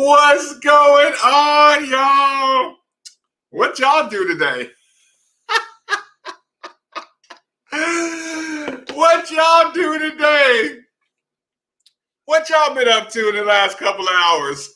What's going on, y'all? What y'all do today? What y'all do today? What y'all been up to in the last couple of hours?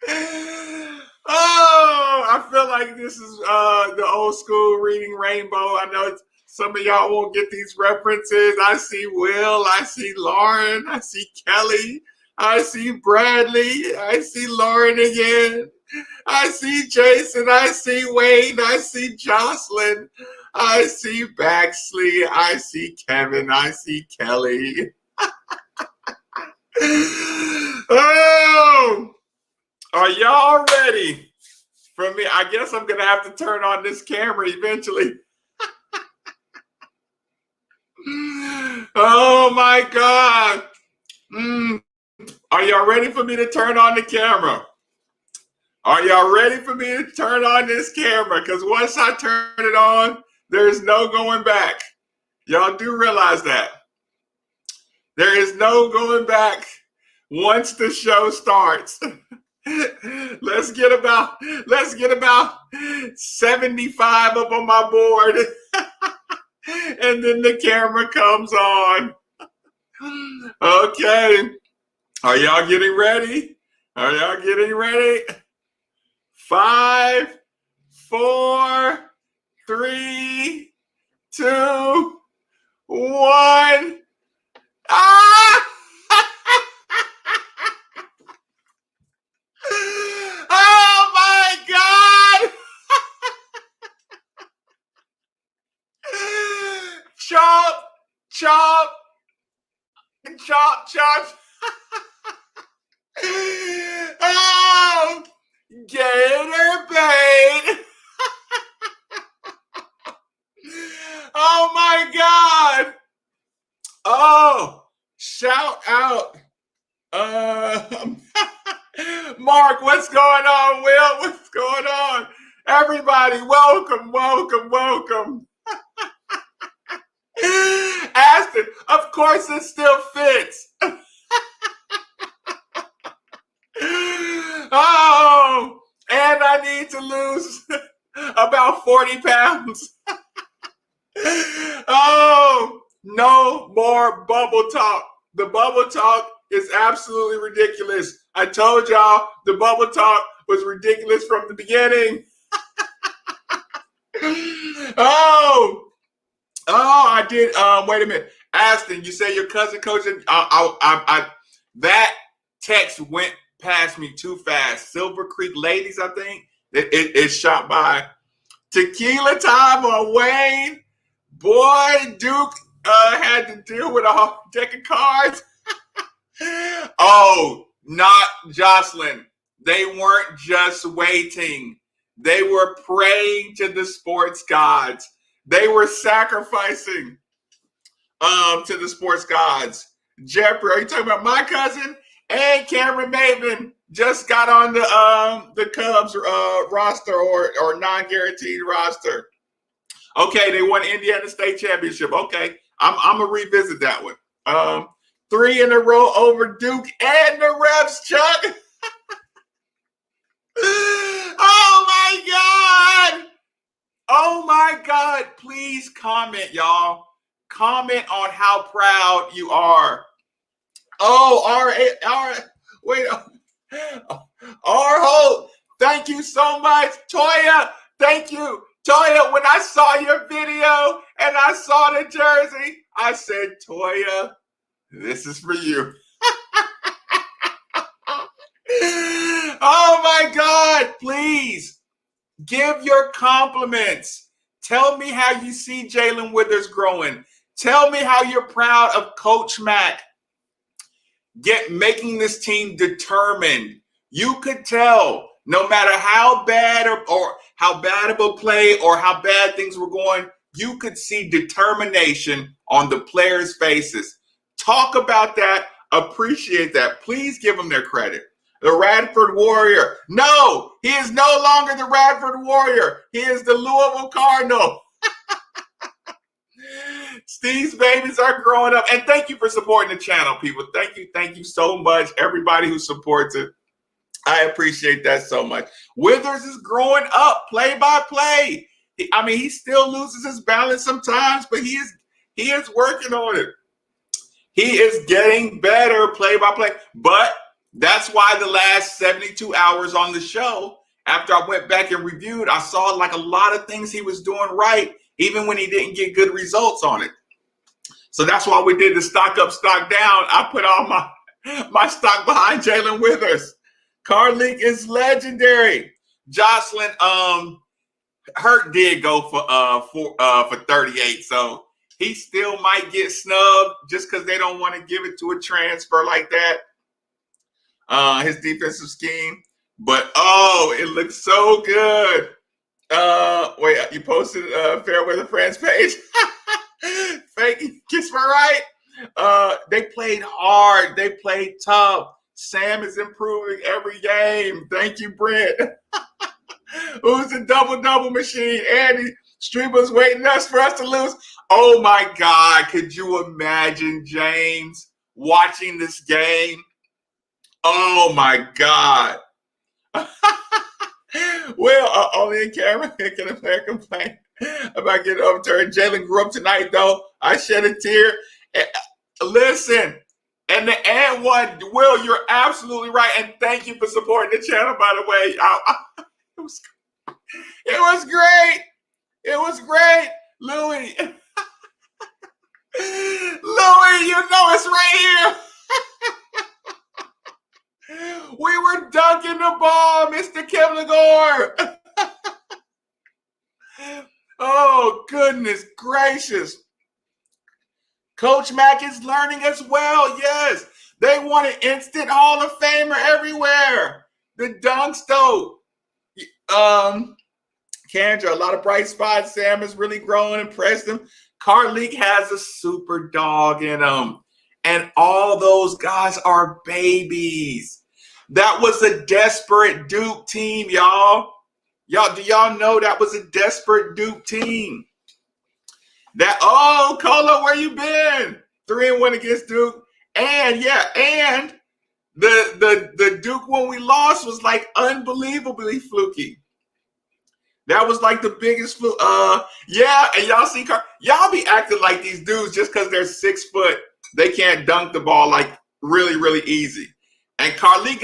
Oh, I feel like this is the old school reading rainbow. I know some of y'all won't get these references. I see Will, I see Lauren, I see Kelly, I see Bradley, I see Lauren again. I see Jason, I see Wayne, I see Jocelyn, I see Baxley, I see Kevin, I see Kelly. Oh, are y'all ready for me? I guess I'm going to have to turn on this camera eventually. Oh my God. Are y'all ready for me to turn on the camera? Are y'all ready for me to turn on this camera? Because once I turn it on, there's no going back. Y'all do realize that. There is no going back once the show starts. Let's get about 75 up on my board. And then the camera comes on. Okay. Are y'all getting ready? Are y'all getting ready? 5, 4, 3, 2, 1. Ah! Oh my God! Chomp, chomp, chomp, chomp. Oh, gator bait. Oh my God. Oh, shout out. Mark, what's going on? Will, what's going on? Everybody, welcome, welcome, welcome. Aston, of course it still fits. Oh, and I need to lose about 40 pounds. Oh, no more bubble talk. The bubble talk is absolutely ridiculous. I told y'all the bubble talk was ridiculous from the beginning. I did. Wait a minute, Aston. You say your cousin coaching? That text went past me too fast. Silver Creek Ladies, I think it shot by. Tequila time on Wayne. Boy, Duke had to deal with a whole deck of cards. Oh, not Jocelyn. They weren't just waiting. They were praying to the sports gods. They were sacrificing to the sports gods. Jeffrey, are you talking about my cousin? And Cameron Maven just got on the Cubs roster or non-guaranteed roster. Okay, they won Indiana State Championship. Okay, I'm gonna revisit that one. 3 in a row over Duke and the refs, Chuck. Oh my God! Oh my God! Please comment, y'all. Comment on how proud you are. Oh, wait. Hope. Thank you so much, Toya. Thank you. Toya, when I saw your video and I saw the jersey, I said, Toya, this is for you. Oh my God, please give your compliments. Tell me how you see Jalen Withers growing. Tell me how you're proud of Coach Mack making this team determined. You could tell no matter how bad or how bad of a play or how bad things were going, you could see determination on the players' faces. Talk about that. Appreciate that. Please give them their credit. The Radford Warrior. No, he is no longer the Radford Warrior. He is the Louisville Cardinal. Steve's babies are growing up. And thank you for supporting the channel, people. Thank you so much. Everybody who supports it. I appreciate that so much. Withers is growing up, play by play. I mean, he still loses his balance sometimes, but he is working on it. He is getting better play by play. But that's why the last 72 hours on the show, after I went back and reviewed, I saw like a lot of things he was doing right, even when he didn't get good results on it. So that's why we did the stock up, stock down. I put all my stock behind Jalen Withers. Carleek is legendary. Jocelyn, Hurt did go for 38, so he still might get snubbed just because they don't want to give it to a transfer like that. His defensive scheme, but oh, it looks so good. Wait, you posted Fairweather Friends page. Fake gets my right. They played hard. They played tough. Sam is improving every game. Thank you, Brent. Who's the double machine? Andy Streamer's waiting for us to lose. Oh my God. Could you imagine James watching this game? Oh my God. Well, only in camera can a player complain about getting overturned. Jalen grew up tonight, though. I shed a tear. Listen, and the and one, Will, you're absolutely right. And thank you for supporting the channel, by the way. It was great. It was great. Louis. Louis, you know it's right here. We were dunking the ball, Mr. Kevligor. Oh, goodness gracious. Coach Mack is learning as well. Yes. They want an instant Hall of Famer everywhere. The dunks, though. Kendra, a lot of bright spots. Sam is really growing, impressed him. Carleek has a super dog in him. And all those guys are babies. That was a desperate Duke team, y'all. Do y'all know that was a desperate Duke team? Cola, where you been? 3-1 against Duke. And the Duke one we lost was like unbelievably fluky. That was like the biggest fluke. And y'all see, y'all be acting like these dudes just because they're 6 foot, they can't dunk the ball like really, really easy. And Carleek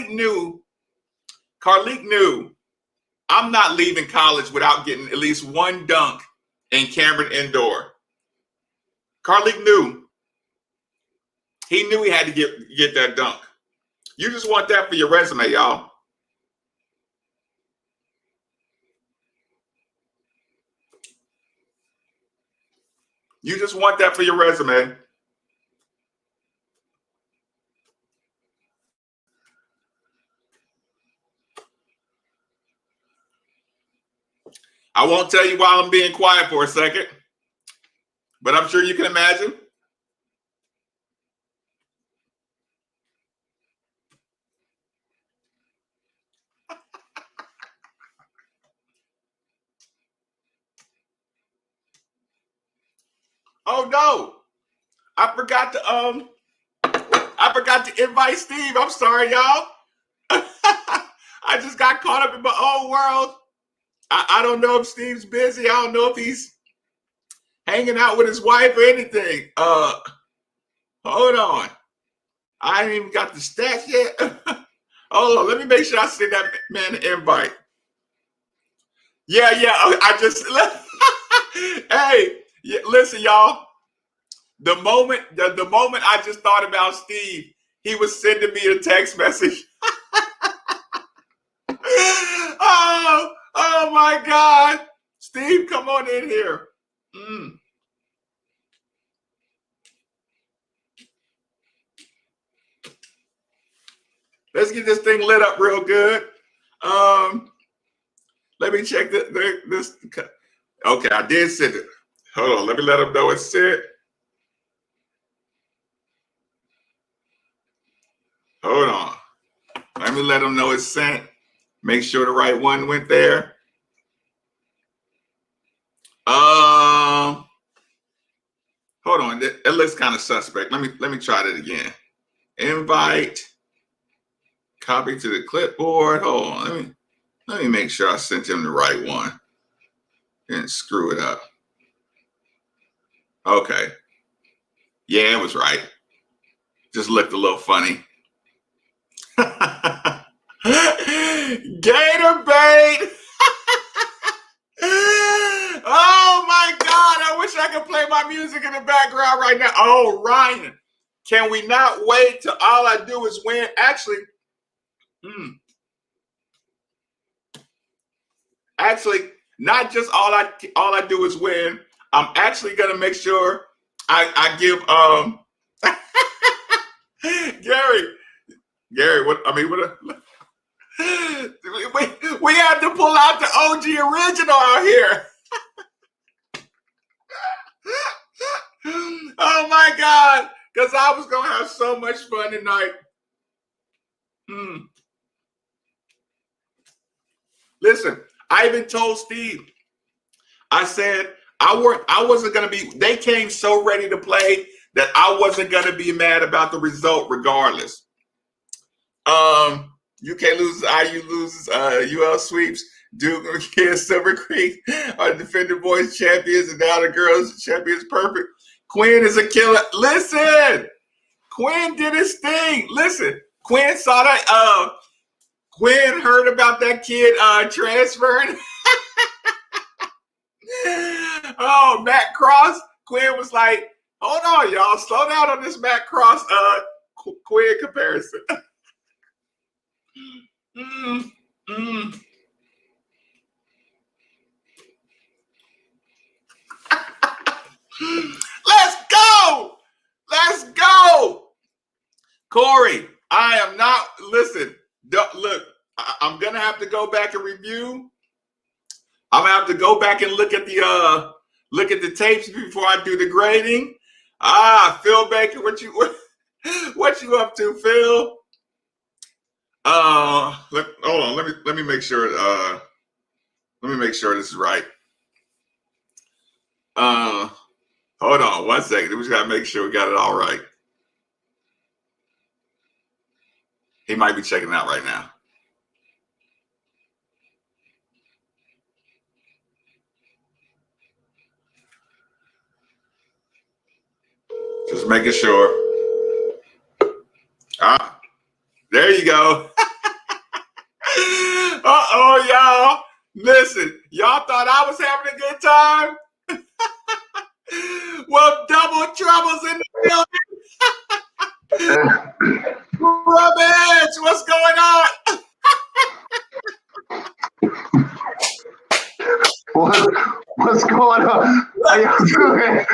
knew I'm not leaving college without getting at least one dunk in Cameron Indoor. Carleek knew. He knew he had to get that dunk. You just want that for your resume, y'all. You just want that for your resume. I won't tell you why I'm being quiet for a second, but I'm sure you can imagine. Oh no, I forgot to invite Steve. I'm sorry, y'all. I just got caught up in my own world. I don't know if Steve's busy. I don't know if he's hanging out with his wife or anything. Hold on. I ain't even got the stats yet. Hold on. Let me make sure I send that man an invite. Yeah. I just hey, listen, y'all. The moment I just thought about Steve, he was sending me a text message. Oh my God. Steve, come on in here. Let's get this thing lit up real good. Let me check this. Okay, I did send it. Hold on, let me let him know it's sent. Hold on. Let me let him know it's sent. Make sure the right one went there. hold on. It looks kind of suspect. Let me try that again. Invite. Copy to the clipboard. Hold on. Let me make sure I sent him the right one. Didn't screw it up. Okay. Yeah, it was right. Just looked a little funny. Gator bait. Oh my God. I wish I could play my music in the background right now. Oh, Ryan. Can we not wait till all I do is win? Actually, not just all I do is win. I'm actually gonna make sure I give Gary, what we have to pull out the OG original out here. Oh my God, because I was gonna have so much fun tonight. Listen, I even told Steve, I said I wasn't gonna be, they came so ready to play that I wasn't gonna be mad about the result regardless. UK loses, IU loses, UL sweeps, Duke and Silver Creek are defending boys champions, and now the girls champions. Perfect. Quinn is a killer. Listen, Quinn did his thing. Listen, Quinn saw that. Quinn heard about that kid transferring. Oh, Matt Cross. Quinn was like, hold on, y'all, slow down on this Matt Cross Quinn comparison. Let's go. Let's go. Corey, I am not, listen, look, I'm going to have to go back and review. I'm going to have to go back and look at the tapes before I do the grading. Phil Baker, what you up to, Phil? Hold on, let me make sure this is right. Hold on 1 second. We just gotta make sure we got it all right. He might be checking it out right now. Just making sure. There you go. Uh-oh, y'all. Listen, y'all thought I was having a good time? Well, double trouble's in the building. Rubbish, what's going on? What's going on? How y'all doing?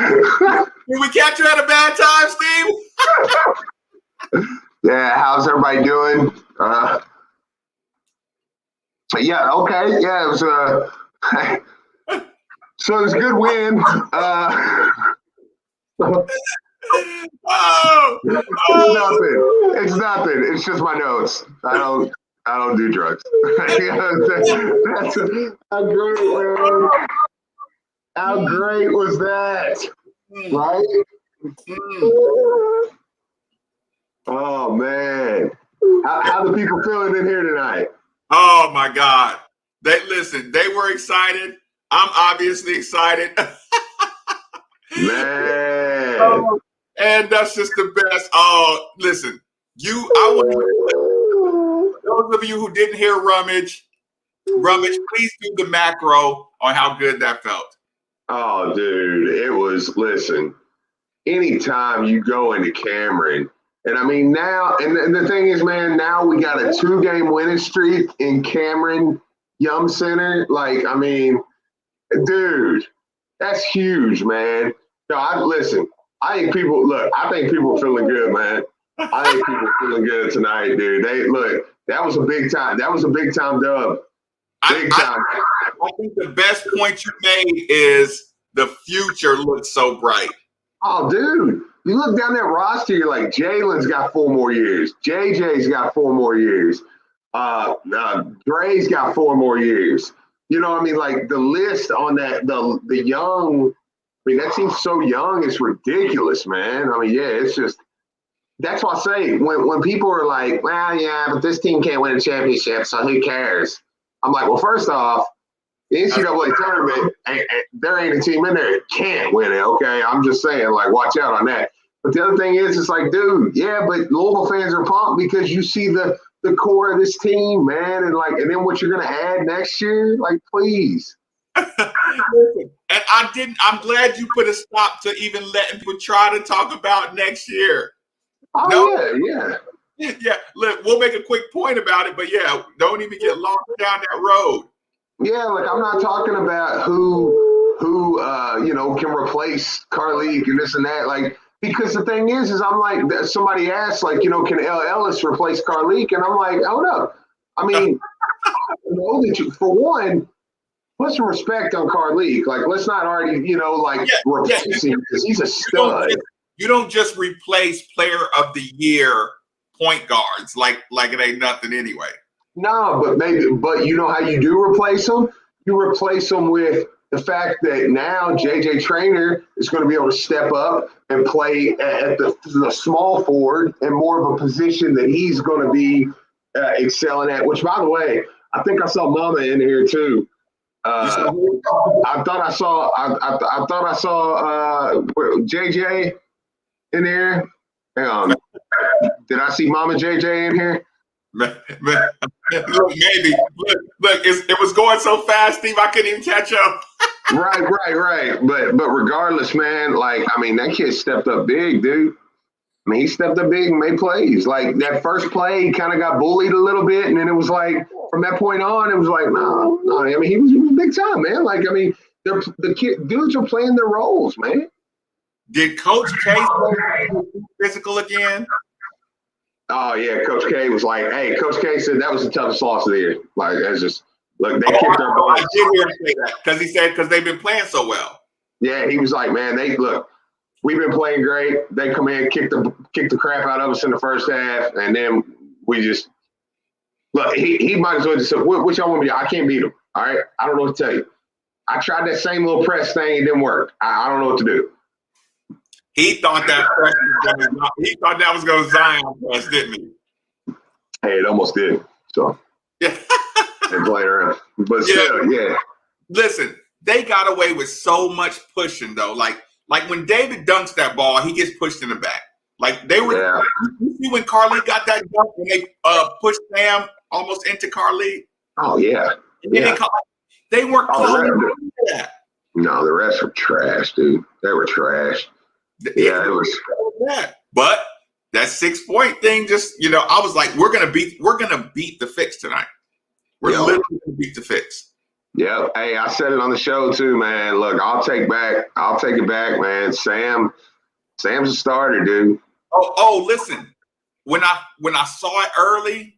Did we catch you at a bad time, Steve? Yeah, how's everybody doing? Yeah, okay. Yeah, it was so it was a good win. It's nothing. It's just my notes. I don't do drugs. That's how great, man. How great was that? Right? Oh man. How the people feeling in here tonight? Oh my God. They were excited. I'm obviously excited. Man. And that's just the best. Oh, listen, those of you who didn't hear Rummage, please do the macro on how good that felt. Oh, dude, it was, listen, anytime you go into Cameron, and I mean now, and the thing is, man, now we got a 2-game winning streak in Cameron Yum Center. Like, I mean, dude, that's huge, man. No, I think people are feeling good, man. I think people are feeling good tonight, dude. That was a big time. That was a big time dub. Big time. I think the best point you made is the future looks so bright. Oh, dude. You look down that roster, you're like, Jalen's got 4 more years. JJ's got 4 more years. Dre's got 4 more years. You know what I mean? Like the list on that, the young mean, that team's so young, it's ridiculous, man. I mean, yeah, it's just that's why I say when people are like, well, yeah, but this team can't win a championship, so who cares? I'm like, well, first off, the NCAA tournament, there ain't a team in there that can't win it, okay? I'm just saying, like, watch out on that. But the other thing is, it's like, dude, yeah, but Louisville fans are pumped because you see the core of this team, man, and then what you're gonna add next year, like, please. And I'm glad you put a stop to even letting people try to talk about next year. Oh, no? Yeah. Look, we'll make a quick point about it, but yeah, don't even get lost down that road. Yeah, like I'm not talking about who can replace Carleek and this and that, like, because the thing is I'm like, somebody asked, like, can L. Ellis replace Carleek? And I'm like, hold up. I mean, I know that you, for one, put some respect on Carleek. Like, let's not already, replace him because he's a stud. You don't just replace player of the year point guards like it ain't nothing anyway. No, but you know how you do replace them? You replace them with the fact that now JJ Traynor is going to be able to step up and play at the small forward and more of a position that he's going to be excelling at, which, by the way, I think I saw Mama in here too. I thought I saw JJ in here. Hang on. Did I see Mama JJ in here? Look, maybe. Look, it was going so fast, Steve, I couldn't even catch up. Right. But regardless, man, like, I mean, that kid stepped up big, dude. I mean, he stepped up big and made plays. Like, that first play, he kind of got bullied a little bit, and then it was like, from that point on, it was like, no. I mean, he was big time, man. Like, I mean, dudes are playing their roles, man. Did Coach K go physical again? Oh, yeah, Coach K was like, hey, Coach K said that was the toughest loss of the year. Like, that's just, look, they kicked their butt. I did hear him say that because they've been playing so well. Yeah, he was like, man, we've been playing great. They come in, kick the crap out of us in the first half, and then we just look. He might as well just say, "What y'all want me to do? I can't beat them. All right, I don't know what to tell you. I tried that same little press thing; it didn't work. I don't know what to do." He thought that was going to Zion press, didn't he? Hey, it almost did. So yeah, they played around, but still, yeah. Listen, they got away with so much pushing though. Like when David dunks that ball, he gets pushed in the back. Like they were. Yeah. You see when Carly got that dunk when they pushed Sam almost into Carly. Oh yeah. They weren't calling that. No, the rest were trash, dude. They were trash. Yeah, it was. But that 6-point thing, just I was like, we're gonna beat the Fix tonight. We're literally gonna beat the Fix. Yeah. Hey, I said it on the show too, man. Look, I'll take it back, man. Sam's a starter, dude. Oh, listen. When I saw it early,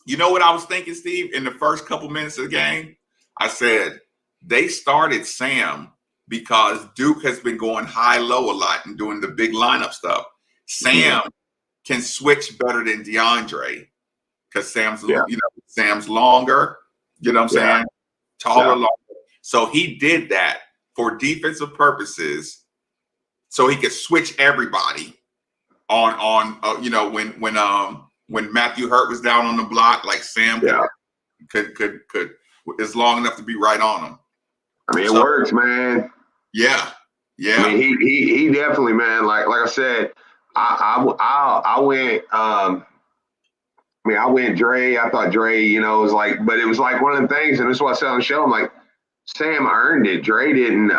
you know what I was thinking, Steve? In the first couple minutes of the game, I said they started Sam because Duke has been going high-low a lot and doing the big lineup stuff. Sam can switch better than DeAndre because Sam's longer. You know what I'm saying? Taller, longer. So he did that for defensive purposes, so he could switch everybody on when Matthew Hurt was down on the block, like Sam could is long enough to be right on him. I mean, it works, man. Yeah. I mean, he definitely, man. Like I said, I went. I went Dre. I thought Dre, was like, but it was like one of the things, and this is what I said on the show. I'm like, Sam earned it. Dre didn't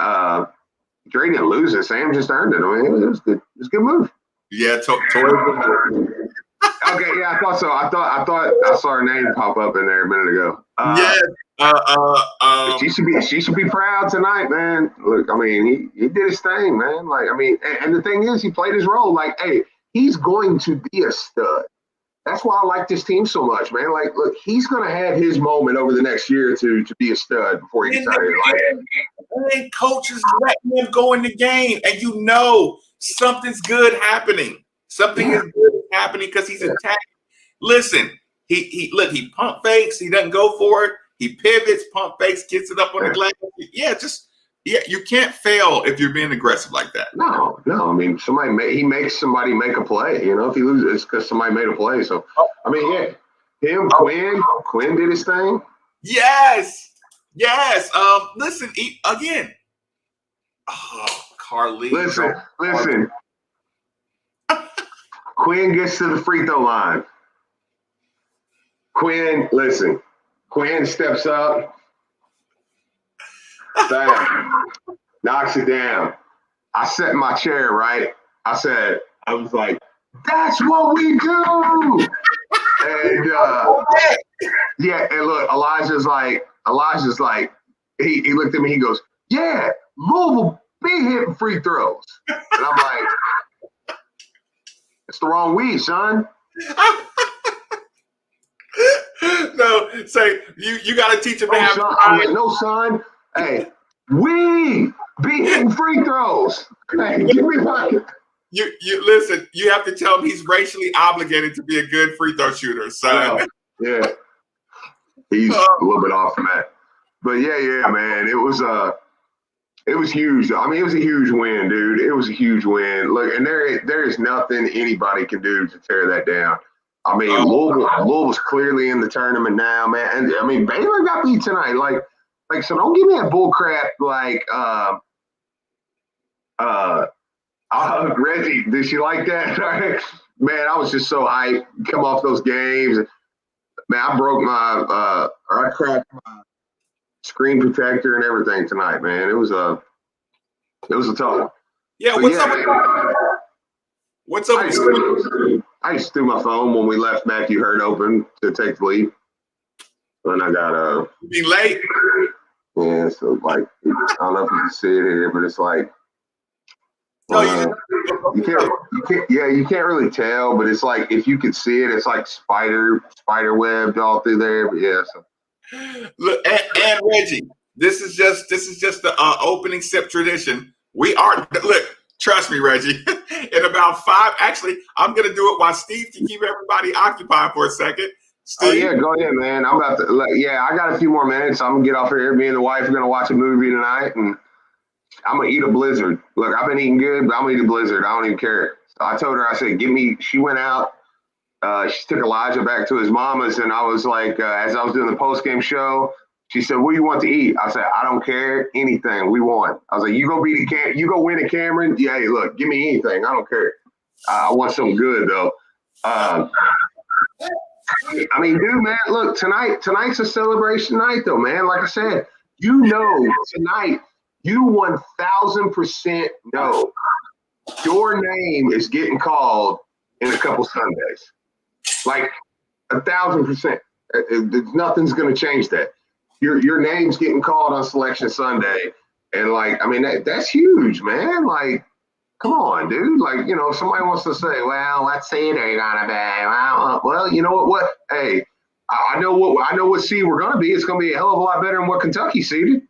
lose it. Sam just earned it. I mean, it was good. It was a good move. Yeah, totally. Okay, yeah, I thought so. I thought I saw her name pop up in there a minute ago. She should be proud tonight, man. Look, I mean, he did his thing, man. Like, I mean, and the thing is, he played his role. Like, hey, he's going to be a stud. That's why I like this team so much, man. Like, look, he's going to have his moment over the next year or two to be a stud before he gets out of here. And coaches letting him go in the game, and something's good happening. Something is good happening because he's attacking. Listen, he pump fakes. He doesn't go for it. He pivots, pump fakes, gets it up on the glass. Yeah, just Yeah, you can't fail if you're being aggressive like that. No. I mean, he makes somebody make a play. You know, if he loses, it's because somebody made a play. So, I mean, yeah, Quinn did his thing. Yes. Listen, again. Oh, Carly. Listen. Quinn gets to the free throw line. Quinn steps up. Bam. Knocks it down. I sat in my chair, right? I was like, that's what we do. And and look, Elijah's like, he looked at me, he goes, yeah, Louisville be hitting free throws. And I'm like, it's the wrong weed, son. No, say you got to teach him to have. I'm like, no, son. Hey, we be hitting free throws. Hey, give me my. You listen. You have to tell him he's racially obligated to be a good free throw shooter. So yeah, he's a little bit off from that. But yeah, man, it was huge. I mean, it was a huge win, dude. It was a huge win. Look, and there is nothing anybody can do to tear that down. I mean, Louisville's clearly in the tournament now, man. And I mean, Baylor got beat tonight. Like, so don't give me that bull crap. Like, Reggie, did she like that? Man, I was just so hyped. Come off those games, man. I broke I cracked my screen protector and everything tonight, man. It was a tough one. Yeah, what's up? I just threw my phone when we left Matthew Hurt open to take the lead. And I got be late. Yeah, so like I don't know if you can see it here, but it's like you can't really tell, but it's like if you could see it, it's like spider webbed all through there. But yeah, so. Look, and Reggie, this is just the opening sip tradition. Look, trust me, Reggie. In about 5, actually, I'm gonna do it while Steve can keep everybody occupied for a second. Steve? Oh yeah, go ahead, man. I'm about to. Yeah, I got a few more minutes. I'm gonna get off here. Me and the wife are gonna watch a movie tonight, and I'm gonna eat a Blizzard. Look, I've been eating good, but I'm gonna eat a Blizzard. I don't even care. So I told her, I said, she went out. She took Elijah back to his mama's, and I was like, as I was doing the post-game show, she said, what do you want to eat? I said, I don't care, anything, we want. I was like, you go win at Cameron? Yeah, hey, look, give me anything, I don't care. I want something good, though. I mean, dude, man, look, tonight's a celebration night, though, man. Like I said, tonight, you 1,000% know your name is getting called in a couple Sundays. Like 1,000%. Nothing's going to change that. Your name's getting called on Selection Sunday, and like, I mean, that's huge, man. Like, come on, dude. Like, you know, if somebody wants to say, well, let's see, they're gonna be. Well, you know what? Hey, I know what seed we're gonna be. It's gonna be a hell of a lot better than what Kentucky seeded.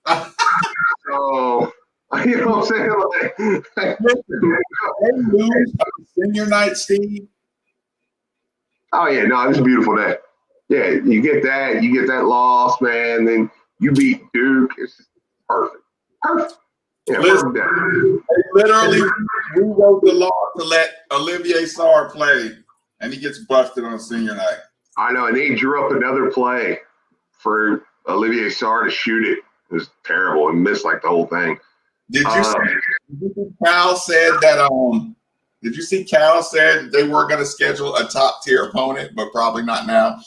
So, you know what I'm saying? Senior night, Steve. Oh yeah, no, it was a beautiful day. Yeah, you get that loss, man. Then you beat Duke. It's just perfect. Yeah, listen, literally rewrote the law to let Olivier Sarr play, and he gets busted on senior night. I know, and they drew up another play for Olivier Sarr to shoot it. It was terrible and missed like the whole thing. Did you see Cal said that? Did you see Cal said they were going to schedule a top tier opponent, but probably not now?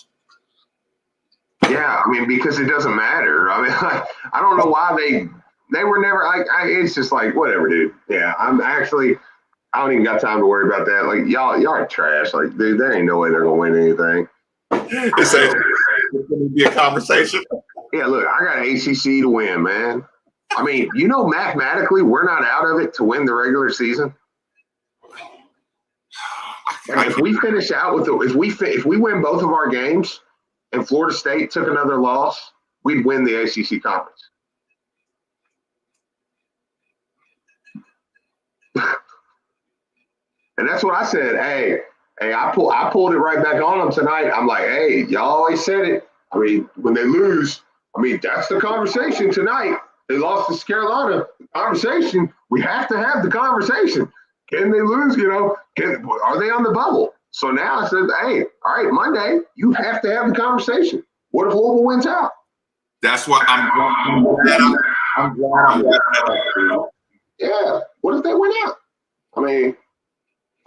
Yeah, I mean, because it doesn't matter. I mean, I don't know why they were never like. It's just like whatever, dude. Yeah, I don't even got time to worry about that. Like y'all are trash. Like, dude, there ain't no way they're gonna win anything. It's gonna be a conversation. Yeah, look, I got ACC to win, man. I mean, you know, mathematically, we're not out of it to win the regular season. Like, if we finish out with if we win both of our games, and Florida State took another loss, we'd win the ACC conference. And that's what I said. Hey, I pulled it right back on them tonight. I'm like, hey, y'all always said it. I mean, when they lose, I mean, that's the conversation tonight. They lost to Carolina. Conversation. We have to have the conversation. Can they lose? Are they on the bubble? So now I said, hey, all right, Monday, you have to have the conversation. What if Louisville wins out? That's what I'm glad. Yeah. What if they win out? I mean,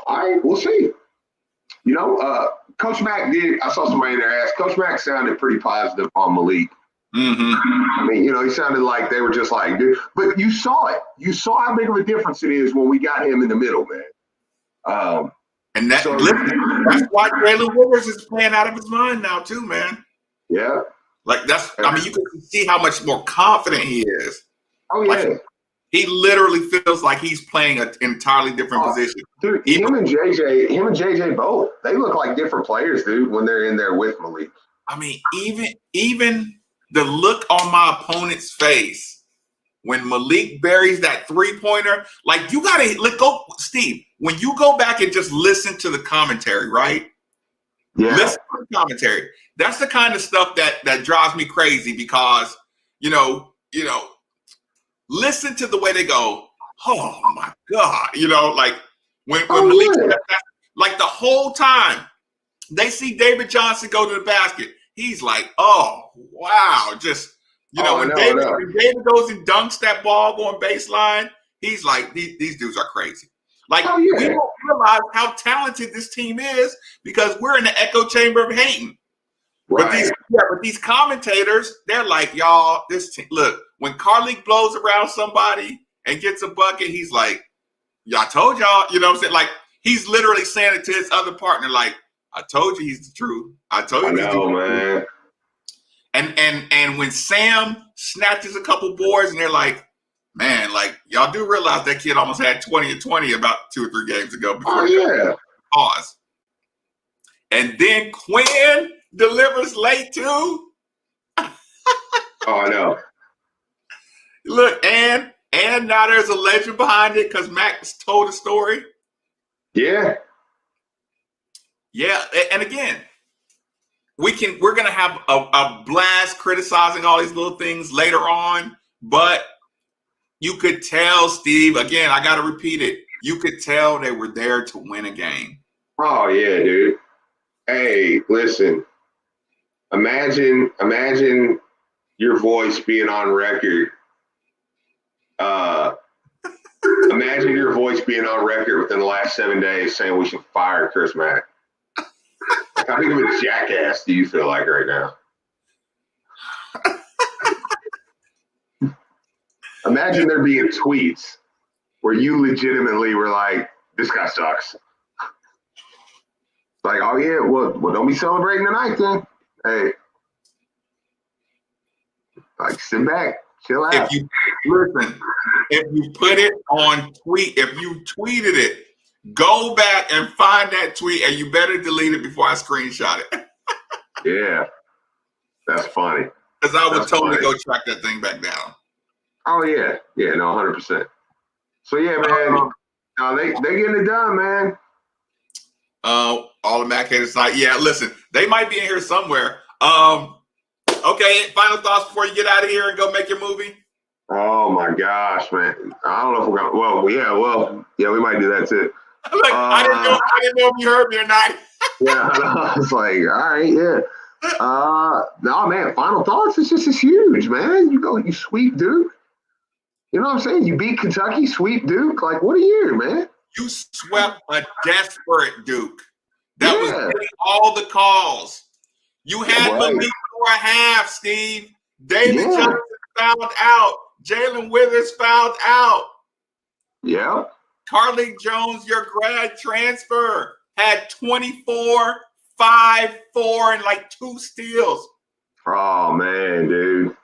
all right, we'll see. Coach Mack did. I saw somebody in there ask. Coach Mack sounded pretty positive on Malik. Mm-hmm. I mean, he sounded like they were just like, dude. But you saw it. You saw how big of a difference it is when we got him in the middle, man. And that's why Jalen Withers is playing out of his mind now, too, man. Yeah. Like you can see how much more confident he is. Oh, yeah. Like, he literally feels like he's playing an entirely different position. Dude, him and JJ both, they look like different players, dude, when they're in there with Malik. I mean, even the look on my opponent's face when Malik buries that three-pointer, like you got to go, Steve, when you go back and just listen to the commentary, right? Yeah. Listen to the commentary. That's the kind of stuff that drives me crazy because, listen to the way they go, oh my God, like when Malik, like the whole time they see David Johnson go to the basket, he's like, oh, wow, just, when David goes and dunks that ball going baseline, he's like, these dudes are crazy. Like, we don't realize how talented this team is because we're in the echo chamber of hating. Right. But these commentators, they're like, y'all, this team, look, when Carlik blows around somebody and gets a bucket, he's like, y'all told y'all, you know what I'm saying? Like, he's literally saying it to his other partner, like, I told you he's the truth. I told you. I know, man. And when Sam snatches a couple boards and they're like, man, like, y'all do realize that kid almost had 20 and 20 about 2 or 3 games ago. Pause. And then Quinn delivers late too. Oh, I know. Look, and now there's a legend behind it because Max told a story. Yeah. Yeah, and again, we're gonna have a blast criticizing all these little things later on, but you could tell, Steve, again, I gotta repeat it, you could tell they were there to win a game. Oh yeah, dude. Hey, listen. Imagine your voice being on record. Imagine your voice being on record within the last 7 days saying we should fire Chris Mack. How big of a jackass do you feel like right now? Imagine there being tweets where you legitimately were like, this guy sucks. Like, oh yeah, well, don't be celebrating tonight then. Hey, like, sit back, chill out. If you put it on tweet, if you tweeted it, go back and find that tweet, and you better delete it before I screenshot it. Yeah, that's funny. Because I would totally go track that thing back down. Oh yeah, no, 100%. So yeah, man, no, they getting it done, man. All the Mac haters like, yeah, listen, they might be in here somewhere. Okay, final thoughts before you get out of here and go make your movie. Oh my gosh, man! I don't know if we're gonna. Yeah, we might do that too. Like, I didn't know if you heard me or not. Yeah, I was like, all right, yeah. No, man. Final thoughts. It's huge, man. You sweep Duke. You know what I'm saying? You beat Kentucky, sweep Duke. Like, what a year, man. You swept a desperate Duke that was getting all the calls. You had Malik for a half, Steve. David Johnson fouled out. Jalen Withers fouled out. Yeah. Carlik Jones, your grad transfer, had 24, 5, 4, and like 2 steals. Oh man, dude.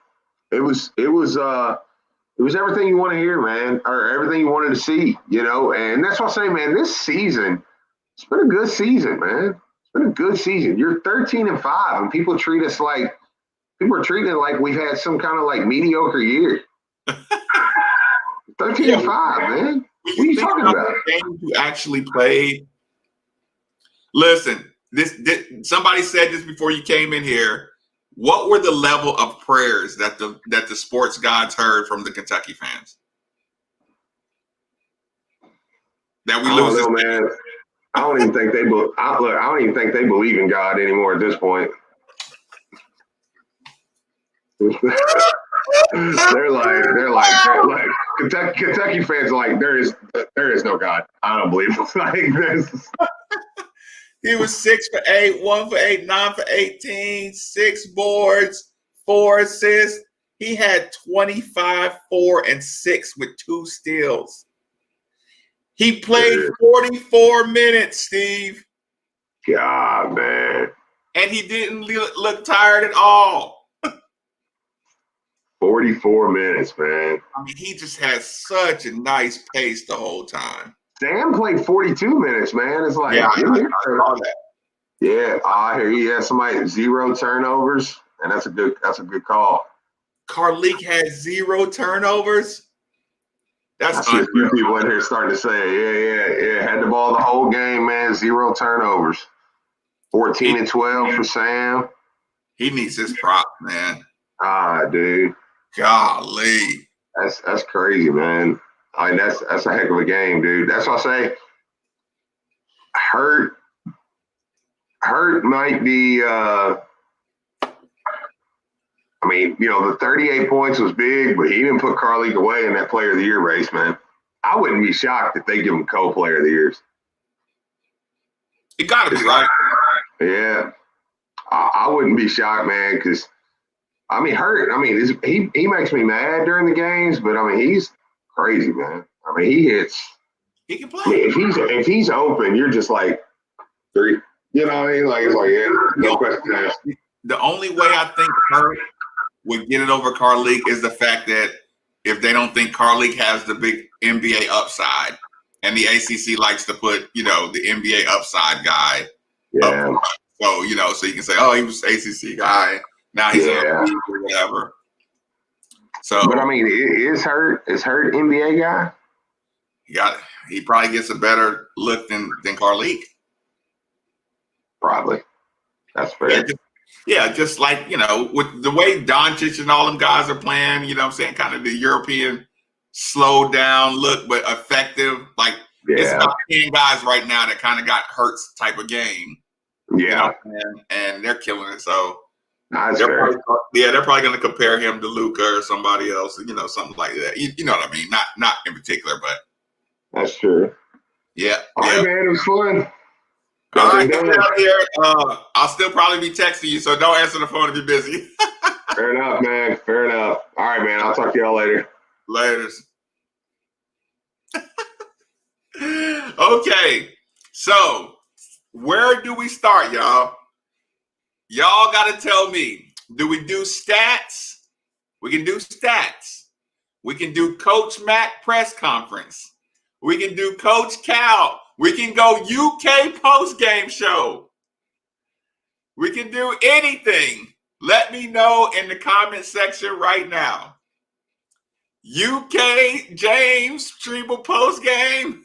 It was everything you want to hear, man, or everything you wanted to see, and that's what I say, man, this season, it's been a good season, man. It's been a good season. You're 13-5, and people are treating it like we've had some kind of like mediocre year. 13-5, man. What are you talking about? Games you actually played. Listen, this somebody said this before you came in here. what were the level of prayers that the sports gods heard from the Kentucky fans? That we I lose don't know, this man. I don't even think they I don't even think they believe in God anymore at this point. they're like Kentucky fans are like, there is no God. I don't believe him. Like this. He was 6 for 8, 1 for 8, 9 for 18, 6 boards, 4 assists. He had 25, 4, and 6 with 2 steals. He played 44 minutes, Steve. God, man. And he didn't look tired at all. 44 minutes, man. I mean, he just had such a nice pace the whole time. Sam played 42 minutes, man. It's like, yeah, I heard all that. Yeah, I hear he had somebody 0 turnovers, and that's a good call. Carleek had 0 turnovers. That's I see a few people in here starting to say, yeah. Had the ball the whole game, man. 0 turnovers. 14 and 12 for Sam. He needs his props, man. Dude. Golly. That's crazy, man. I mean, that's a heck of a game, dude. That's why I say Hurt might be I mean, the 38 points was big, but he didn't put Carleek away in that Player of the Year race, man. I wouldn't be shocked if they give him co-Player of the Years. It got to be, right? Yeah. I wouldn't be shocked, man, because, I mean, Hurt, I mean, he makes me mad during the games, but, I mean, he's crazy, man. I mean, he hits. He can play. I mean, if he's open, you're just like, 3. You know what I mean? Like, it's like, yeah, no question asked. The only way I think Hurt would get it over Carleek is the fact that if they don't think Carleek has the big NBA upside, and the ACC likes to put, the NBA upside guy up. So, so you can say, oh, he was ACC guy. Now he's or whatever. So, but I mean, is Hurt NBA guy? He probably gets a better look than Carleek. Probably. That's fair. Just like, with the way Doncic and all them guys are playing, you know what I'm saying? Kind of the European slowed down look, but effective. Like, it's about 10 guys right now that kind of got Hurts type of game. Yeah. And they're killing it. So, they're probably going to compare him to Luka or somebody else, something like that. You know what I mean? Not in particular, but. That's true. Yeah. All right, man. It was fun. All right, get out here. I'll still probably be texting you, so don't answer the phone if you're busy. Fair enough, man. Fair enough. All right, man. I'll talk to y'all later. Laters. Okay, so where do we start, y'all? Y'all got to tell me, do we do stats? We can do stats. We can do Coach Mac press conference. We can do Coach Cal. We can go UK post-game show. We can do anything. Let me know in the comment section right now. UK James Treble post-game.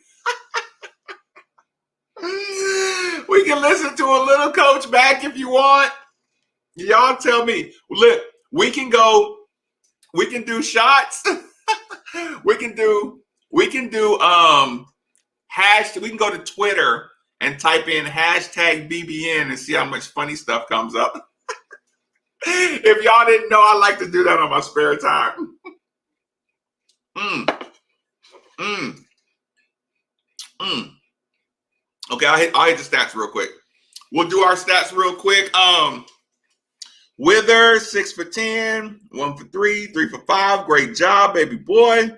We can listen to a little Coach Mac if you want. Y'all tell me. Look, we can do shots. we can do we can go to Twitter and type in hashtag BBN and see how much funny stuff comes up. If y'all didn't know, I like to do that on my spare time. Okay, I'll hit the stats real quick. We'll do our stats real quick. Withers, 6 for 10, 1 for 3, 3 for 5. Great job, baby boy.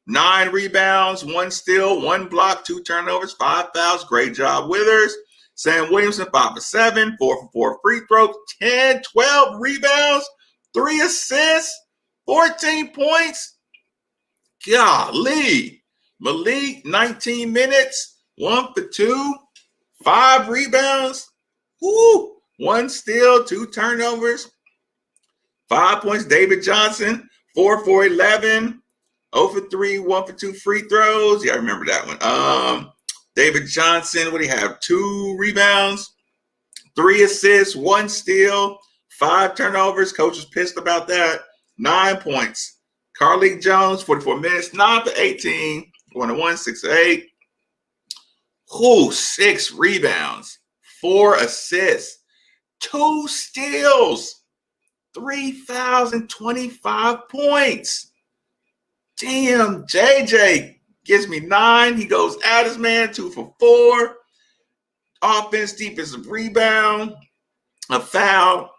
9 rebounds, 1 steal, 1 block, 2 turnovers, 5 fouls. Great job, Withers. Sam Williamson, 5 for 7, 4 for 4 free throws, 10, 12 rebounds, 3 assists, 14 points. Golly. Malik, 19 minutes, 1 for 2, 5 rebounds, 1 steal, 2 turnovers, 5 points. David Johnson, 4 for 11, 0 for 3, 1 for 2 free throws. Yeah, I remember that one. David Johnson, what do you have? 2 rebounds, 3 assists, 1 steal, 5 turnovers. Coach was pissed about that. 9 points. Carlik Jones, 44 minutes, 9 for 18, 1-1, 6 for 8. 6 rebounds, 4 assists, 2 steals, 3,025 points. Damn, JJ gives me 9. He goes at his man, 2 for 4. Offense, defensive rebound, a foul.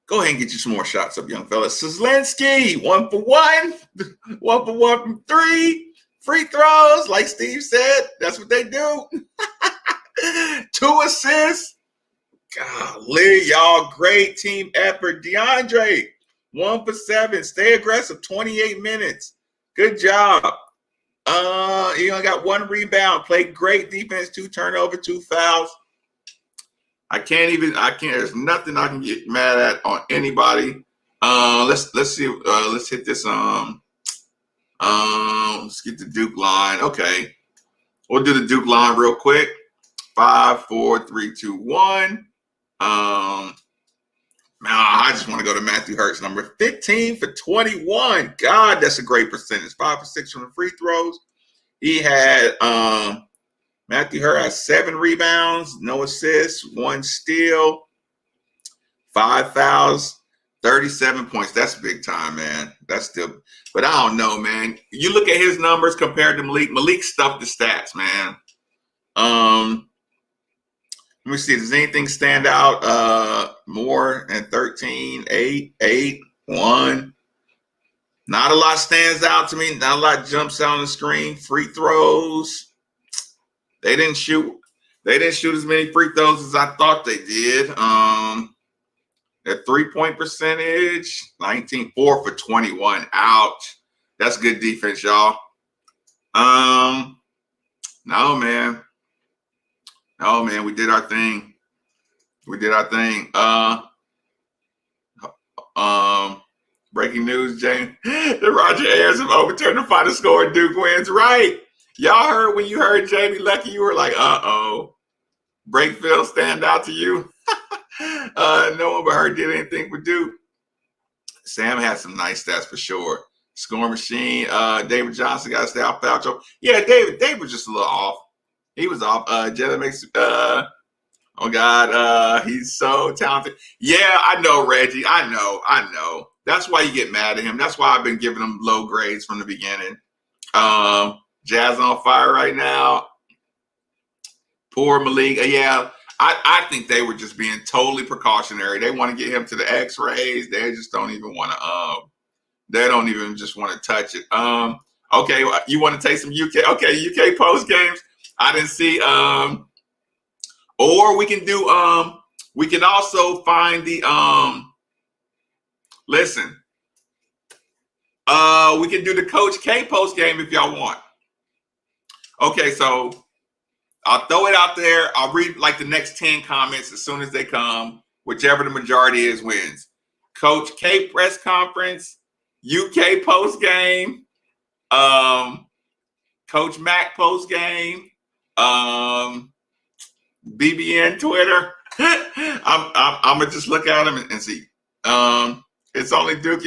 Go ahead and get you some more shots up, young fella. Sislinski, 1 for 1, 1 for 1 from 3. Free throws, like Steve said, that's what they do. 2 assists. Golly, y'all, great team effort. DeAndre, 1 for 7. Stay aggressive, 28 minutes. Good job. He only got 1 rebound. Played great defense, 2 turnovers, 2 fouls. I can't. There's nothing I can get mad at on anybody. Let's see. Let's hit this. Let's get the Duke line. Okay, we'll do the Duke line real quick. 5, 4, 3, 2, 1. I just want to go to Matthew Hurts, number 15 for 21. God, that's a great percentage. 5 for 6 from the free throws. He had Matthew Hurts has 7 rebounds, no assists, 1 steal, 5 fouls, 37 points. That's big time, man. That's still, but I don't know, man. You look at his numbers compared to Malik. Malik stuffed the stats, man. Let me see. Does anything stand out more than 13, 8, 8, 1? Not a lot stands out to me. Not a lot jumps out on the screen. Free throws. They didn't shoot as many free throws as I thought they did. Their 3-point percentage, 19, 4 for 21. Ouch. That's good defense, y'all. No, man. Oh man, we did our thing. Breaking news, James. The Roger Ayers have overturned the final score and Duke wins. Right. Y'all heard when you heard Jamie Lucky, you were like, uh-oh. Breakfield stand out to you. No one but her did anything for Duke. Sam had some nice stats for sure. Score machine. David Johnson got to stay off foul trouble. Yeah, David was just a little off. He was off. Jenna makes oh God, he's so talented. Yeah, I know, Reggie. I know. That's why you get mad at him. That's why I've been giving him low grades from the beginning. Jazz on fire right now. Poor Malik. Yeah, I think they were just being totally precautionary. They want to get him to the X-rays. They just don't even want to. They don't even just want to touch it. Okay, you want to take some UK? Okay, UK post games. I didn't see. Or we can do. We can also find the. Listen. We can do the Coach K post game if y'all want. Okay, so I'll throw it out there. I'll read like the next 10 comments as soon as they come. Whichever the majority is wins. Coach K press conference, UK post game, Coach Mac post game, BBN Twitter. I'm gonna just look at them and see. It's only Duke.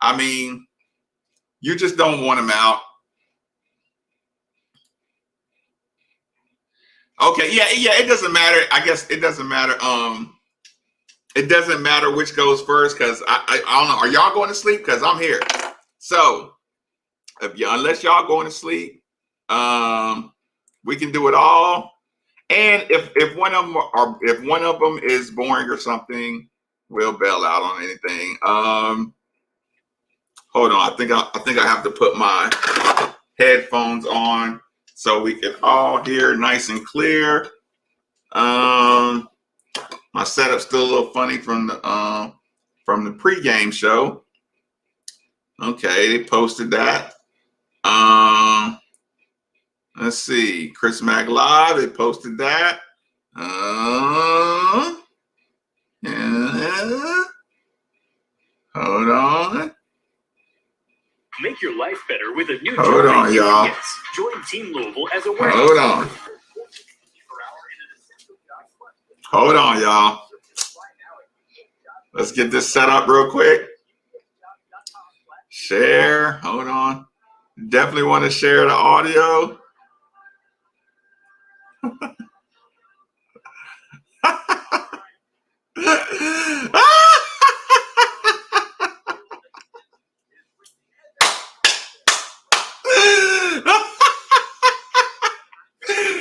I mean, you just don't want him out. Okay, yeah, it doesn't matter. I guess it doesn't matter. It doesn't matter which goes first because I don't know. Are y'all going to sleep? Because I'm here. So unless y'all going to sleep, we can do it all. And if one of them is boring or something, we'll bail out on anything. Hold on. I think I have to put my headphones on so we can all hear nice and clear. My setup's still a little funny from the pregame show. Okay, they posted that. Let's see, Chris Mack Live, they posted that. Yeah. Hold on. Make your life better with a new Hold on, y'all. Join Team Louisville as a Hold on. Hold on, y'all. Let's get this set up real quick. Share. Hold on. Definitely want to share the audio.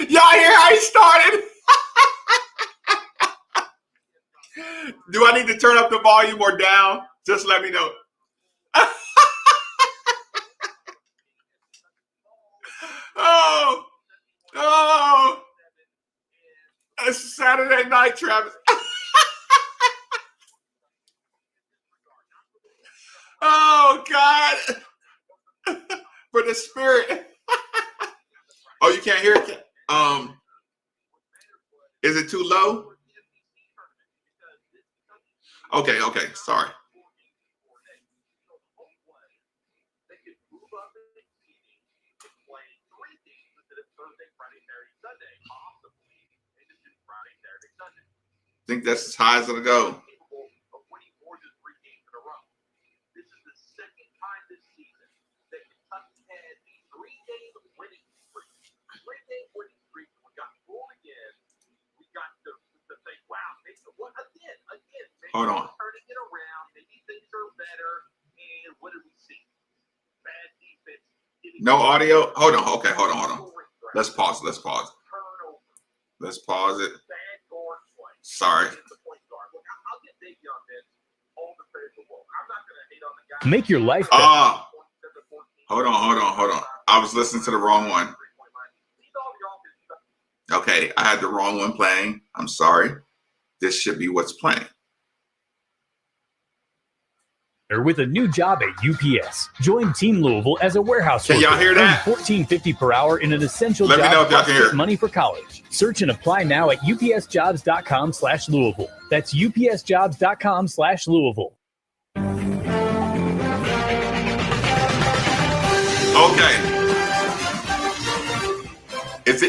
Y'all hear how he started? Do I need to turn up the volume or down? Just let me know. Oh, it's Saturday night, Travis. Oh, God. For the spirit. Oh, you can't hear it? Is it too low? Okay, sorry. I think that's as high as it'll go. Hold on. No audio? Hold on. Okay, hold on. Let's pause it. Sorry. Make your life better. Hold on. I was listening to the wrong one. Okay, I had the wrong one playing. I'm sorry. This should be what's playing. With a new job at UPS. Join Team Louisville as a warehouse Can worker. y'all hear that? $14.50 per hour in an essential Let job. me know if y'all can hear it. Money for college. Search and apply now at upsjobs.com/Louisville. That's upsjobs.com/Louisville. Okay. Is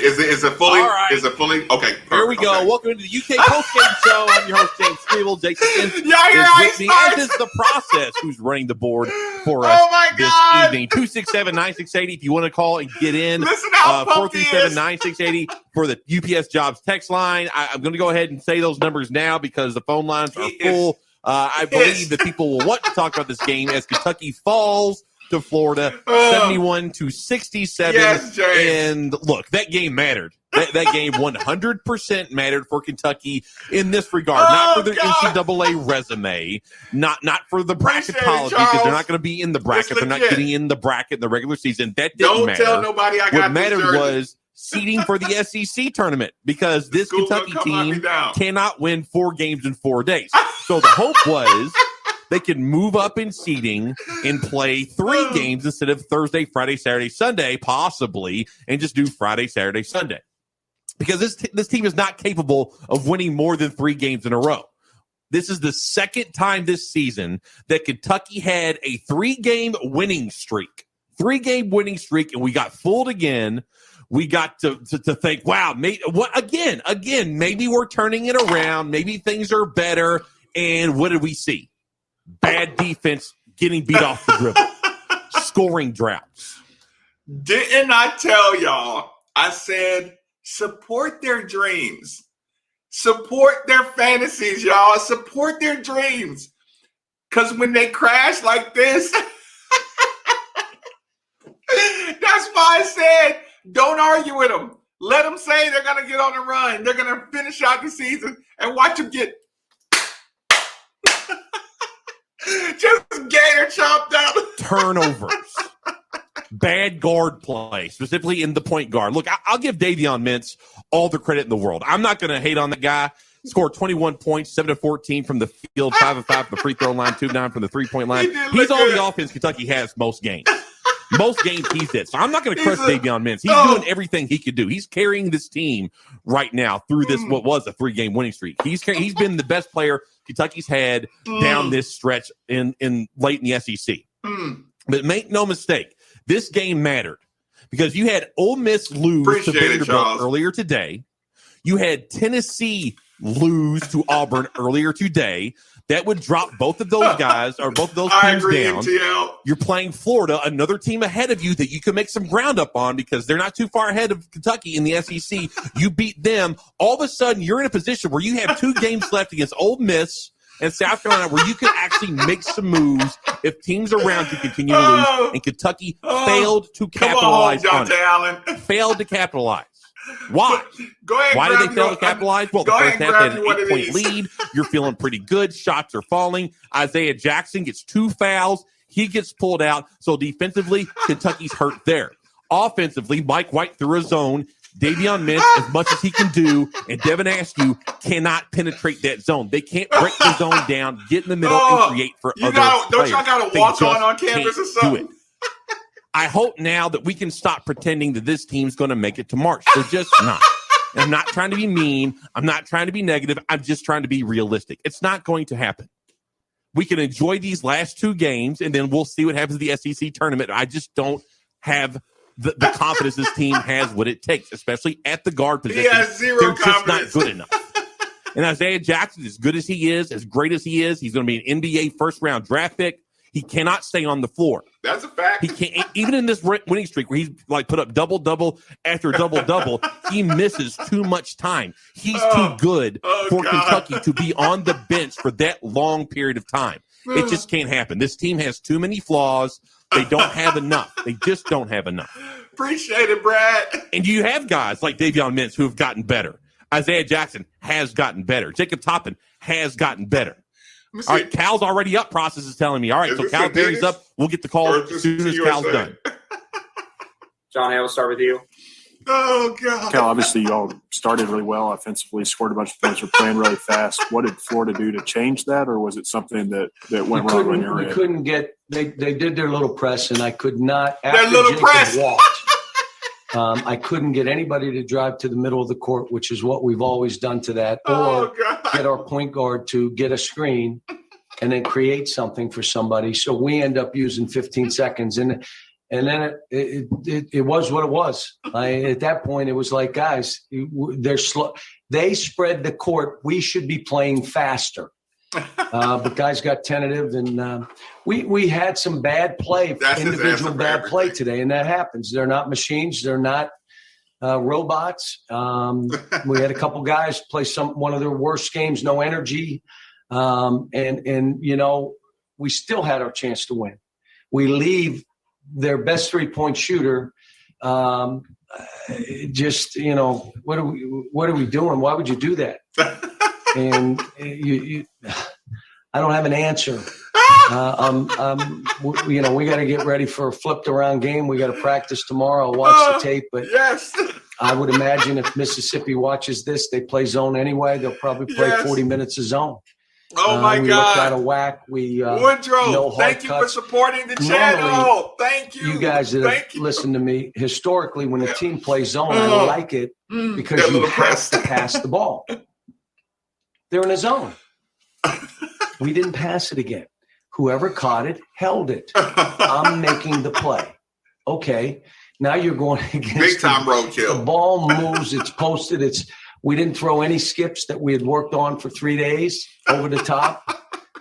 it fully? All right. Is it fully? Okay. Perfect. Here we go. Okay. Welcome to the UK post-game show. I'm your host, James Steele. Jason Y'all hear is how with he me, as starts? is the process, who's running the board for us Oh my this God. evening. 267-9680 if you want to call and get in. Listen how pumped he is. 437-9680 for the UPS Jobs text line. I'm going to go ahead and say those numbers now because the phone lines are full. I believe that people will want to talk about this game as Kentucky falls to Florida 71-67. Yes, James. And look, that game mattered. That game 100% mattered for Kentucky in this regard, not for their NCAA resume, not for the bracketology, because they're not going to be in the bracket. They're not getting in the bracket in the regular season. That didn't matter. Don't tell nobody I got What mattered this jersey. was seeding for the SEC tournament, because this School's Kentucky gonna come knock me team down. cannot win 4 games in 4 days. So the hope was they can move up in seeding and play 3 games instead of Thursday, Friday, Saturday, Sunday, possibly, and just do Friday, Saturday, Sunday. Because this team is not capable of winning more than 3 games in a row. This is the second time this season that Kentucky had a 3-game winning streak. 3-game winning streak, and we got fooled again. We got to think, wow, maybe we're turning it around. Maybe things are better. And what did we see? Bad defense, getting beat off the dribble, scoring droughts. Didn't I tell y'all? I said, support their dreams. Support their fantasies, y'all. Support their dreams. Because when they crash like this, that's why I said, don't argue with them. Let them say they're going to get on the run. They're going to finish out the season and watch them get just gator chopped up. Turnovers. Bad guard play, specifically in the point guard. Look, I'll give Davion Mintz all the credit in the world. I'm not going to hate on the guy. Scored 21 points, 7 of 14 from the field, 5 of 5 from the free throw line, 2 of 9 from the three-point line. He's all the offense Kentucky has most games. Most games he's it. So I'm not going to crush Davion Mintz. He's doing everything he could do. He's carrying this team right now through this, what was a 3-game winning streak. He's been the best player Kentucky's had down this stretch in late in the SEC. But make no mistake, this game mattered because you had Ole Miss lose to Vanderbilt earlier today. You had Tennessee lose to Auburn earlier today. That would drop both of those guys or both of those teams down. NTL. You're playing Florida, another team ahead of you that you can make some ground up on because they're not too far ahead of Kentucky in the SEC. You beat them. All of a sudden, you're in a position where you have 2 games left against Ole Miss and South Carolina where you can actually make some moves if teams around you continue to lose. And Kentucky failed to capitalize on it. Allen. Failed to capitalize. Why? Go ahead. Why did they fail to capitalize? Well, the first half had an 8-point lead. You're feeling pretty good. Shots are falling. Isaiah Jackson gets 2 fouls. He gets pulled out. So defensively, Kentucky's hurt there. Offensively, Mike White threw a zone. Davion Mintz, as much as he can do, and Devin Askew cannot penetrate that zone. They can't break the zone down, get in the middle, and create for other players. Don't y'all got to walk on campus or something? I hope now that we can stop pretending that this team's going to make it to March. They're just not. And I'm not trying to be mean. I'm not trying to be negative. I'm just trying to be realistic. It's not going to happen. We can enjoy these last 2 games, and then we'll see what happens in the SEC tournament. I just don't have the confidence this team has what it takes, especially at the guard position. He has zero They're confidence. just not good enough. And Isaiah Jackson, as good as he is, as great as he is, he's going to be an NBA first-round draft pick. He cannot stay on the floor. That's a fact. He can't, even in this winning streak where he's like put up double after double, he misses too much time. He's too good for Kentucky to be on the bench for that long period of time. It just can't happen. This team has too many flaws. They don't have enough. They just don't have enough. Appreciate it, Brad. And you have guys like Davion Mintz who have gotten better. Isaiah Jackson has gotten better. Jacob Toppin has gotten better. All right, Cal's already up. Process is telling me. All right, so Cal Perry's up. We'll get the call as soon as Cal's done. Johnny, I will start with you. Oh, God. Cal, obviously you all started really well offensively, scored a bunch of points, were playing really fast. What did Florida do to change that, or was it something that went wrong on your end? We couldn't get – they did their little press, and I could not – Their little press. I couldn't get anybody to drive to the middle of the court, which is what we've always done to that, or get our point guard to get a screen and then create something for somebody. So we end up using 15 seconds. And then it was what it was. At that point, it was like, guys, they're slow. They spread the court. We should be playing faster. But guys got tentative, and we had some bad play, individual bad play today, and that happens. They're not machines. They're not robots. We had a couple guys play one of their worst games, no energy, and you know, we still had our chance to win. We leave their best 3-point shooter. Just, you know, what are we doing? Why would you do that? And I don't have an answer. You know, we got to get ready for a flipped around game. We got to practice tomorrow. I'll watch the tape, but I would imagine if Mississippi watches this, they play zone anyway. They'll probably play 40 minutes of zone. Oh my we God! Looked out of whack. Woodrow, no thank you cuts. for supporting the channel. Thank you. You guys that have listened to me, historically, when a team plays zone, I like it because you have to pass the ball. They're in a zone. We didn't pass it again. Whoever caught it held it. I'm making the play. Okay. Now you're going against big time roadkill. The ball moves. It's posted. We didn't throw any skips that we had worked on for 3 days over the top.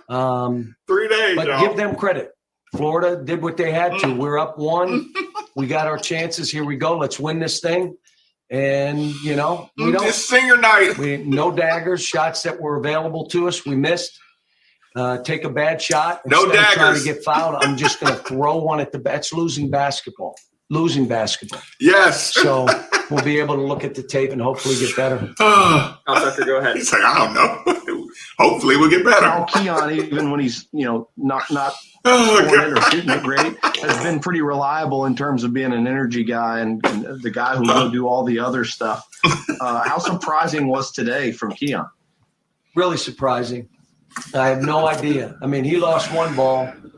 3 days, but y'all. give them credit. Florida did what they had to. We're up 1. We got our chances. Here we go. Let's win this thing. And, you know, we don't. Just senior night. No daggers, shots that were available to us. We missed. Take a bad shot. No Instead of trying daggers. to get fouled, I'm just going to throw one at the – that's losing basketball. Yes. So we'll be able to look at the tape and hopefully get better. Tucker, go ahead. He's like, I don't know. Hopefully we'll get better. Now, Keon, even when he's, you know, not scoring it or shooting it great, has been pretty reliable in terms of being an energy guy and the guy who will do all the other stuff. How surprising was today from Keon? Really surprising. I have no idea. I mean, he lost 1 ball and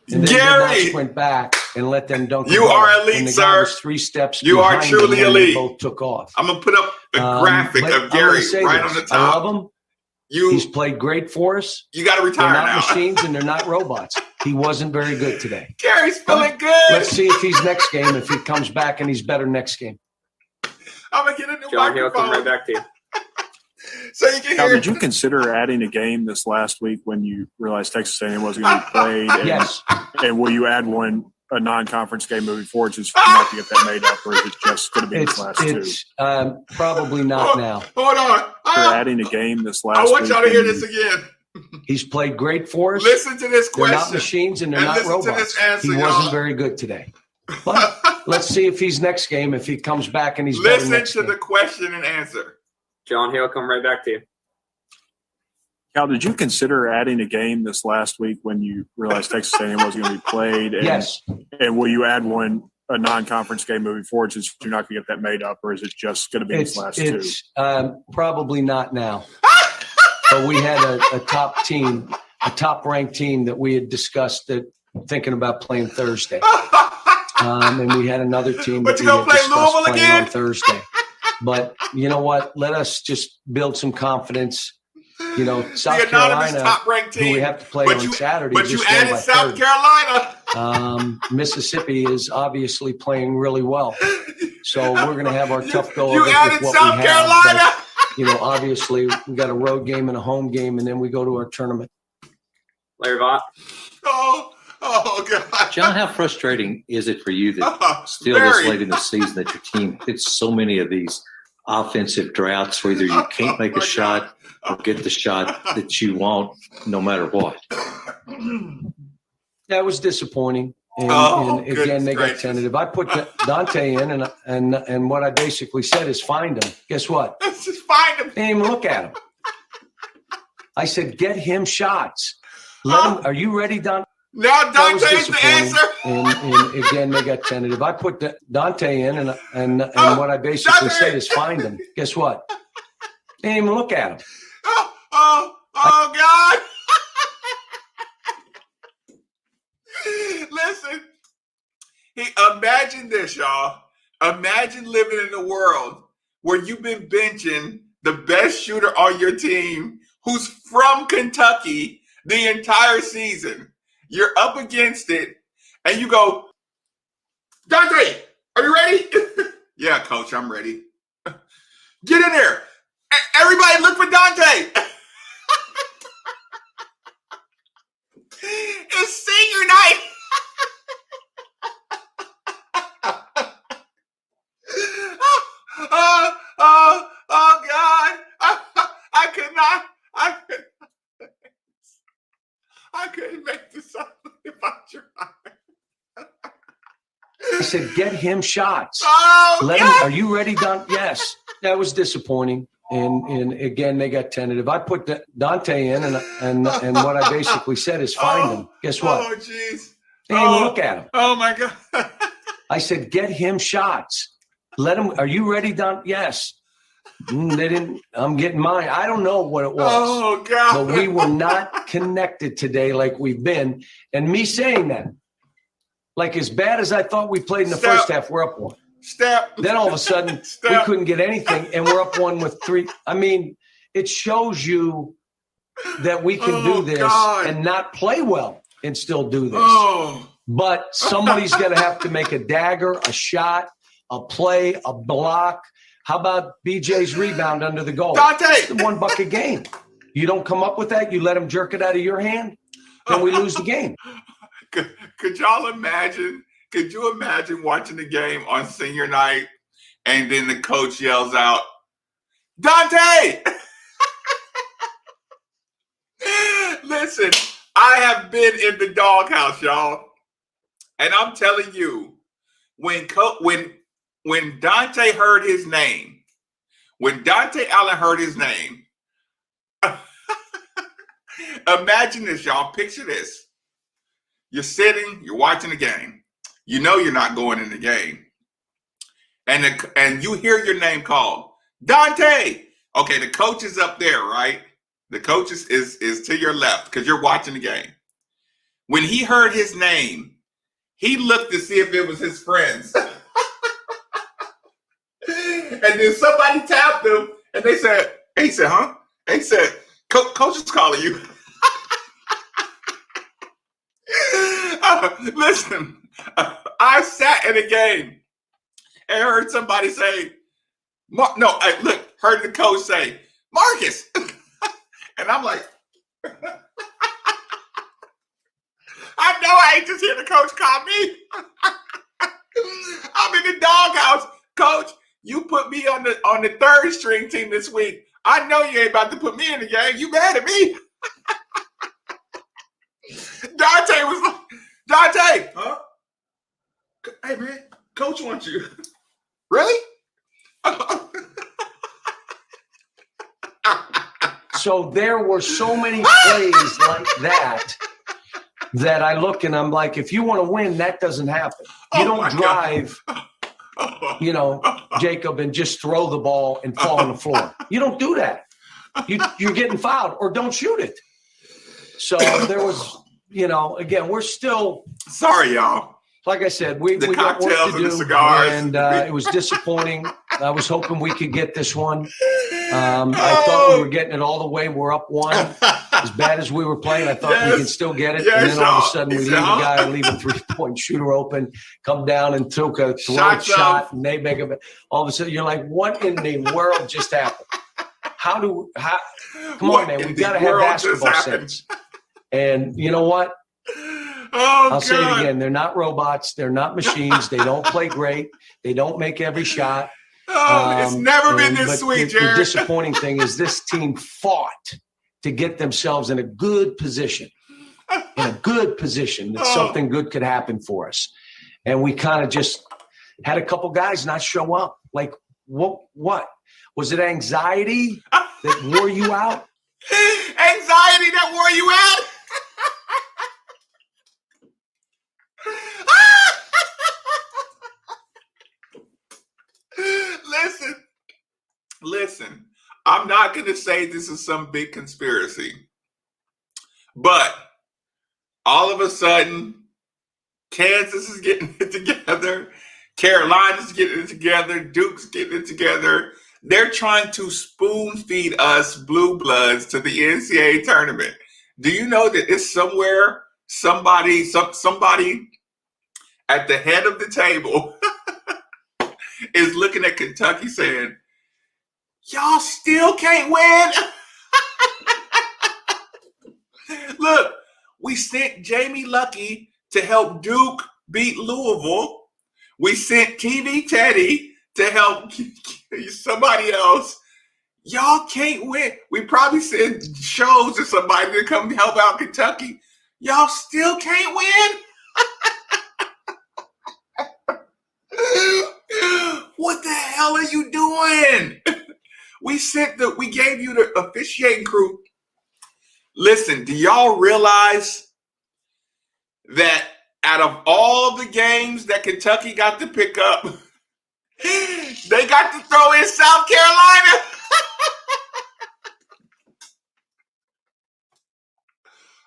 then did Gary! not sprint back and let them dunk. You the ball. are elite, and the sir. guy was 3 steps You are behind truly him when they elite. both took off. I'm going to put up the graphic but of I'm Gary gonna say right this. on the top. I love him. He's You played great for us. got to They're retire not now. machines and they're not robots. He wasn't very good today. Gary's feeling good. Let's see if he's next game, if he comes back and he's better next game. I'm going to get a new Johnny, I'll come microphone. right back to you. so you can Now, hear. did you consider adding a game this last week when you realized Texas A&M wasn't going to be played? And, Yes. And will you add a non-conference game moving forward just not to get that made up, or is it just going to be these last two? It's probably not now. Hold on. You're adding a game this last I want week y'all to hear when this again. He's played great for us. Listen to this They're question. not machines and they're And not listen to robots. this answer, He wasn't y'all. very good today. But let's see if he's next game, if he comes back and he's better Listen next to game. the question and answer. John, he'll come right back to you. Cal, did you consider adding a game this last week when you realized Texas A&M wasn't going to be played? And, Yes. And will you add a non-conference game moving forward since you're not going to get that made up, or is it just going to be these last two? It's probably not now. But we had a top team, a top-ranked team that we had discussed that thinking about playing Thursday. And we had another team But that you we gonna had play discussed Louisville playing again? on Thursday. But you know what? Let us just build some confidence. You know, South The anonymous Carolina, top-ranked who we team. have to play But on you- Saturday, But you just won added by South 30. Carolina. Mississippi is obviously playing really well. So we're going to have our tough go You of it added with what South we have. Carolina. But, you know, obviously we got a road game and a home game, and then we go to our tournament. Larry Vaught. Oh, God. John, how frustrating is it for you that still Very. this late in the season that your team hits so many of these offensive droughts where either you can't make my a shot or get the shot that you want no matter what? That was disappointing. And, Oh, and again, goodness they gracious. got tentative. I put Dante in, and what I basically said is find him. Guess what? Let's just find him. Didn't even look at him. I said, get him shots. Let him. Are you ready, Don? Now That was Dante's the disappointing. answer. And again, they got tentative. I put Dante in, and what I basically Dante. said is find him. Guess what? Didn't even look at him. Oh, God. Listen. Imagine this, y'all. Imagine living in a world where you've been benching the best shooter on your team who's from Kentucky the entire season. You're up against it, and you go, Dante, are you ready? Yeah, coach, I'm ready. Get in there. Everybody look for Dante. It's senior night. Oh, God. I could not. I couldn't make this up if I tried. I said, get him shots. Oh, Let him. God. Are you ready, Don? Yes. That was disappointing. And again, they got tentative. I put Dante in, and what I basically said is find him. Guess what? Oh, jeez. Didn't even look at him. Oh, my God. I said, get him shots. Let him. Are you ready, Don? Yes. They didn't. I'm getting mine. I don't know what it was. Oh, God. But we were not connected today like we've been. And me saying that, like as bad as I thought we played in the Step. first half, we're up one. Step. Then all of a sudden, we Step. couldn't get anything, and we're up one with three. I mean, it shows you that we can Oh, do this God. and not play well and still do this. Oh. But somebody's going to have to make a dagger, a shot, a play, a block. How about BJ's rebound under the goal? Dante. It's the one bucket game. You don't come up with that. You let him jerk it out of your hand, then we lose the game. Could y'all imagine? Could you imagine watching the game on senior night and then the coach yells out, Dante! Listen, I have been in the doghouse, y'all. And I'm telling you, when Dante heard his name, when Dante Allen heard his name, imagine this, y'all. Picture this. You're sitting, you're watching the game. You know you're not going in the game. And you hear your name called. Dante! Okay, the coach is up there, right? The coach is to your left because you're watching the game. When he heard his name, he looked to see if it was his friends. And then somebody tapped him and he said, huh? And he said, Coach is calling you. Listen, I sat in a game and heard somebody say, heard the coach say, Marcus. And I'm like, I know I ain't just here the coach call me. I'm in the doghouse. Coach, you put me on the third string team this week. I know you ain't about to put me in the game. You mad at me? Dante was like, Dante, huh? Hey, man, coach wants you. Really? So there were so many plays like that I look and I'm like, if you want to win, that doesn't happen. You don't drive, Jacob, and just throw the ball and fall on the floor. You don't do that. You're getting fouled or don't shoot it. So there was, again, we're still. Sorry, y'all. Like I said, we got work to do, and the cigars. And it was disappointing. I was hoping we could get this one. I thought we were getting it all the way. We're up one. As bad as we were playing, I thought we could still get it. Yes, and then all of a sudden, we leave a guy, leave a 3-point shooter open, come down and took a throw shot, and they make it. All of a sudden, you're like, what in the world just happened? Come on, man. We've got to have basketball sense. And you know what? I'll say it again. They're not robots. They're not machines. They don't play great. They don't make every shot. It's never been this sweet, Jared. The disappointing thing is this team fought to get themselves in a good position. That something good could happen for us. And we kind of just had a couple guys not show up. Like, what? Was it anxiety that wore you out? Anxiety that wore you out? Listen, I'm not going to say this is some big conspiracy, but all of a sudden, Kansas is getting it together, Carolina's getting it together, Duke's getting it together. They're trying to spoon feed us blue bloods to the NCAA tournament. Do you know that it's somewhere somebody at the head of the table is looking at Kentucky saying, y'all still can't win? Look, we sent Jamie Lucky to help Duke beat Louisville. We sent TV Teddy to help somebody else. Y'all can't win. We probably sent shows to somebody to come help out Kentucky. Y'all still can't win? What the hell are you doing? We gave you the officiating crew. Listen, do y'all realize that out of all the games that Kentucky got to pick up, they got to throw in South Carolina?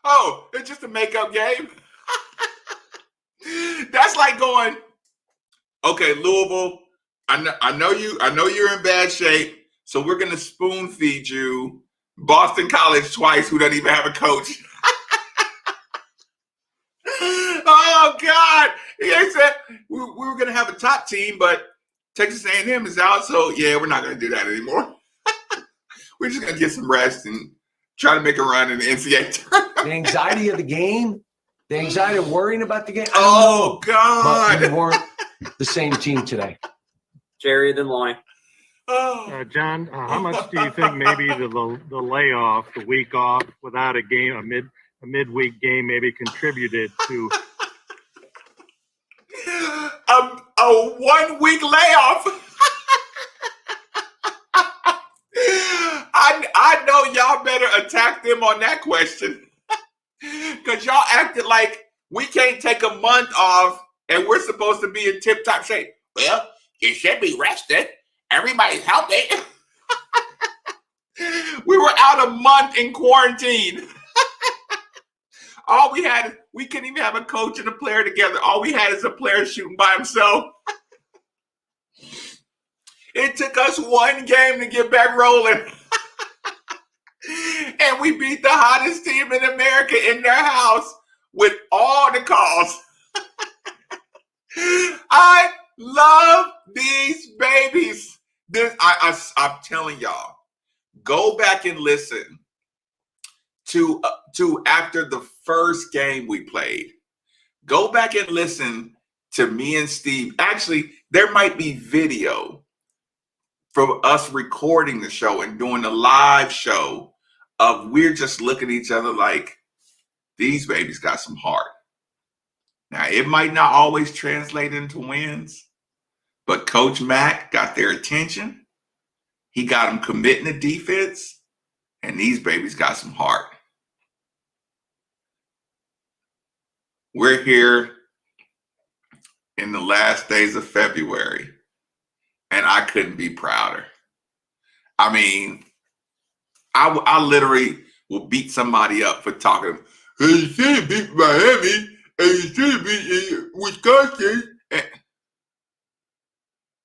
Oh, it's just a makeup game. That's like going, okay, Louisville, I know you're in bad shape. So we're going to spoon feed you Boston College twice, who doesn't even have a coach. Oh, God. He said we were going to have a top team, but Texas A&M is out. So, yeah, we're not going to do that anymore. We're just going to get some rest and try to make a run in the NCAA tournament. The anxiety of the game, the anxiety of worrying about the game. Oh, God. But we weren't the same team today. Jerry, then Lonnie. John, how much do you think maybe the layoff, the week off without a game, a midweek game, maybe contributed to a 1 week layoff? I know y'all better attack them on that question, because y'all acted like we can't take a month off and we're supposed to be in tip-top shape. Well, you should be rested. Everybody's healthy. We were out a month in quarantine. All we had, we couldn't even have a coach and a player together. All we had is a player shooting by himself. It took us one game to get back rolling. And we beat the hottest team in America in their house with all the calls. I love these babies. I'm telling y'all, Go back and listen to after the first game we played. Go back and listen to me and Steve. Actually, there might be video from us recording the show and doing a live show of we're just looking at each other like, these babies got some heart. Now, it might not always translate into wins, but Coach Mack got their attention. He got them committing to defense, and these babies got some heart. We're here in the last days of February, and I couldn't be prouder. I mean, I literally will beat somebody up for talking. You should have beat Miami, and you should have beat Wisconsin.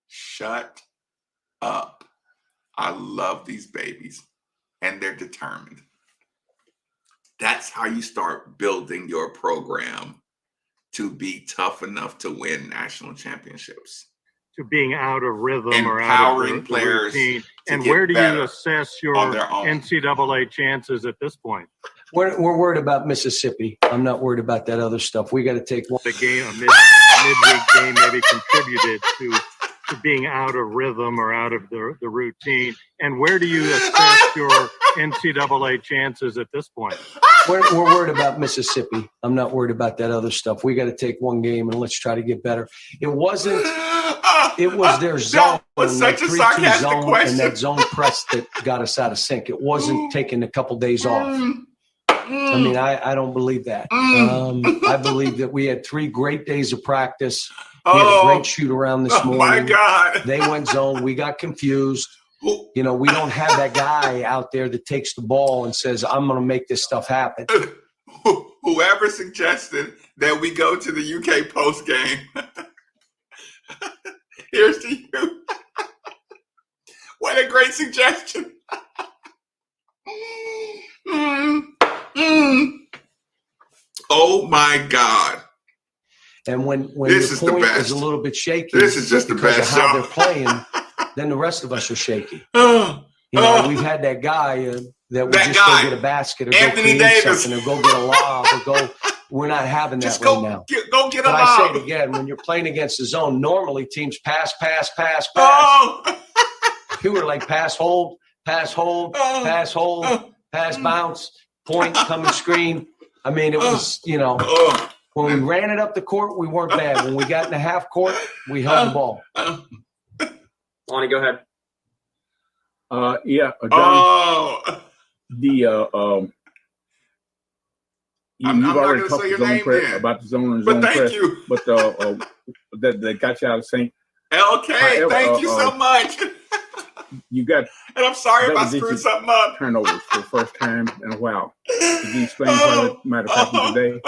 Shut up. I love these babies, and they're determined. That's how you start building your program to be tough enough to win national championships. To being out of rhythm or Empowering out of the players routine. to And get where do better you assess your on their own. NCAA chances at this point? We're worried about Mississippi. I'm not worried about that other stuff. We got to take one. The game, a midweek game, maybe contributed to being out of rhythm or out of the routine. And where do you assess your NCAA chances at this point? We're worried about Mississippi. I'm not worried about that other stuff. We got to take one game and let's try to get better. It wasn't. It was their zone, was that such a 3-2 sarcastic zone, question. and that zone press that got us out of sync. It wasn't taking a couple days off. I mean, I don't believe that. I believe that we had 3 great days of practice. We had a great shoot around this morning. My God. They went zone. We got confused. You know, we don't have that guy out there that takes the ball and says, I'm going to make this stuff happen. Whoever suggested that we go to the UK post game, here's to you. What a great suggestion. Oh my God. And when This your is the point best. is a little bit shaky, This is just the because best of how show. they're playing, then the rest of us are shaky. Oh, You know, we've had that guy that would That just guy, go get a basket or Anthony go create Davis. something or go get a lob or go. We're not having that just right go now. go get a But I say lob. it again, when you're playing against the zone, normally teams pass. Oh, You were like pass, hold, pass, bounce, point, come and screen. I mean, it was, you know, oh. when we ran it up the court, we weren't bad. When we got in the half court, we held the ball. Lonnie, go ahead. Yeah, John, Oh. I'm you've not already gonna talked say to your zone name press then. about the zone and But zone thank press, you. but that got you out of sync. Okay, However, thank you so much. You got And I'm sorry if I double-digit screwed something up. turnovers for the first time in a while. Could you explain why that might have happened today?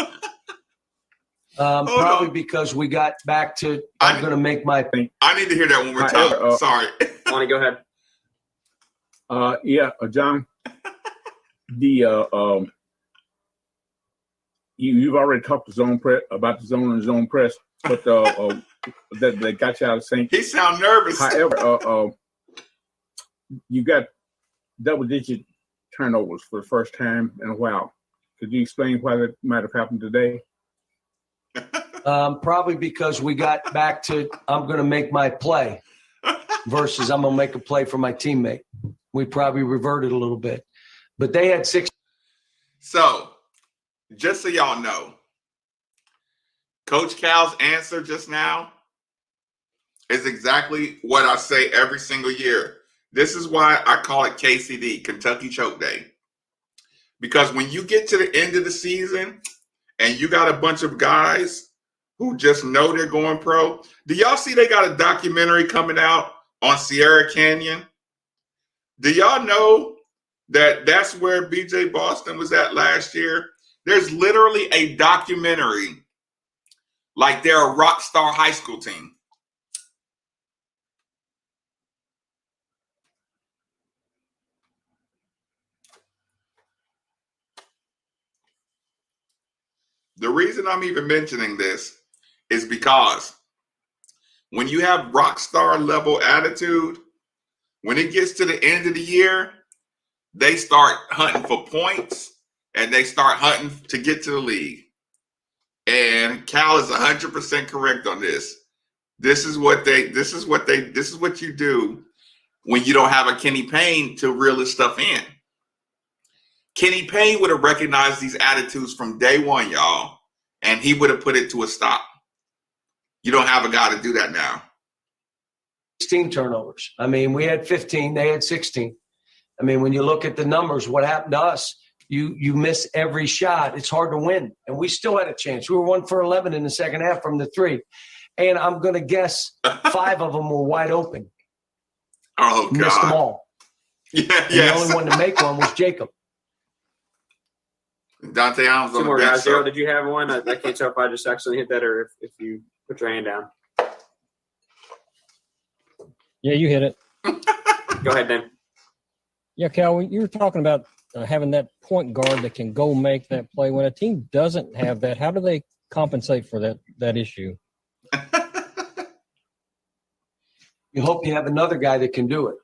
Probably because we got back to, I'm going to make my thing. I need to hear that one more time. Sorry. Lonnie, go ahead. Yeah, John, you've already talked to zone press about the zone and zone press, but that got you out of sync. He sound nervous. However, you got double-digit turnovers for the first time in a while. Could you explain why that might have happened today? Probably because we got back to, I'm going to make my play versus I'm going to make a play for my teammate. We probably reverted a little bit, but they had 6. So, just so y'all know, Coach Cal's answer just now is exactly what I say every single year. This is why I call it KCD, Kentucky Choke Day. Because when you get to the end of the season and you got a bunch of guys who just know they're going pro, do y'all see they got a documentary coming out on Sierra Canyon? Do y'all know that that's where BJ Boston was at last year? There's literally a documentary like they're a rock star high school team. The reason I'm even mentioning this is because when you have rock star level attitude, when it gets to the end of the year, they start hunting for points and they start hunting to get to the league. And Cal is 100% correct on this. This is what you do when you don't have a Kenny Payne to reel this stuff in. Kenny Payne would have recognized these attitudes from day one, y'all, and he would have put it to a stop. You don't have a guy to do that now. 16 turnovers. I mean, we had 15, they had 16. I mean, when you look at the numbers, what happened to us, you miss every shot. It's hard to win. And we still had a chance. We were 1 for 11 in the second half from the 3. And I'm going to guess 5 of them were wide open. Oh, God. Missed them all. Yeah, and the only one to make one was Jacob. Dante Allen's on Two the more bench. guys. Daryl, did you have one? I can't tell if I just accidentally hit that or if you put your hand down. Yeah, you hit it. Go ahead, Dan. Yeah, Cal, you were talking about having that point guard that can go make that play. When a team doesn't have that, how do they compensate for that issue? You hope you have another guy that can do it.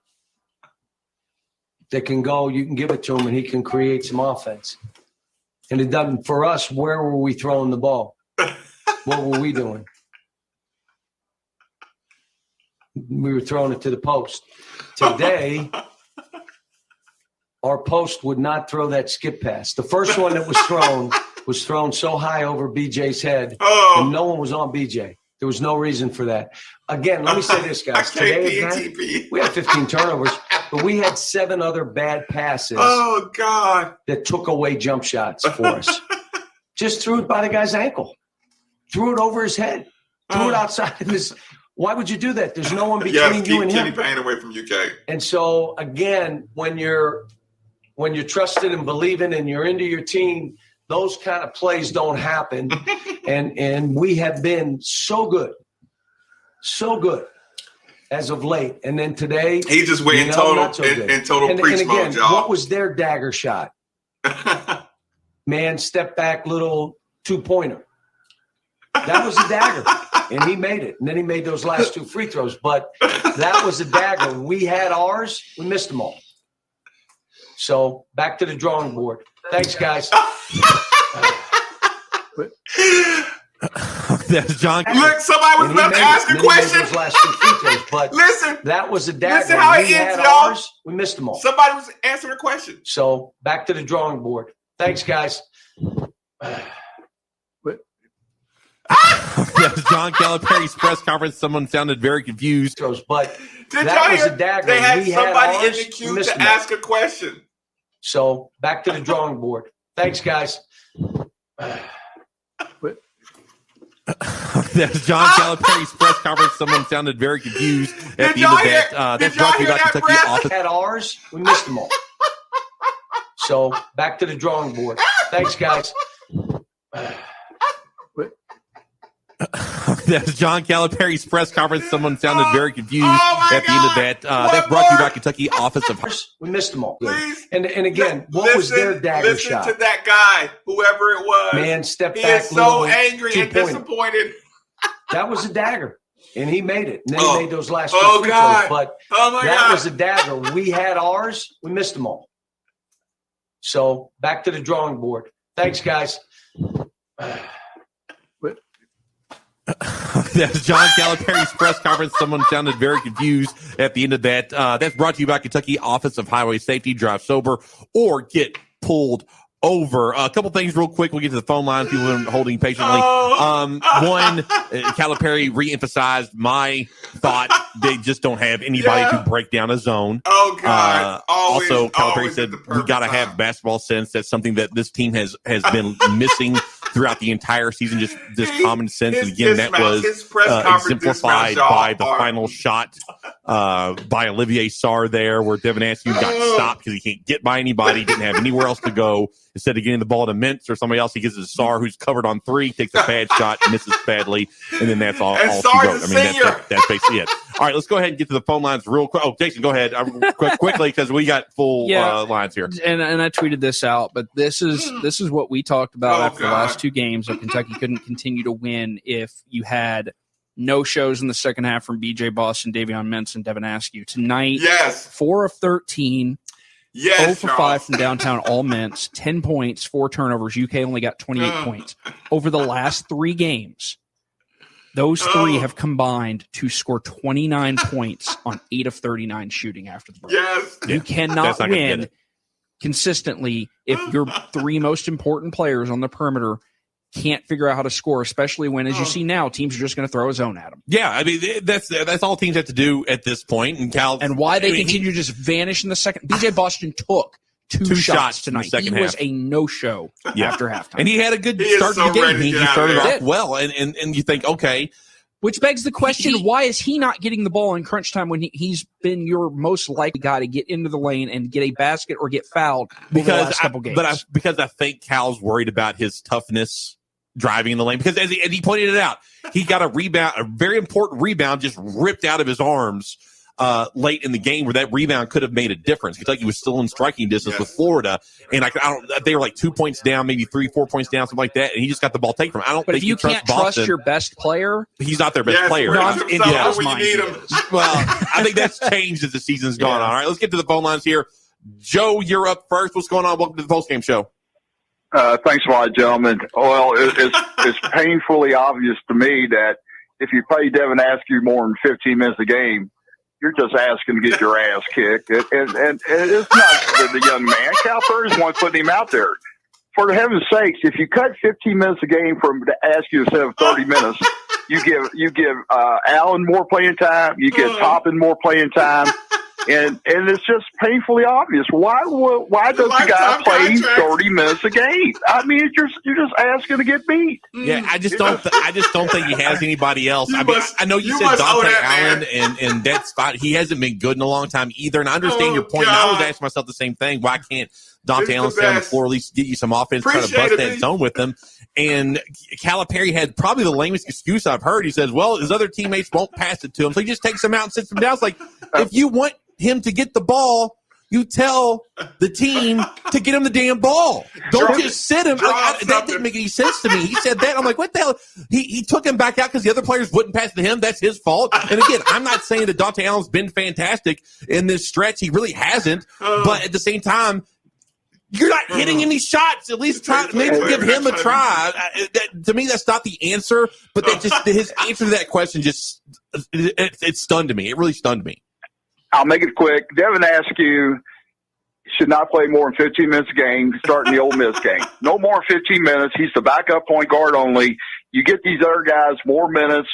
That can go, you can give it to him, and he can create some offense. And it doesn't, for us, where were we throwing the ball? What were we doing? We were throwing it to the post. Today, our post would not throw that skip pass. The first one that was thrown so high over BJ's head, and no one was on BJ. There was no reason for that. Again, let me say this, guys. Today, again, we had 15 turnovers, but we had 7 other bad passes. Oh, God. That took away jump shots for us. Just threw it by the guy's ankle. Threw it over his head. Threw it outside of his. Why would you do that? There's no one between you and him. Kenny Payne away from UK. And so, again, when you're trusted and believing and you're into your team, those kind of plays don't happen. and we have been so good as of late. And then today, he just went in total preach mode, again, y'all. what was their dagger shot? Man, step back, little 2-pointer. That was a dagger, and he made it. And then he made those last 2 free throws. But that was a dagger. We had ours. We missed them all. So back to the drawing board. Thanks, guys. That's John. Look, somebody was about to ask a question. Those last 2 free throws, but listen, that was a dagger. Listen how it we ends, had y'all. ours. We missed them all. Somebody was answering a question. So back to the drawing board. Thanks, guys. Yes, John Calipari's press conference. Someone sounded very confused. But Did that y'all was hear? a dagger. They had We somebody in ours. the We queue missed to them all. ask a question. So back to the drawing board. Thanks, guys. That's John Calipari's press conference. Someone sounded very confused at the end of that. That's brought to you by Kentucky Office. Had ours. We missed them all. So back to the drawing board. Thanks, guys. That's John Calipari's press conference. Someone sounded very confused at the end of that. What That's brought to you more? by Kentucky Office of. We missed them all. Please. And again, what was their dagger shot? Listen to that guy, whoever it was. Man, step He back. is so little angry and 2-pointer. disappointed. That was a dagger, and he made it. And then Oh. he made those last 2 Oh, free God. throws. But Oh, my that God. was a dagger. We had ours. We missed them all. So back to the drawing board. Thanks, guys. That's John Calipari's press conference. Someone sounded very confused at the end of that. That's brought to you by Kentucky Office of Highway Safety. Drive sober or get pulled over. A couple things real quick. We'll get to the phone line. People are holding patiently. One, Calipari reemphasized my thought. They just don't have anybody to break down a zone. Oh, God. Also, Calipari always said at the we got to perfect have time. basketball sense. That's something that this team has been missing throughout the entire season. Just common sense. And again, that was exemplified by the final shot by Olivier Sarr there, where Devin Askew got stopped because he can't get by anybody, didn't have anywhere else to go. Instead of getting the ball to Mintz or somebody else, he gives it to Sarr, who's covered on 3, takes a bad shot, misses badly, and then that's all. And all she Sarr's wrote. a I mean, senior. that's basically it. All right, let's go ahead and get to the phone lines real quick. Oh, Jason, go ahead quickly because we got full lines here. And I tweeted this out, but this is what we talked about after the last 2 games that Kentucky couldn't continue to win if you had no shows in the second half from BJ Boston, Davion Mintz, and Devin Askew. Tonight, yes, 4 of 13. Yes, 0 for 5 Charles. from downtown, all mints, 10 points, 4 turnovers. UK only got 28 points. Over the last 3 games, those 3 have combined to score 29 points on 8 of 39 shooting after the break. Yes. You cannot not win consistently if your 3 most important players on the perimeter can't figure out how to score, especially when, as you see now, teams are just going to throw a zone at them. Yeah, I mean that's all teams have to do at this point. And why they continue to just vanish in the second. BJ Boston took two shots tonight. In the second he was half. a no-show after halftime, and he had a good start to the game. He started off well, and you think, okay. Which begs the question, why is he not getting the ball in crunch time when he's been your most likely guy to get into the lane and get a basket or get fouled over the last couple games? Because I think Cal's worried about his toughness driving in the lane. Because as he pointed it out, he got a rebound, a very important rebound, just ripped out of his arms late in the game where that rebound could have made a difference. Kentucky was still in striking distance with Florida, and they were like 2 points down, maybe 3-4 points down, something like that, and he just got the ball taken from him. I don't But think if you can't trust Boston. your best player, He's not their best player. No, when you need him. Well, I think that's changed as the season's gone on. All right, let's get to the phone lines here. Joe, you're up first. What's going on? Welcome to the postgame show. Thanks a lot, gentlemen. Well, it's painfully obvious to me that if you play Devin Askew more than 15 minutes a game, you're just asking to get your ass kicked. And it's not the young man. Cal Perry's one putting him out there. For heaven's sakes, if you cut 15 minutes a game from Askew instead of 30 minutes, you give Allen more playing time. You give Toppin more playing time. And it's just painfully obvious. Why does the guy play 30 minutes a game? I mean, you're just asking to get beat. Yeah, I just don't think he has anybody else. I know you said Dante Allen, and that's fine. He hasn't been good in a long time either. And I understand your point. And I was asking myself the same thing. Why can't Dante Allen stay on the floor, at least get you some offense, try to bust that zone with him? And Calipari had probably the lamest excuse I've heard. He says, well, his other teammates won't pass it to him, so he just takes him out and sits him down. It's like, if you want him to get the ball, you tell the team to get him the damn ball. Don't just sit him. That didn't make any sense to me. He said that. I'm like, what the hell? He took him back out because the other players wouldn't pass to him. That's his fault. And again, I'm not saying that Dante Allen's been fantastic in this stretch. He really hasn't. But at the same time, you're not hitting any shots. At least try maybe give him a try. To me, that's not the answer. But that just his answer to that question just it stunned me. It really stunned me. I'll make it quick. Devin Askew should not play more than 15 minutes a game starting the Ole Miss game. No more than 15 minutes. He's the backup point guard only. You get these other guys more minutes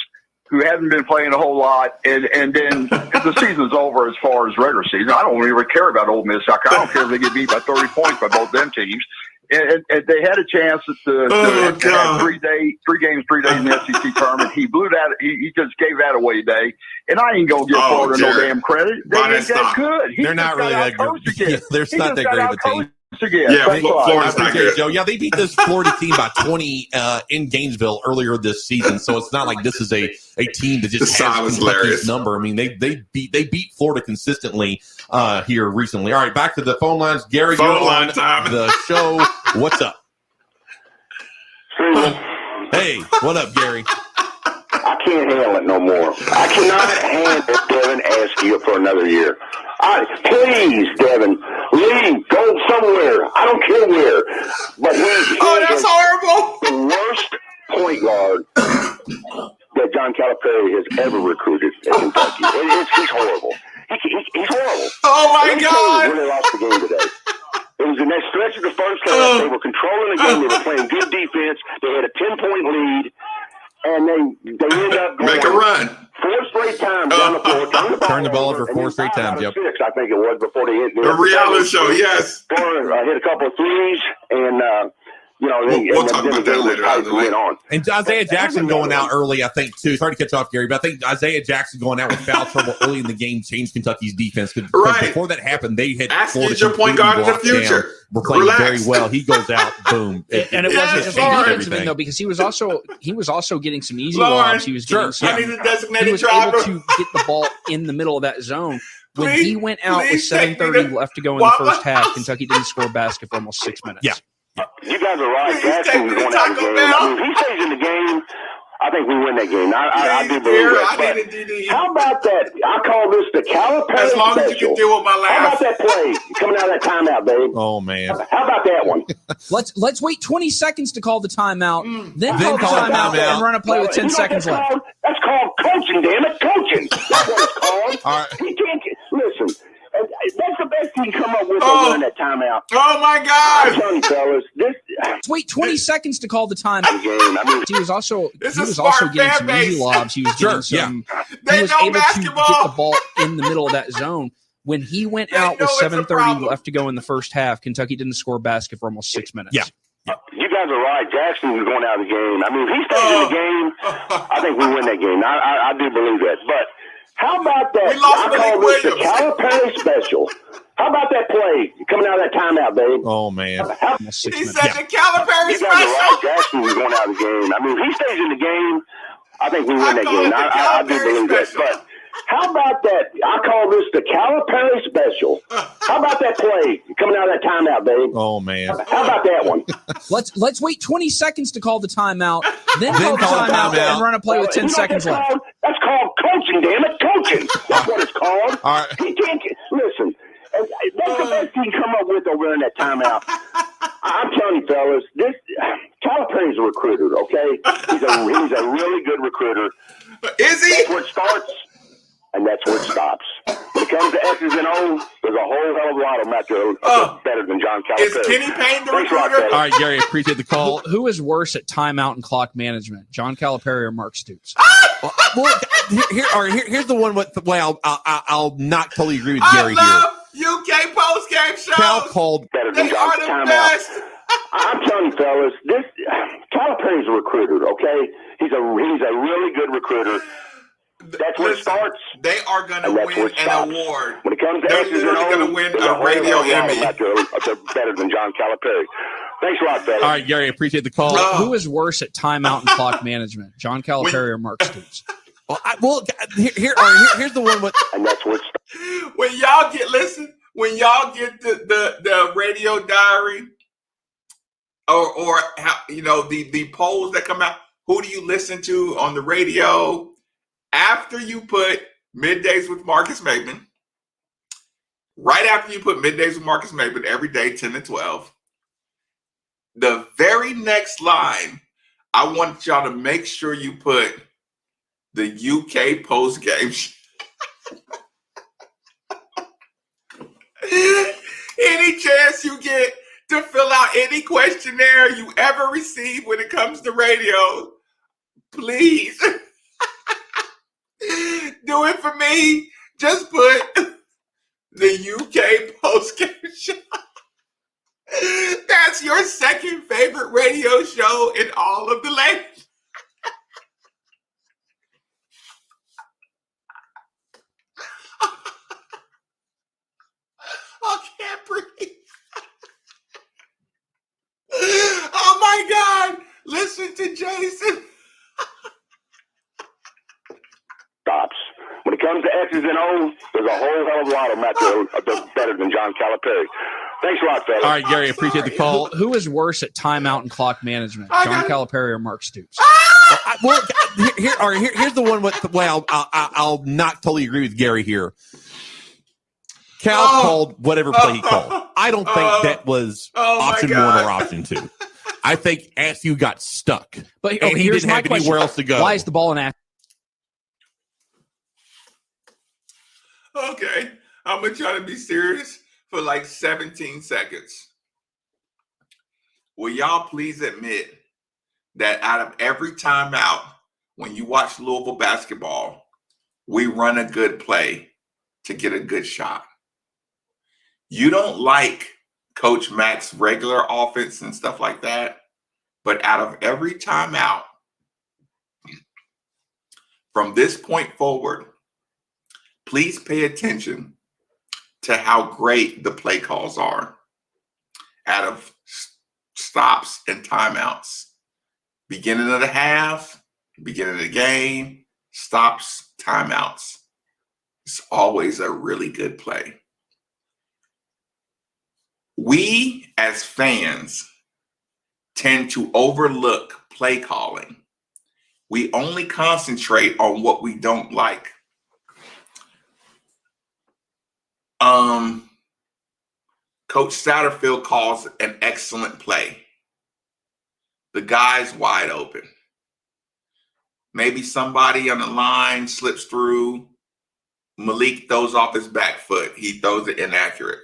who haven't been playing a whole lot, and then the season's over as far as regular season. I don't even care about Ole Miss. I don't care if they get beat by 30 points by both them teams. And they had a chance to have 3 games, 3 days in the SEC tournament. He blew that. He just gave that away today. And I ain't gonna give Florida no damn credit. They ain't that good. They're not really that good. Yeah, they're not that great of a team. Florida's not good. Joe. Yeah, they beat this Florida team by 20 in Gainesville earlier this season. So it's not like this is a team that just has Kentucky's number. I mean, they beat Florida consistently here recently. All right, back to the phone lines. Gary, you're on the show. What's up? Hey, what up, Gary? I can't handle it no more. I cannot handle Devin Askew for another year. Please, Devin, leave, go somewhere. I don't care where. But that's horrible. The worst point guard that John Calipari has ever recruited at Kentucky. He's horrible. He's horrible. Oh, my God. When they lost the game today. It was in that stretch of the first half. They were controlling the game. They were playing good defense. They had a 10-point lead. And they end up going make a run 4 straight times down the floor. Turn the ball over 4 straight times. Yep. 6, I think it was before they hit the reality show. Yes. Hit a couple of threes, and we'll talk about that later. And Isaiah Jackson going out early, I think, too. Sorry to catch off, Gary, but I think Isaiah Jackson going out with foul trouble early in the game changed Kentucky's defense. Right. Before that happened, they had Florida your point guard in the future. Down. We're playing very well. He goes out, boom. And it wasn't just defensive though, because he was also getting some easy lobs. He was getting he was able to get the ball in the middle of that zone. When he went out with 7:30 left to go in the first half, Kentucky didn't score a basket for almost 6 minutes. Yeah. You guys are right. Jackson was going out of the game. If he stays in the game, I think we win that game. I do believe that. I need a DD. How about that? I call this the Calipari As long special. as you can deal with my laugh. How about that play coming out of that timeout, babe? Oh, man. How about that one? Let's wait 20 seconds to call the timeout, then call the timeout and run a play with 10 seconds left. That's called coaching, damn it, coaching. That's what it's called. All right. You can't listen. That's the best you can come up with during that timeout. Oh my God! I'm telling you, fellas, Let's wait 20 seconds to call the timeout. He was also getting some easy lobs. He was getting some. He was able to get the ball in the middle of that zone. When he went out with 7:30 left to go in the first half, Kentucky didn't score a basket for almost 6 minutes. Yeah. You guys are right. Jackson is going out of the game. I mean, if he stays in the game, I think we win that game. I do believe that. But how about that? I call this the Calipari special. How about that play coming out of that timeout, babe? Oh, man. He said the Calipari special. You guys are right. Jackson is going out of the game. I mean, if he stays in the game, I think we win that game. I do believe that. But how about that? I call this the Calipari special. How about that play coming out of that timeout, babe? Oh, man. How about that one? Let's wait 20 seconds to call the timeout, then call the timeout and run a play with 10 seconds left. That's called coaching, damn it, coaching. That's what it's called. All right. You can't listen. That's the best you can come up with over in that timeout. I'm telling you, fellas, this Calipari's a recruiter. Okay, he's a really good recruiter. Is he? That's where it starts, and that's where it stops. When it comes to X's and O's, there's a whole hell of a lot of them out there better than John Calipari. Is Kenny Payne the recruiter? All right, Gary, appreciate the call. Who is worse at timeout and clock management, John Calipari or Mark Stoops? Here's the one with the way I'll not totally agree with Gary here. UK post-game shows. Cal called better than John Calipari. I'm telling you, fellas, this Calipari's a recruiter. Okay, he's a really good recruiter. That's where it starts. They are going to win an award. When it comes to they're X's and O's, going to win a radio Emmy. They're better than John Calipari. Thanks a lot, fellas. All right, Gary, appreciate the call. Who is worse at timeout and clock management, John Calipari or Mark Stoops? Here's the one with. And that's where when y'all get the radio diary or how, the polls that come out, who do you listen to on the radio? After you put Middays with Marcus Maben, right after you put Middays with Marcus Maben every day, 10 to 12, the very next line, I want y'all to make sure you put the UK post game. Any chance you get to fill out any questionnaire you ever receive when it comes to radio, please do it for me. Just put the UK post game show. That's your second favorite radio show in all of the land. I can't breathe. Oh my God. Listen to Jason. Stops. When it comes to X's and O's, there's a whole hell of a lot of them out there better than John Calipari. Thanks a lot, fellas. All right, Gary, appreciate the call. Who is worse at timeout and clock management, John Calipari or Mark Stoops? Here's the one with the way I'll not totally agree with Gary here. Cal called whatever play he called. I don't think that was option 1 or option 2. I think SU got stuck. But and he here's didn't my have question. anywhere else to go. Why is the ball in action? Okay, I'm going to try to be serious for like 17 seconds. Will y'all please admit that out of every timeout, when you watch Louisville basketball, we run a good play to get a good shot? You don't like Coach Mack's regular offense and stuff like that, but out of every timeout, from this point forward, please pay attention to how great the play calls are out of stops and timeouts. Beginning of the half, beginning of the game, stops, timeouts. It's always a really good play. We as fans tend to overlook play calling We only concentrate on what we don't like. Coach Satterfield calls an excellent play. The guy's wide open. Maybe somebody on the line slips through. Malik throws off his back foot. He throws it inaccurate.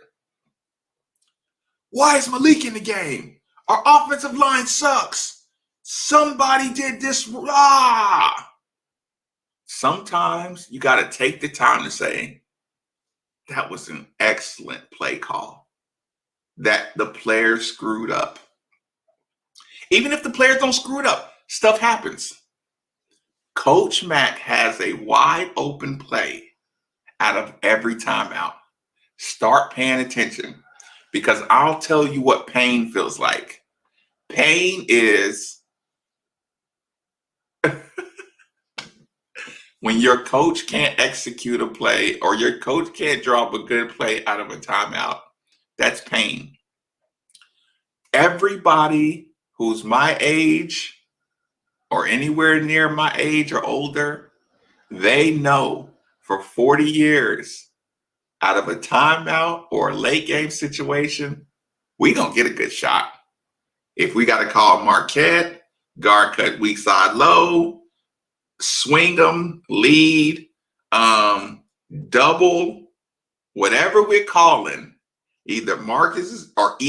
Why is Malik in the game? Our offensive line sucks. Somebody did this. Sometimes you got to take the time to say, that was an excellent play call. That the players screwed up. Even if the players don't screw it up, stuff happens. Coach Mack has a wide open play out of every timeout. Start paying attention, because I'll tell you what pain feels like. Pain is when your coach can't execute a play or your coach can't draw up a good play out of a timeout. That's pain. Everybody who's my age or anywhere near my age or older, they know for 40 years, out of a timeout or a late game situation, we don't get a good shot. If we got to call Marquette, guard cut weak side low, swing them, lead, double, whatever we're calling, either Marcus is going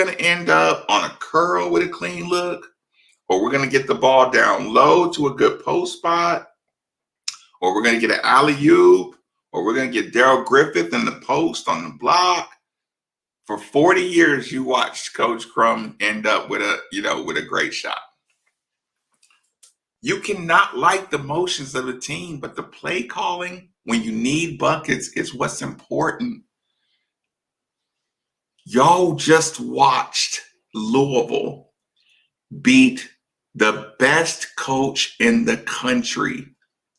to end up on a curl with a clean look, or we're going to get the ball down low to a good post spot, or we're going to get an alley-oop, or we're going to get Darrell Griffith in the post on the block. For 40 years, you watched Coach Crum end up with a great shot. You cannot like the motions of the team, but the play calling when you need buckets is what's important. Y'all just watched Louisville beat the best coach in the country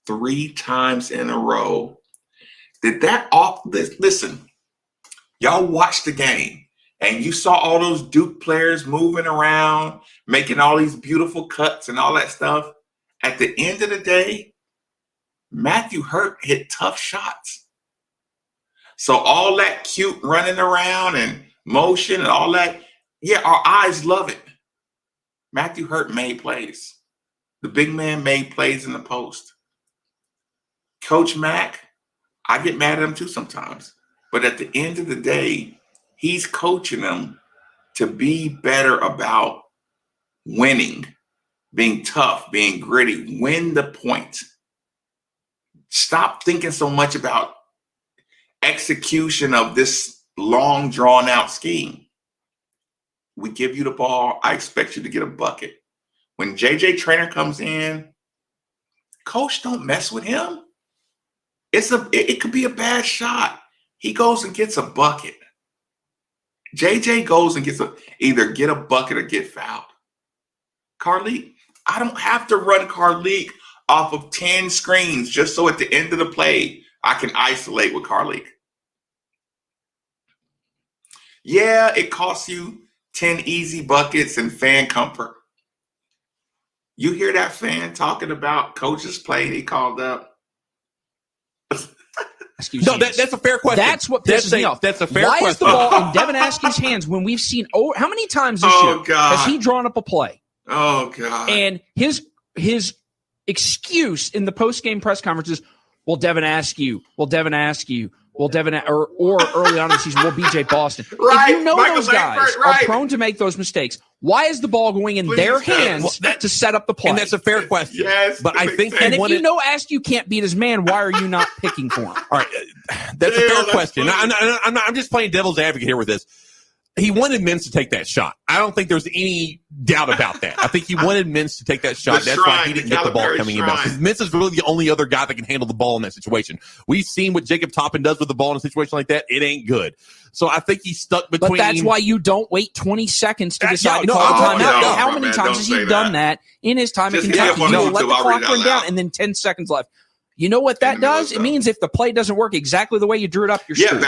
3 times in a row. Listen, y'all watched the game and you saw all those Duke players moving around, making all these beautiful cuts and all that stuff. At the end of the day, Matthew Hurt hit tough shots. So all that cute running around and motion and all that, yeah, our eyes love it. Matthew Hurt made plays. The big man made plays in the post. Coach Mack, I get mad at him too sometimes. But at the end of the day, he's coaching them to be better about winning, being tough, being gritty, win the point. Stop thinking so much about execution of this long, drawn-out scheme. We give you the ball, I expect you to get a bucket. When J.J. Traynor comes in, coach, don't mess with him. It could be a bad shot. He goes and gets a bucket. J.J. goes and either get a bucket or get fouled. Carleek, I don't have to run Carleek off of 10 screens just so at the end of the play I can isolate with Carleek. Yeah, it costs you 10 easy buckets and fan comfort. You hear that fan talking about coach's play he called up? No, that's a fair question. That's what pisses me off. That's a fair question. Why is the ball in Devin Askew's hands when we've seen how many times this year has he drawn up a play? Oh, God. And his excuse in the post-game press conference is, well, Devin Askew, or early on in the season, well, BJ Boston. Right. If you know Michael those guys Langford, right. are prone to make those mistakes, why is the ball going in their hands to set up the play? And that's a fair question. Yes, but I think and if you know Askew can't beat his man, why are you not picking for him? All right, that's a fair question. I'm just playing devil's advocate here with this. He wanted Mintz to take that shot. I don't think there's any doubt about that. I think he wanted Mintz to take that shot. That's why he didn't get the ball coming in. Because Mintz is really the only other guy that can handle the ball in that situation. We've seen what Jacob Toppin does with the ball in a situation like that. It ain't good. So I think he's stuck between. But that's why you don't wait 20 seconds to decide. How many times has he done that in his time in Kentucky? Let the clock run down and then 10 seconds left. You know what that does? It means if the play doesn't work exactly the way you drew it up, you're screwed.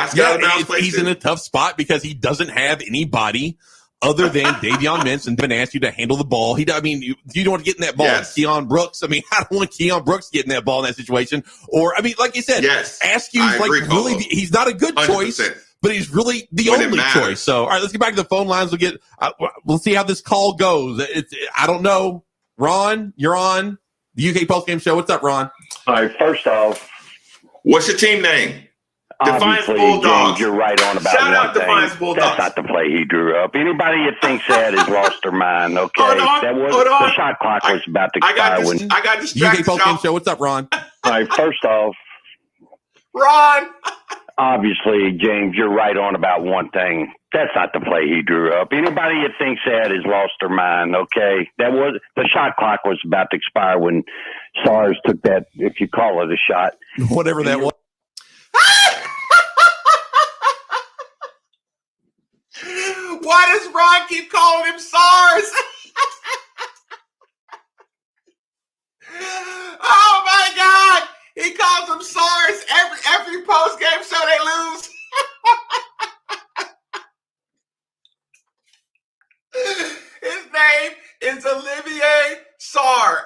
He's in a tough spot because he doesn't have anybody other than Davion Mintz and Devin asked you to handle the ball. You don't want to get in that ball. Yes. Keon Brooks. I don't want Keon Brooks getting that ball in that situation. Or, like you said, Askew's really, he's not a good 100%. Choice, but he's really the only choice. So, all right, let's get back to the phone lines. We'll see how this call goes. I don't know. Ron, you're on the UK Postgame Show. What's up, Ron? All right, first off, what's your team name? Defiance Bulldogs. James, you're right on about Shout one out thing. Defiance Bulldogs. That's not the play he drew up. Anybody that thinks that has lost their mind. Okay, hold on. The shot clock was about to expire. I got distracted. UK Postgame Show. What's up, Ron? All right, first off, Ron. Obviously, James, you're right on about one thing. That's not the play he drew up. Anybody that thinks that has lost their mind. Okay, the shot clock was about to expire when SARS took that, if you call it a shot, whatever that was. Why does Ron keep calling him SARS? Oh my God! He calls him SARS every post game show they lose. His name is Olivier Sarr.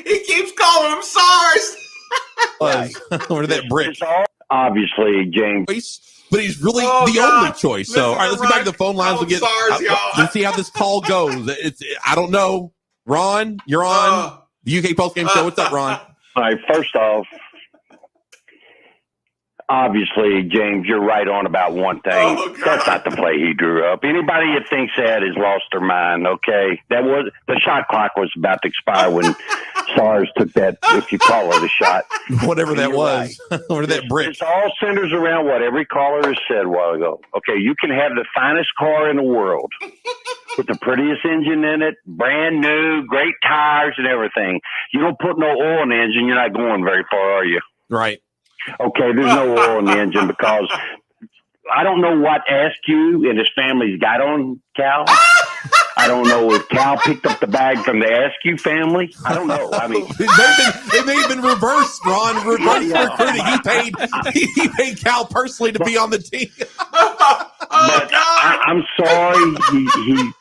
He keeps calling him SARS. Or that brick. Obviously, James. But he's really the only choice. So, all right, let's get back to the phone lines. Let's see how this call goes. I don't know. Ron, you're on the UK Postgame Show. What's up, Ron? All right, first off, obviously, James, you're right on about one thing. That's not the play he drew up. Anybody that thinks that has lost their mind. Okay, the shot clock was about to expire when SARS took that, if you call it a shot, whatever that was, or that brick. It all centers around what every caller has said a while ago. Okay, you can have the finest car in the world with the prettiest engine in it, brand new, great tires and everything. You don't put no oil in the engine, you're not going very far, are you? Right. Okay, there's no oil in the engine because I don't know what Askew and his family's got on Cal. I don't know if Cal picked up the bag from the Askew family. I don't know. It may have been reversed, Ron. Reverse recruiting. He paid Cal personally to be on the team. I'm sorry,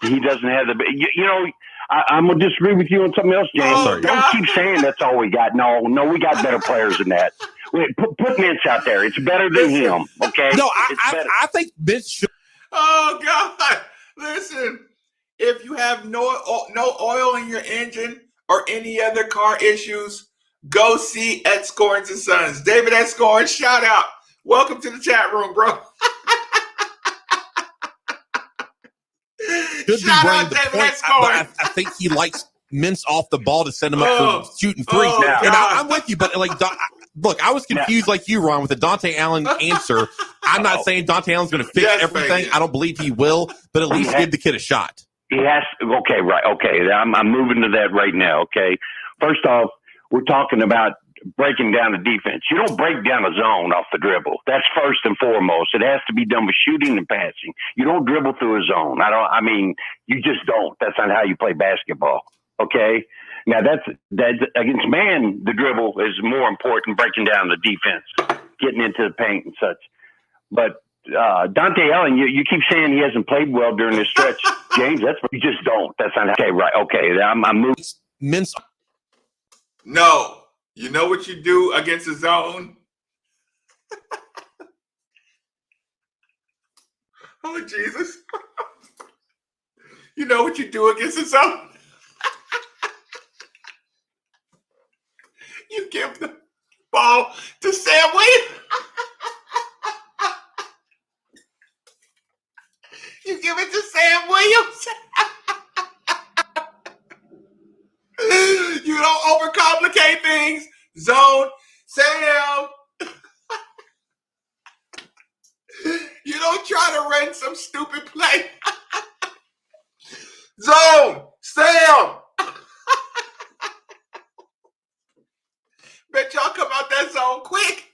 he doesn't have the. I'm gonna disagree with you on something else, James. Don't keep saying that's all we got. No, we got better players than that. Wait, put Mintz out there. It's better than him. Okay. No, I think Mintz should. Oh God! Listen, if you have no oil in your engine or any other car issues, go see Ed Scorns and Sons. David Ed Scorns, shout out. Welcome to the chat room, bro. Shout out David Ed Scorns. I think he likes Mintz off the ball to send him up for shooting threes. And I'm with you, but look, I was confused like you, Ron, with the Dante Allen answer. I'm not saying Dante Allen's going to fix everything. Baby. I don't believe he will, but at least give the kid a shot. He has. Okay, right. Okay, I'm moving to that right now. Okay, first off, we're talking about breaking down the defense. You don't break down a zone off the dribble. That's first and foremost. It has to be done with shooting and passing. You don't dribble through a zone. You just don't. That's not how you play basketball. Okay. Now that's against man. The dribble is more important. Breaking down the defense, getting into the paint and such. But Dante Allen, you keep saying he hasn't played well during this stretch, James. You just don't. That's not okay. Right? Okay. I'm moving. Mintz. No. You know what you do against a zone? Oh, Jesus. You know what you do against a zone? You give the ball to Sam Williams. You give it to Sam Williams. You don't overcomplicate things. Zone, Sam. You don't try to run some stupid play. Zone, Sam. Bet y'all come out that zone quick.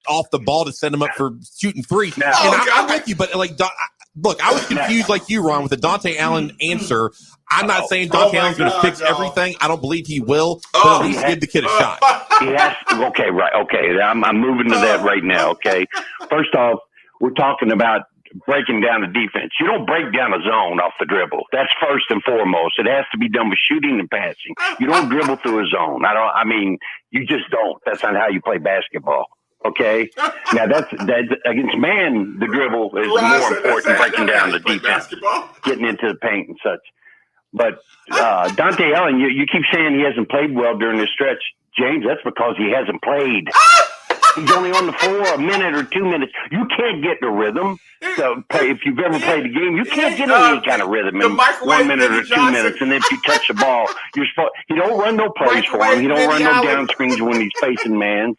Off the ball to send him up for shooting threes. I'm with you, but look, I was confused like you, Ron, with the Dante Allen answer. I'm not saying Dante Allen's going to fix everything. I don't believe he will, but at least give the kid a shot. He has. Okay, right. Okay, I'm moving to that right now. Okay, first off, we're talking about breaking down the defense. You don't break down a zone off the dribble. That's first and foremost. It has to be done with shooting and passing. You don't dribble through a zone. You just don't. That's not how you play basketball. Okay? Now that's against man, the dribble is more important than breaking down the defense, getting into the paint and such. But Dante Allen, you keep saying he hasn't played well during this stretch. James, that's because he hasn't played. He's only on the floor a minute or 2 minutes. You can't get the rhythm. So if you've ever played a game, you can't get any kind of rhythm in 1 minute or 2 minutes. And then if you touch the ball, you don't run no plays for him. You don't run no down screens when he's facing mans.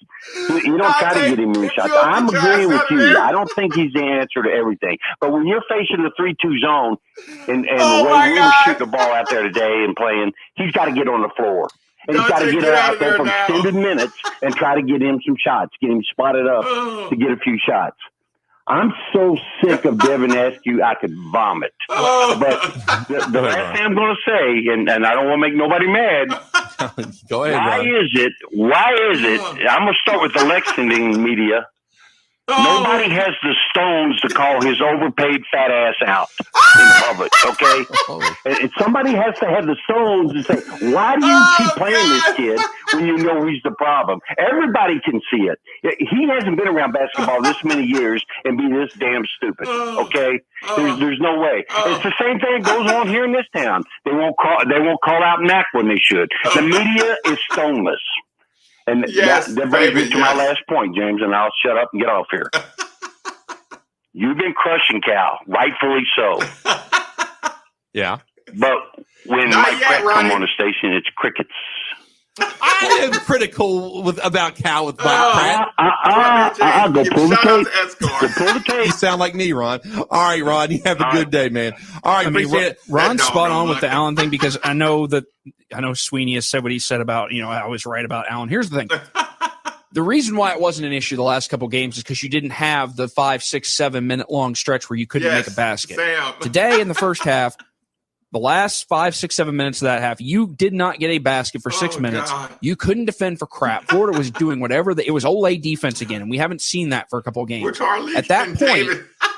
You don't try to get him in shots. I'm agreeing with you. I don't think he's the answer to everything. But when you're facing the 3-2 zone and the way we were shooting the ball out there today and playing, he's got to get on the floor. And he's got to get out there for extended minutes and try to get him some shots, get him spotted up to get a few shots. I'm so sick of Devin Askew, I could vomit. But the last thing I'm going to say, and I don't want to make nobody mad. Go ahead, Why is it? I'm going to start with the Lexington media. Nobody has the stones to call his overpaid fat ass out in public, okay? And somebody has to have the stones to say, why do you keep playing this kid when you know he's the problem? Everybody can see it. He hasn't been around basketball this many years and be this damn stupid, okay? There's no way. It's the same thing that goes on here in this town. They won't call out Mac when they should. The media is stoneless. And that brings me to my last point, James, and I'll shut up and get off here. You've been crushing Cal, rightfully so. Yeah. But when Mike Pratt come on the station, it's crickets. I am critical about Cal with Mike Pratt. Go pull the tape. You sound like me, Ron. All right, Ron, you have a good day, man. All right, appreciate it. Ron's spot on with the Allen thing because I know Sweeney has said what he said about, I was right about Allen. Here's the thing. The reason why it wasn't an issue the last couple games is because you didn't have the 5, 6, 7 minute long stretch where you couldn't make a basket. Today in the first half, the last 5, 6, 7 minutes of that half, you did not get a basket for 6 minutes. God. You couldn't defend for crap. Florida was doing whatever. It was Olay defense again, and we haven't seen that for a couple of games. At that point,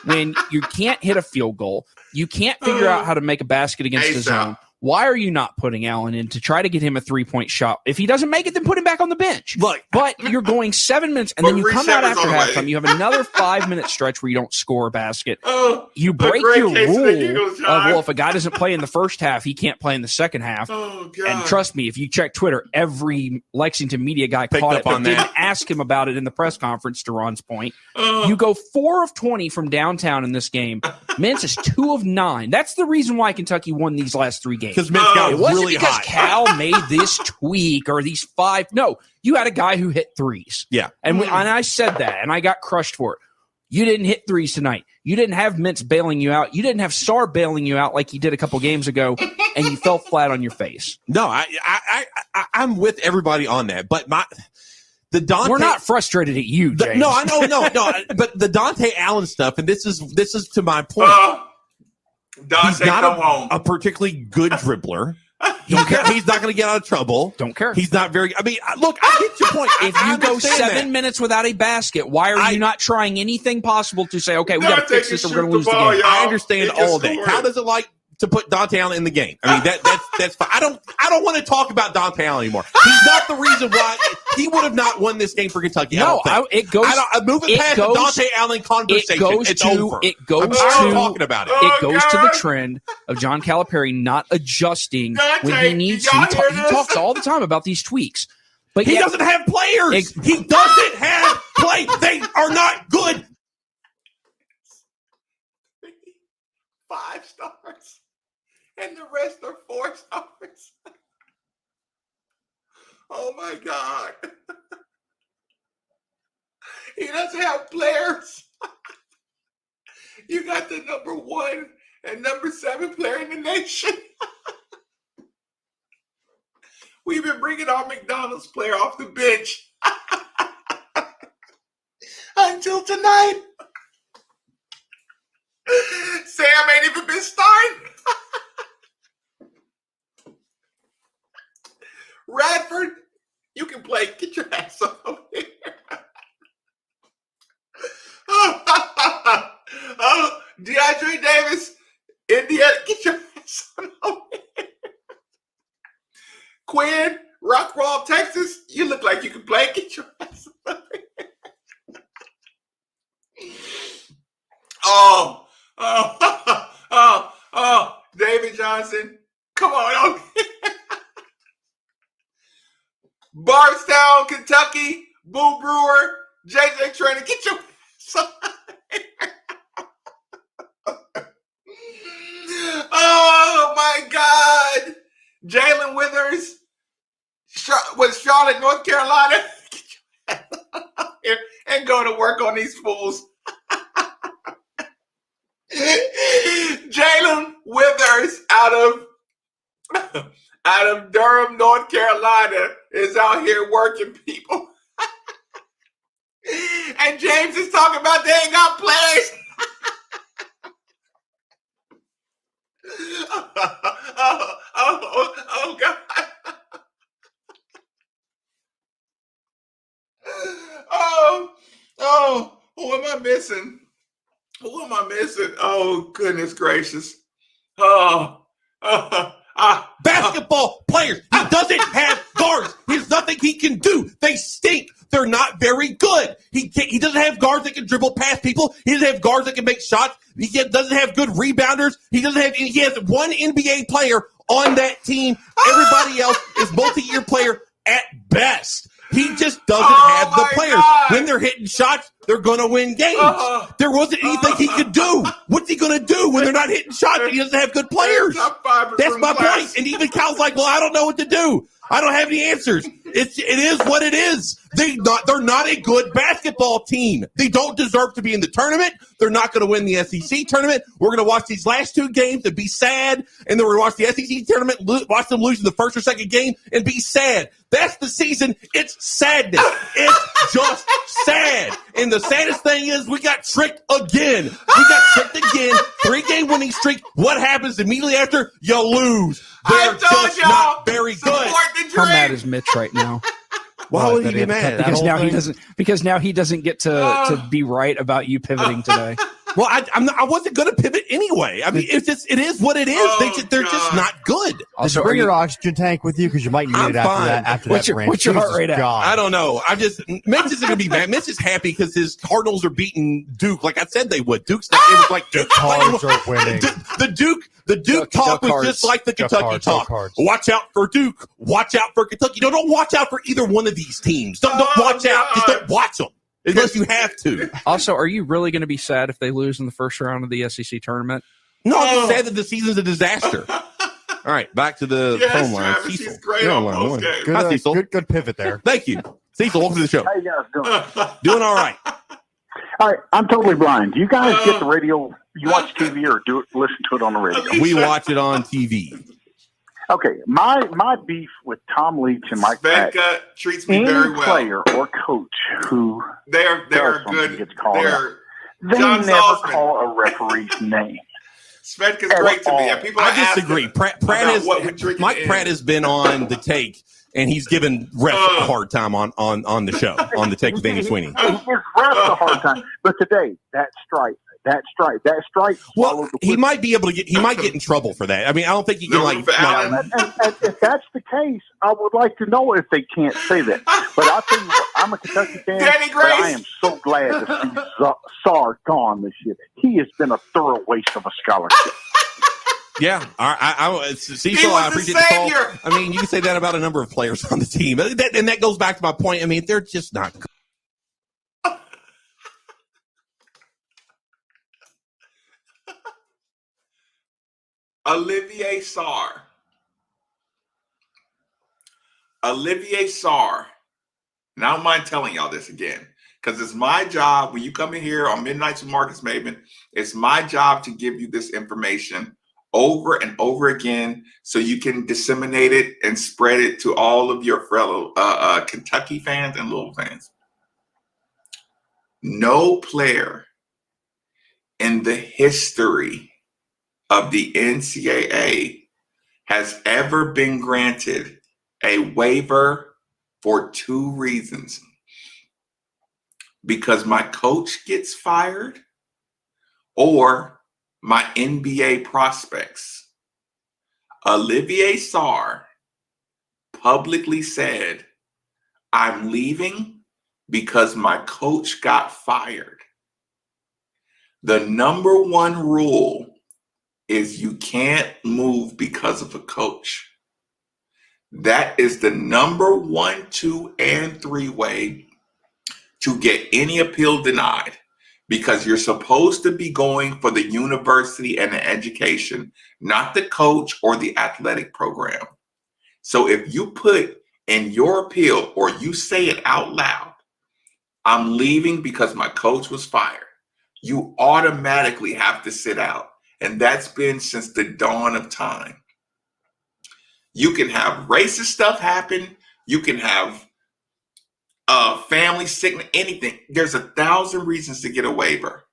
when you can't hit a field goal, you can't figure out how to make a basket against the zone. Why are you not putting Allen in to try to get him a 3-point shot? If he doesn't make it, then put him back on the bench. But you're going 7 minutes, and then you come out after halftime. You have another 5-minute stretch where you don't score a basket. You break your rule of, if a guy doesn't play in the first half, he can't play in the second half. And trust me, if you check Twitter, every Lexington media guy caught it, but didn't ask him about it in the press conference, to Ron's point. You go 4 of 20 from downtown in this game. Mintz is 2 of 9. That's the reason why Kentucky won these last 3 games. Because Mintz got it wasn't really because hot. Cal made this tweak or these 5. No, you had a guy who hit threes. Yeah. And I said that, and I got crushed for it. You didn't hit threes tonight. You didn't have Mintz bailing you out. You didn't have Sarr bailing you out like he did a couple games ago, and you fell flat on your face. No, I'm with everybody on that. But we're not frustrated at you, James. No, I know, no. But the Dante Allen stuff, and this is to my point. Dante, he's not a particularly good dribbler. He's not going to get out of trouble. Don't care. He's not very. I mean, look, I get your point. If you go 7 minutes without a basket, why are you not trying anything possible to say, okay, we got to fix this or we're going to lose the game? I understand all of that. Cal doesn't like to put Dante Allen in the game. I mean, that's fine. I don't want to talk about Dante Allen anymore. He's not the reason why he would have not won this game for Kentucky. No, it goes. I'm moving past the Dante Allen conversation. It's over. I'm talking about it. It goes to the trend of John Calipari not adjusting when he needs to. He talks all the time about these tweaks. But he doesn't have players. He doesn't have play. They are not good. 5 stars. And the rest are 4 stars. Oh my God. He doesn't have players. You got the number 1 and number 7 player in the nation. We've been bringing our McDonald's player off the bench until tonight. Sam ain't even been starting. Radford, you can play. Get your ass over here. DeAndre Davis, Indiana, get your ass on over here. Quinn, Rockwall, Texas, you look like you can play. Get your ass on over here. Oh, David Johnson, come on over here. Bardstown, Kentucky, Boo Brewer, JJ Trainer, get your ass on over here. Oh my God. Jalen Withers, with Charlotte, North Carolina, get your ass on over here and go to work on these fools. Jalen Withers out of Durham, North Carolina is out here working people. And James is talking about they ain't got players. Oh God. Who am I missing? Who am I missing? Oh, goodness gracious. Basketball players. He doesn't have guards. There's nothing he can do. They stink. They're not very good. He doesn't have guards that can dribble past people. He doesn't have guards that can make shots. He doesn't have good rebounders. He has one NBA player on that team. Everybody else is multi-year player at best. He just doesn't have the players. God. When they're hitting shots, they're going to win games. There wasn't anything he could do. What's he going to do when they're not hitting shots and he doesn't have good players? That's my point. And even Cal's like, well, I don't know what to do. I don't have any answers. It is what it is. They're not a good basketball team. They don't deserve to be in the tournament. They're not going to win the SEC tournament. We're going to watch these last two games and be sad, and then we're going to watch the SEC tournament, watch them lose in the first or second game, and be sad. That's the season. It's sadness. It's just sad. And the saddest thing is we got tricked again. We got tricked again. 3-game winning streak. What happens immediately after? You lose. They're just not very good. How mad is Mitch right now? Why would he be mad? Because now he doesn't get to be right about you pivoting today. Well, I wasn't going to pivot anyway. I mean, it is what it is. They're just not good. Also, bring your oxygen tank with you because you might need it after that. What's your heart rate at? I don't know. Mitch isn't going to be mad. Mitch is happy because his Cardinals are beating Duke like I said they would. Duke's not. It was like Duke. Cards are winning. The Duke talk was just like the Kentucky talk. Watch out for Duke. Watch out for Kentucky. No, don't watch out for either one of these teams. Don't watch out. Just don't watch them. Unless you have to. Also, are you really going to be sad if they lose in the first round of the SEC tournament? No, I'm just sad that the season's a disaster. All right, back to the phone line. Travis, Cecil. he's great on line. postgame. Hi, Cecil. Good pivot there. Thank you. Cecil, welcome to the show. How you guys doing? Doing all right. All right, I'm totally blind. Do you guys get the radio? You watch TV or listen to it on the radio? We watch it on TV. Okay, my beef with Tom Leach and Mike Pat, treats me very well. Any player or coach who they're good. Gets called out, they John never Salzman. call a referee's name. Svetka's great to me. People I disagree. Mike Pratt has been on the take, and he's given refs a hard time on the show, on the take with Danny Sweeney. He gives refs a hard time. But today, that strike. Well, he might be able to get. He might get in trouble for that. I mean, I don't think he can And if that's the case, I would like to know if they can't say that. But I'll tell you what, I'm a Kentucky fan, but I am so glad to see Sarr gone this year. He has been a thorough waste of a scholarship. Yeah, Cecil, I appreciate the call. I mean, you can say that about a number of players on the team, and that goes back to my point. I mean, they're just not good. Olivier Sarr. And I don't mind telling y'all this again, because it's my job when you come in here on Midnights with Marcus Maven, it's my job to give you this information over and over again so you can disseminate it and spread it to all of your fellow Kentucky fans and Louisville fans. No player in the history of the NCAA has ever been granted a waiver for 2 reasons. Because my coach gets fired, or my NBA prospects. Olivier Sarr publicly said, I'm leaving because my coach got fired. The number one rule is you can't move because of a coach. That is the number 1, 2, and 3 way to get any appeal denied, because you're supposed to be going for the university and the education, not the coach or the athletic program. So if you put in your appeal or you say it out loud, I'm leaving because my coach was fired, you automatically have to sit out. And that's been since the dawn of time. You can have racist stuff happen. You can have family sickness, anything. There's 1,000 reasons to get a waiver.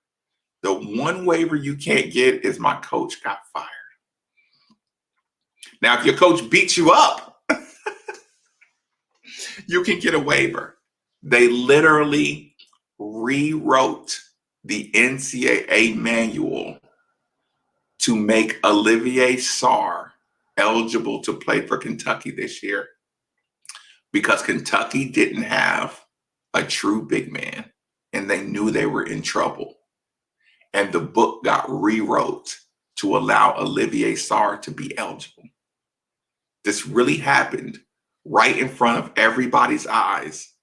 The one waiver you can't get is my coach got fired. Now, if your coach beats you up, you can get a waiver. They literally rewrote the NCAA manual to make Olivier Sarr eligible to play for Kentucky this year, because Kentucky didn't have a true big man and they knew they were in trouble. And the book got rewrote to allow Olivier Sarr to be eligible. This really happened right in front of everybody's eyes.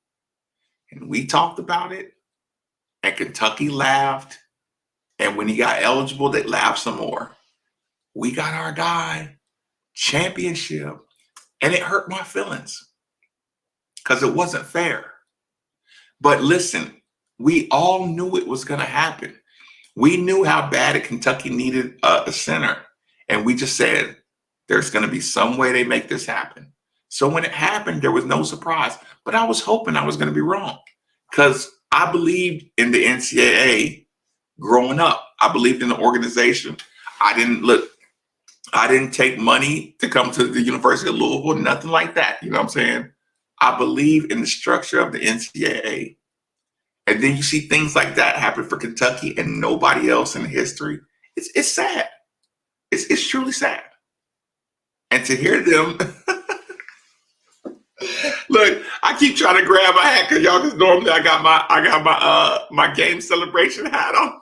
And we talked about it, and Kentucky laughed. And when he got eligible, they laughed some more. We got our guy, championship. And it hurt my feelings because it wasn't fair. But listen, we all knew it was going to happen. We knew how bad Kentucky needed a center. And we just said, there's going to be some way they make this happen. So when it happened, there was no surprise. But I was hoping I was going to be wrong, because I believed in the NCAA growing up. I believed in the organization. I didn't take money to come to the University of Louisville, nothing like that. You know what I'm saying? I believe in the structure of the NCAA. And then you see things like that happen for Kentucky and nobody else in history. It's sad. It's truly sad. And to hear them, look, I keep trying to grab my hat because y'all, because normally I got my game celebration hat on.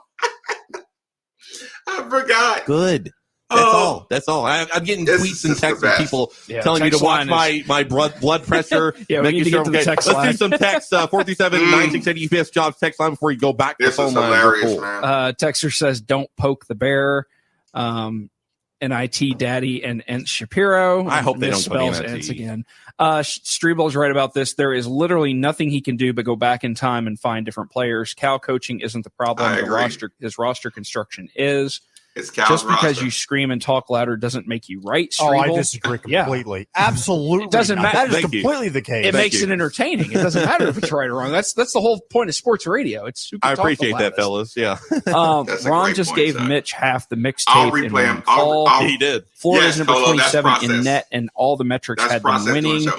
I forgot. Good. That's all. I'm getting tweets and texts from people telling me to watch my blood pressure. Yeah, we need to get to the text line. Let's do some text. 437-9680 UPS Jobs text line before you go back to the phone line. Hilarious, man. Texter says, "Don't poke the bear." NIT Daddy and Ent Shapiro. I hope they don't spell Ents again. Strebel's right about this. There is literally nothing he can do but go back in time and find different players. Cal coaching isn't the problem. His roster construction is. It's Cal's just because roster. you scream and talk louder doesn't make you right. Oh, I Strebel. disagree completely. Absolutely. It doesn't matter. That is completely the case. It makes it entertaining. It doesn't matter if it's right or wrong. That's the whole point of sports radio. It's I appreciate that, fellas. Yeah. Ron just gave Mitch half the mixtape. I'll replay him. He did. Florida's number 27 in net, and all the metrics had them winning.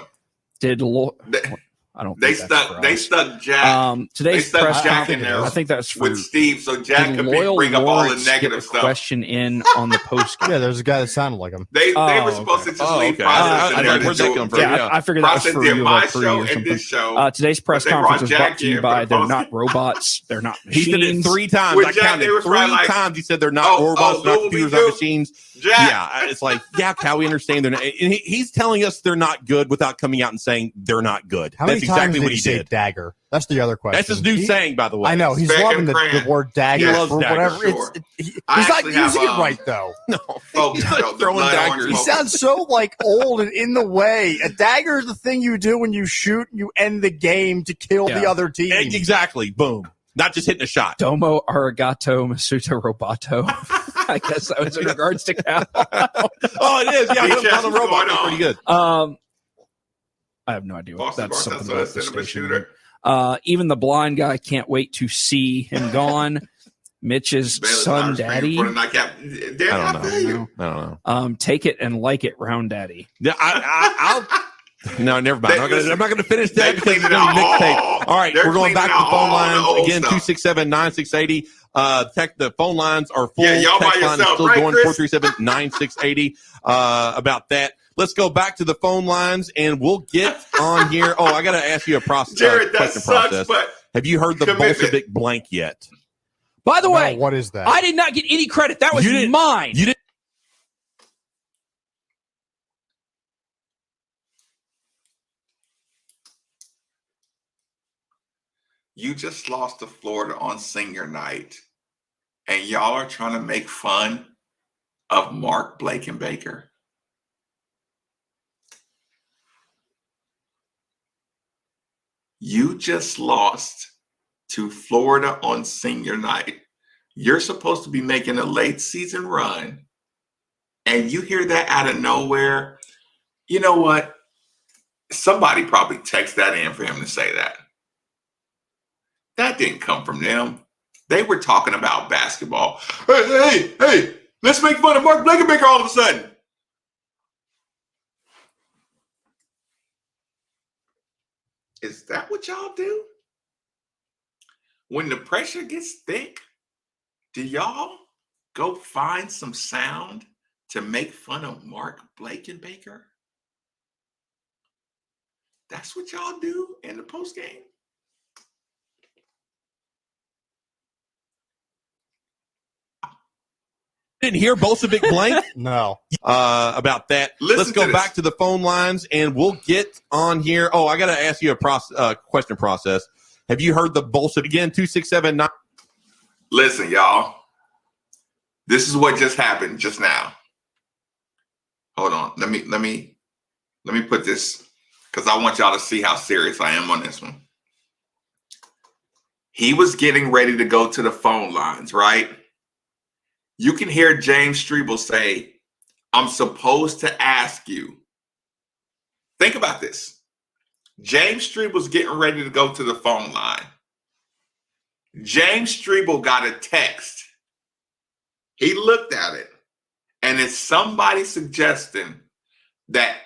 I don't. They stuck Jack. Today's press conference. I think that's with Steve, so Jack could bring up all the negative stuff. Question in on the post. Yeah, there's a guy that sounded like him. They were supposed to just leave process in there. Where'd that come from? Yeah, I figured that was for you my or for show you or and something. this show. Today's press conference was brought to you by they're not robots, they're not machines. He said it 3 times. With I Jack, counted they was 3 like, times. He said they're not robots, not computers, not machines. Jack. Yeah, it's like, Cal, we understand they're not. And he's telling us they're not good without coming out and saying they're not good. How many That's times exactly did what he he say did. dagger? That's the other question. That's his new saying, by the way. I know. He's Spec loving and the crayon. word dagger He loves or dagger, whatever. sure. He's I not actually using have, it right, though. No. Folks, Throwing daggers. He sounds so like old and in the way. A dagger is the thing you do when you shoot and you end the game to kill the other team. Exactly. Boom. Not just hitting a shot. Domo arigato masuta roboto. I guess that was in regards to Cal. Oh, it is. Yeah, I'm on the robot. That's pretty good. I have no idea what Boston that's Barnes, something about that's the a cinema station. shooter. Even the blind guy can't wait to see him gone. Mitch's son daddy. I don't know. Take it and like it, round daddy. Yeah, I'll. No, never mind. I'm not going to finish that because it's going to be mixtape. All right, we're going back to the phone lines again. 267-9680. The phone lines are full. Yeah, y'all by Text line is yourself, still right, going Chris? 437-9680. About that. Let's go back to the phone lines and we'll get on here. Oh, I got to ask you a Jared, that question sucks, process. but Have you heard the commitment. Bolshevik blank yet? By the way, what is that? I did not get any credit. That was mine. You didn't. You just lost to Florida on senior night, and y'all are trying to make fun of Mark Blakenbaker. You just lost to Florida on senior night. You're supposed to be making a late season run, and you hear that out of nowhere. You know what? Somebody probably texted that in for him to say that. That didn't come from them. They were talking about basketball. Hey, let's make fun of Mark Blakenbaker all of a sudden. Is that what y'all do? When the pressure gets thick, do y'all go find some sound to make fun of Mark Blakenbaker? That's what y'all do in the postgame? Didn't hear Bolshevik blank? No. About that. Let's go back to the phone lines and we'll get on here. Oh, I got to ask you a question process. Have you heard the Bolshevik again? 2679. Listen, y'all. This is what just happened just now. Hold on. Let me put this because I want y'all to see how serious I am on this one. He was getting ready to go to the phone lines, right? You can hear James Strebel say, I'm supposed to ask you. Think about this. James Strebel's getting ready to go to the phone line. James Strebel got a text. He looked at it, and it's somebody suggesting that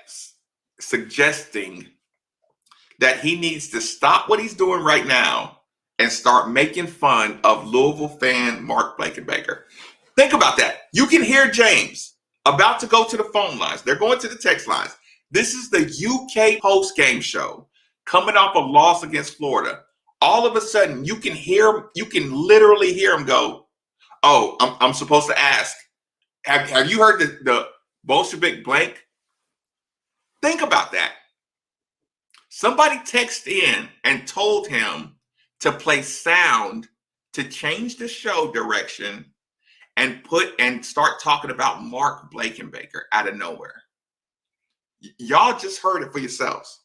he needs to stop what he's doing right now and start making fun of Louisville fan Mark Blakenbaker. Think about that. You can hear James about to go to the phone lines. They're going to the text lines. This is the UK post-game show coming off a loss against Florida. All of a sudden, you can literally hear him go, oh, I'm supposed to ask. Have you heard the Bolshevik blank? Think about that. Somebody texted in and told him to play sound to change the show direction and start talking about Mark Blakenbaker out of nowhere. Y'all just heard it for yourselves.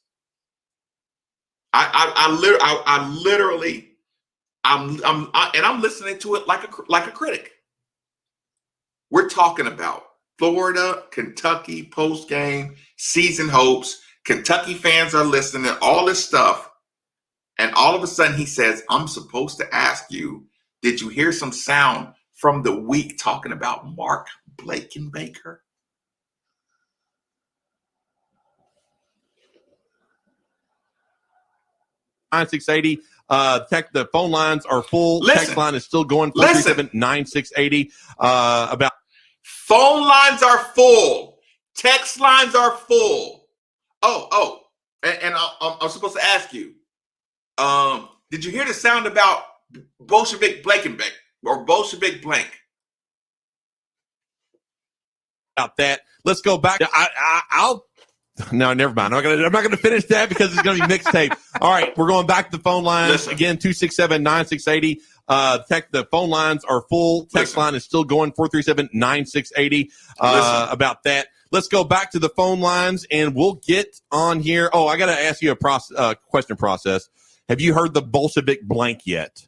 I'm listening to it like a critic. We're talking about Florida, Kentucky post game, season hopes. Kentucky fans are listening, all this stuff. And all of a sudden he says, I'm supposed to ask you, did you hear some sound from the week talking about Mark Blakenbaker? 9680. The phone lines are full. Text line is still going. 437-9680. About phone lines are full. Text lines are full. And I'm supposed to ask you. Did you hear the sound about Bolshevik Blakenbaker or Bolshevik blank? About that. Let's go back. No, never mind. I'm not gonna finish that because it's gonna be mixtape. All right, we're going back to the phone lines again. 267-9680. The phone lines are full. Text line is still going. 437-9680. About that. Let's go back to the phone lines and we'll get on here. Oh, I got to ask you a question process. Have you heard the Bolshevik blank yet?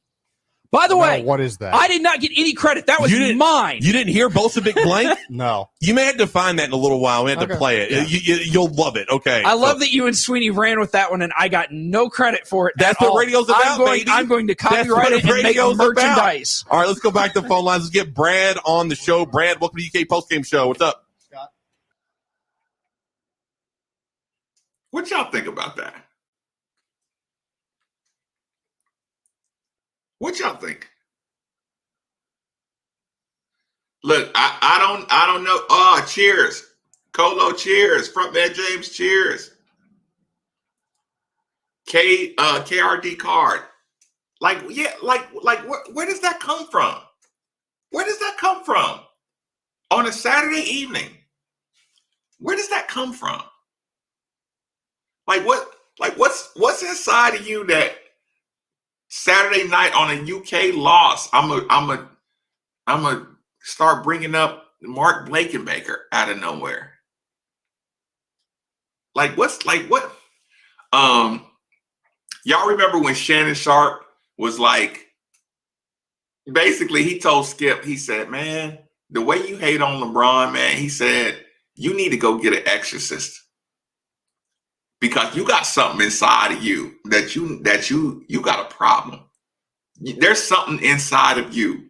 By the way, what is that? I did not get any credit. That was mine. You didn't hear Bolshevik blank? No. You may have to find that in a little while. We have to play it. Yeah. You'll love it. Okay. I love that you and Sweeney ran with that one, and I got no credit for it. That's what radio's about, baby. I'm going to copyright it and make merchandise. All right, let's go back to the phone lines. Let's get Brad on the show. Brad, welcome to the UK Postgame Show. What's up? Scott. What y'all think about that? What y'all think? Look, I don't know. Oh, cheers. Colo, cheers. Frontman James, cheers. KRD card. Like, yeah, like where does that come from? Where does that come from? On a Saturday evening. Where does that come from? What's inside of you that Saturday night on a UK loss, I'm a start bringing up Mark Blakenbaker out of nowhere. Y'all remember when Shannon Sharp was like, basically he told Skip, he said, man, the way you hate on LeBron, man, he said, you need to go get an exorcist. Because you got something inside of you that you got a problem. There's something inside of you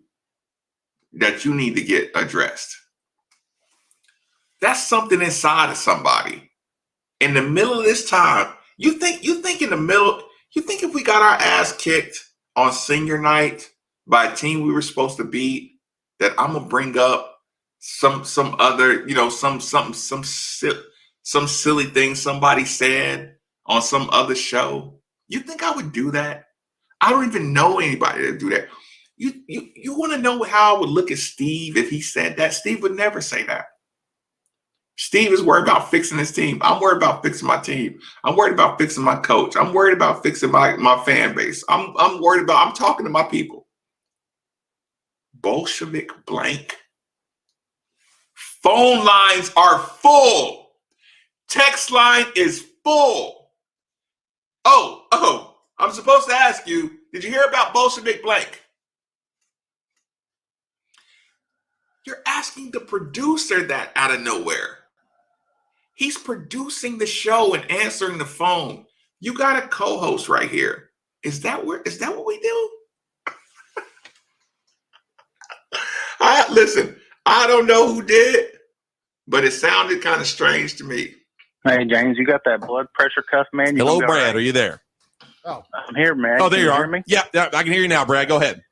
that you need to get addressed. That's something inside of somebody. In the middle of this time, you think if we got our ass kicked on senior night by a team we were supposed to beat, that I'm gonna bring up some other, some silly thing somebody said on some other show? You think I would do that? I don't even know anybody that do that. You want to know how I would look at Steve if he said that? Steve would never say that. Steve is worried about fixing his team. I'm worried about fixing my team. I'm worried about fixing my coach. I'm worried about fixing my fan base. I'm talking to my people. Bolshevik blank. Phone lines are full. Text line is full. Oh, I'm supposed to ask you, did you hear about Bolshevik blank? You're asking the producer that out of nowhere. He's producing the show and answering the phone. You got a co-host right here. Is that what we do? Listen, I don't know who did, but it sounded kind of strange to me. Hey, James, you got that blood pressure cuff, man? Hello, Brad. Right? Are you there? Oh, I'm here, man. Oh, there you are. Me? Yeah, I can hear you now, Brad. Go ahead.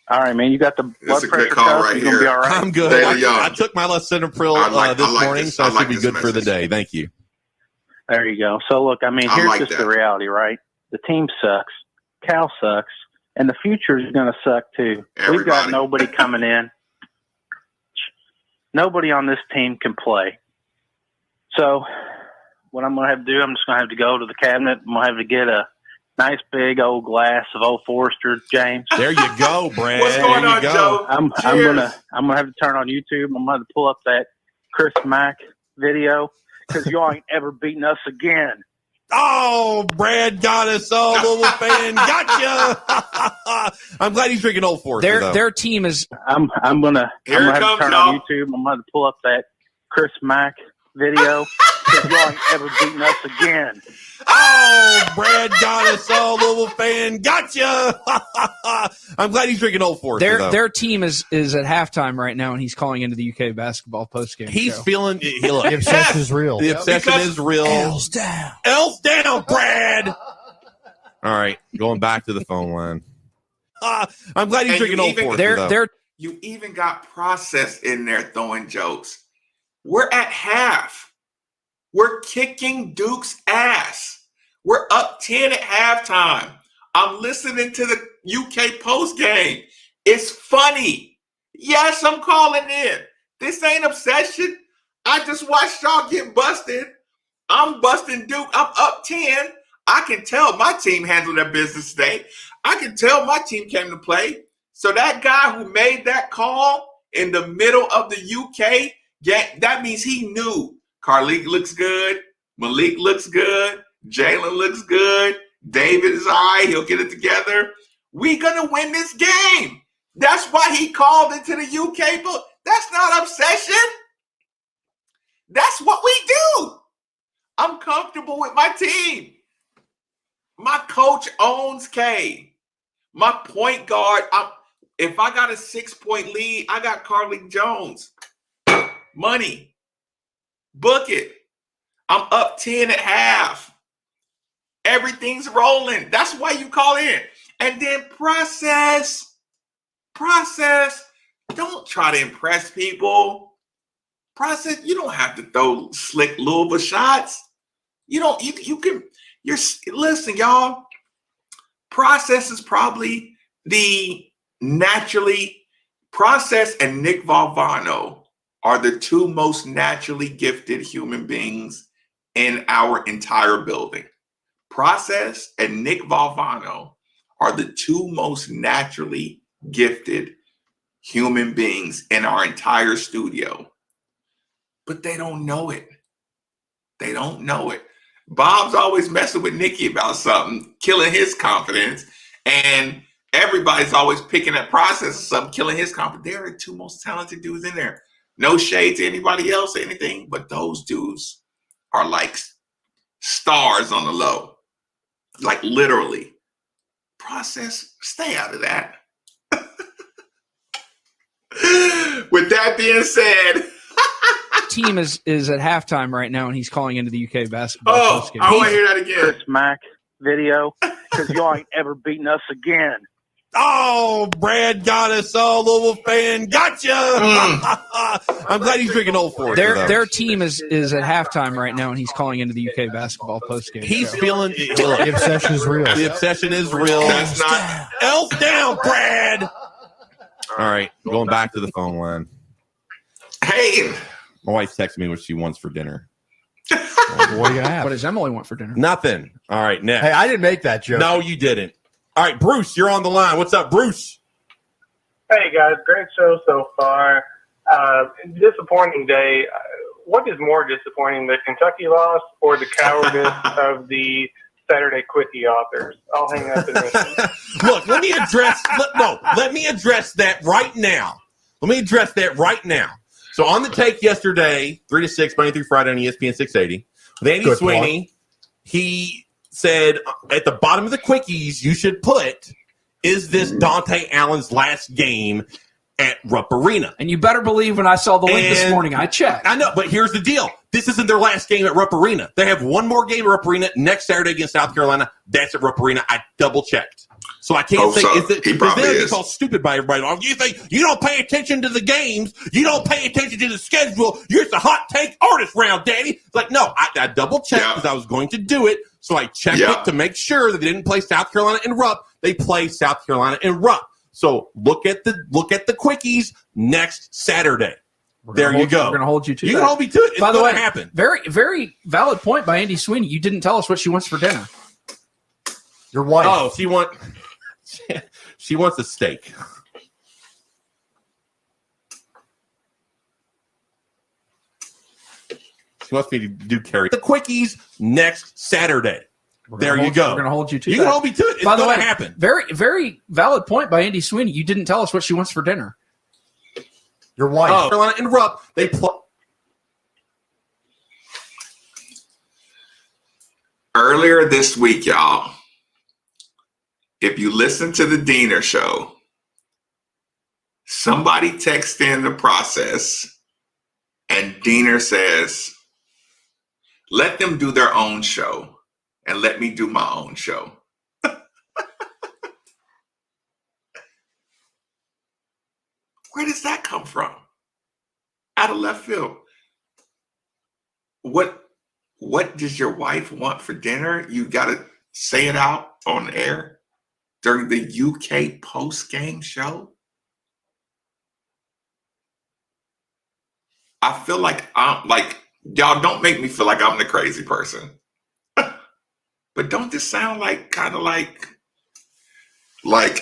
All right, man. You got the blood pressure cuff. Right, you're going to be all right? I'm good. I took my lisinopril this morning, so I should be good for the day. Thank you. There you go. So, look, I mean, here's just the reality, right? The team sucks. Cal sucks. And the future is going to suck, too. We've got nobody coming in. Nobody on this team can play. So what I'm going to have to do, I'm just going to have to go to the cabinet. I'm going to have to get a nice big old glass of Old Forester, James. There you go, Brad. What's going on, Joe? I'm gonna have to turn on YouTube. I'm gonna have to pull up that Chris Mack video because y'all ain't ever beaten us again. Oh, Brad got us all, Louisville fan. Gotcha. I'm glad he's drinking Old Forester. Their team is. I'm gonna have to turn on YouTube. I'm gonna have to pull up that Chris Mack video because y'all ain't ever beaten us again. Oh, Brad got us all, Louisville fan. Gotcha. I'm glad he's drinking Old Forester. Their team is at halftime right now, and he's calling into the UK basketball postgame. He's show. feeling the obsession is real. The obsession is real. L's down. L's down, Brad. All right, going back to the phone line. I'm glad he's drinking Old Forester. You even got Process in there throwing jokes. We're at half. We're kicking Duke's ass. We're up 10 at halftime. I'm listening to the UK post game. It's funny. Yes, I'm calling in. This ain't obsession. I just watched y'all get busted. I'm busting Duke. I'm up 10. I can tell my team handled their business today. I can tell my team came to play. So that guy who made that call in the middle of the UK game, that means he knew Carlik looks good. Malik looks good. Jalen looks good. David is all right. He'll get it together. We're going to win this game. That's why he called into the UK book. That's not obsession. That's what we do. I'm comfortable with my team. My coach owns K. My point guard, if I got a 6-point lead, I got Carlik Jones. Money. Book it. I'm up 10 at half. Everything's rolling. That's why you call in. And then process. Don't try to impress people. Process. You don't have to throw slick Louisville shots. You don't. You can. Listen, y'all. Process is probably the naturally. Process and Nick Valvano are the two most naturally gifted human beings in our entire building. Process and Nick Valvano are the two most naturally gifted human beings in our entire studio. But they don't know it. They don't know it. Bob's always messing with Nicky about something, killing his confidence. And everybody's always picking at Process or something, killing his confidence. They're the two most talented dudes in there. No shade to anybody else or anything, but those dudes are like stars on the low. Like literally. Process, stay out of that. With that being said, team is at halftime right now, and he's calling into the UK basketball. Oh, I want to hear that again. Chris Mack video, because y'all ain't ever beaten us again. Oh, Brad got us. Oh, Louisville fan, gotcha. I'm glad he's drinking Old Forester. Their team is at halftime right now, and he's calling into the UK basketball postgame. He's feeling the obsession is real. The obsession is real. That's not Elf down, Brad. All right, going back to the phone line. Hey, my wife texted me what she wants for dinner. What are you gonna have? What does Emily want for dinner? Nothing. All right, next. Hey, I didn't make that joke. No, you didn't. All right, Bruce, you're on the line. What's up, Bruce? Hey, guys. Great show so far. Disappointing day. What is more disappointing, the Kentucky loss or the cowardice of the Saturday Quickie authors? I'll hang up and listen. Look, let me address that right now. Let me address that right now. So on the take yesterday, 3 to 6, Monday through Friday on ESPN 680, with Andy Good Sweeney, point. he said at the bottom of the quickies you should put, is this Dante Allen's last game at Rupp Arena? And you better believe when I saw the link this morning, I checked. I know, but here's the deal. This isn't their last game at Rupp Arena. They have one more game at Rupp Arena next Saturday against South Carolina. That's at Rupp Arena. I double-checked. So I can't say he probably they're is. called stupid by everybody. You think you don't pay attention to the games, you don't pay attention to the schedule. You're just a hot take artist round, Daddy. It's like, no, I double checked because I was going to do it. So I checked it to make sure that they didn't play South Carolina in Rupp. They play South Carolina in Rupp. So look at the quickies next Saturday. There you go. We're going to hold you to You that. can hold me to it. It's By the way, happen. very, very valid point by Andy Sweeney. You didn't tell us what she wants for dinner. Your wife. Oh, she wants a steak. She wants me to do carry the quickies next Saturday. There you go. We're going to hold you to You that. can hold me to it. It's By the going way, to happen. very, very valid point by Andy Sweeney. You didn't tell us what she wants for dinner. Your wife. Oh, Carolina and Rupp, they play. Earlier this week, y'all, if you listen to the Diener show, somebody texts in the Process and Diener says, let them do their own show and let me do my own show. Where does that come from? Out of left field. What does your wife want for dinner? You got to say it out on air during the UK post-game show? I feel like y'all don't make me feel like I'm the crazy person. But don't this sound like kind of like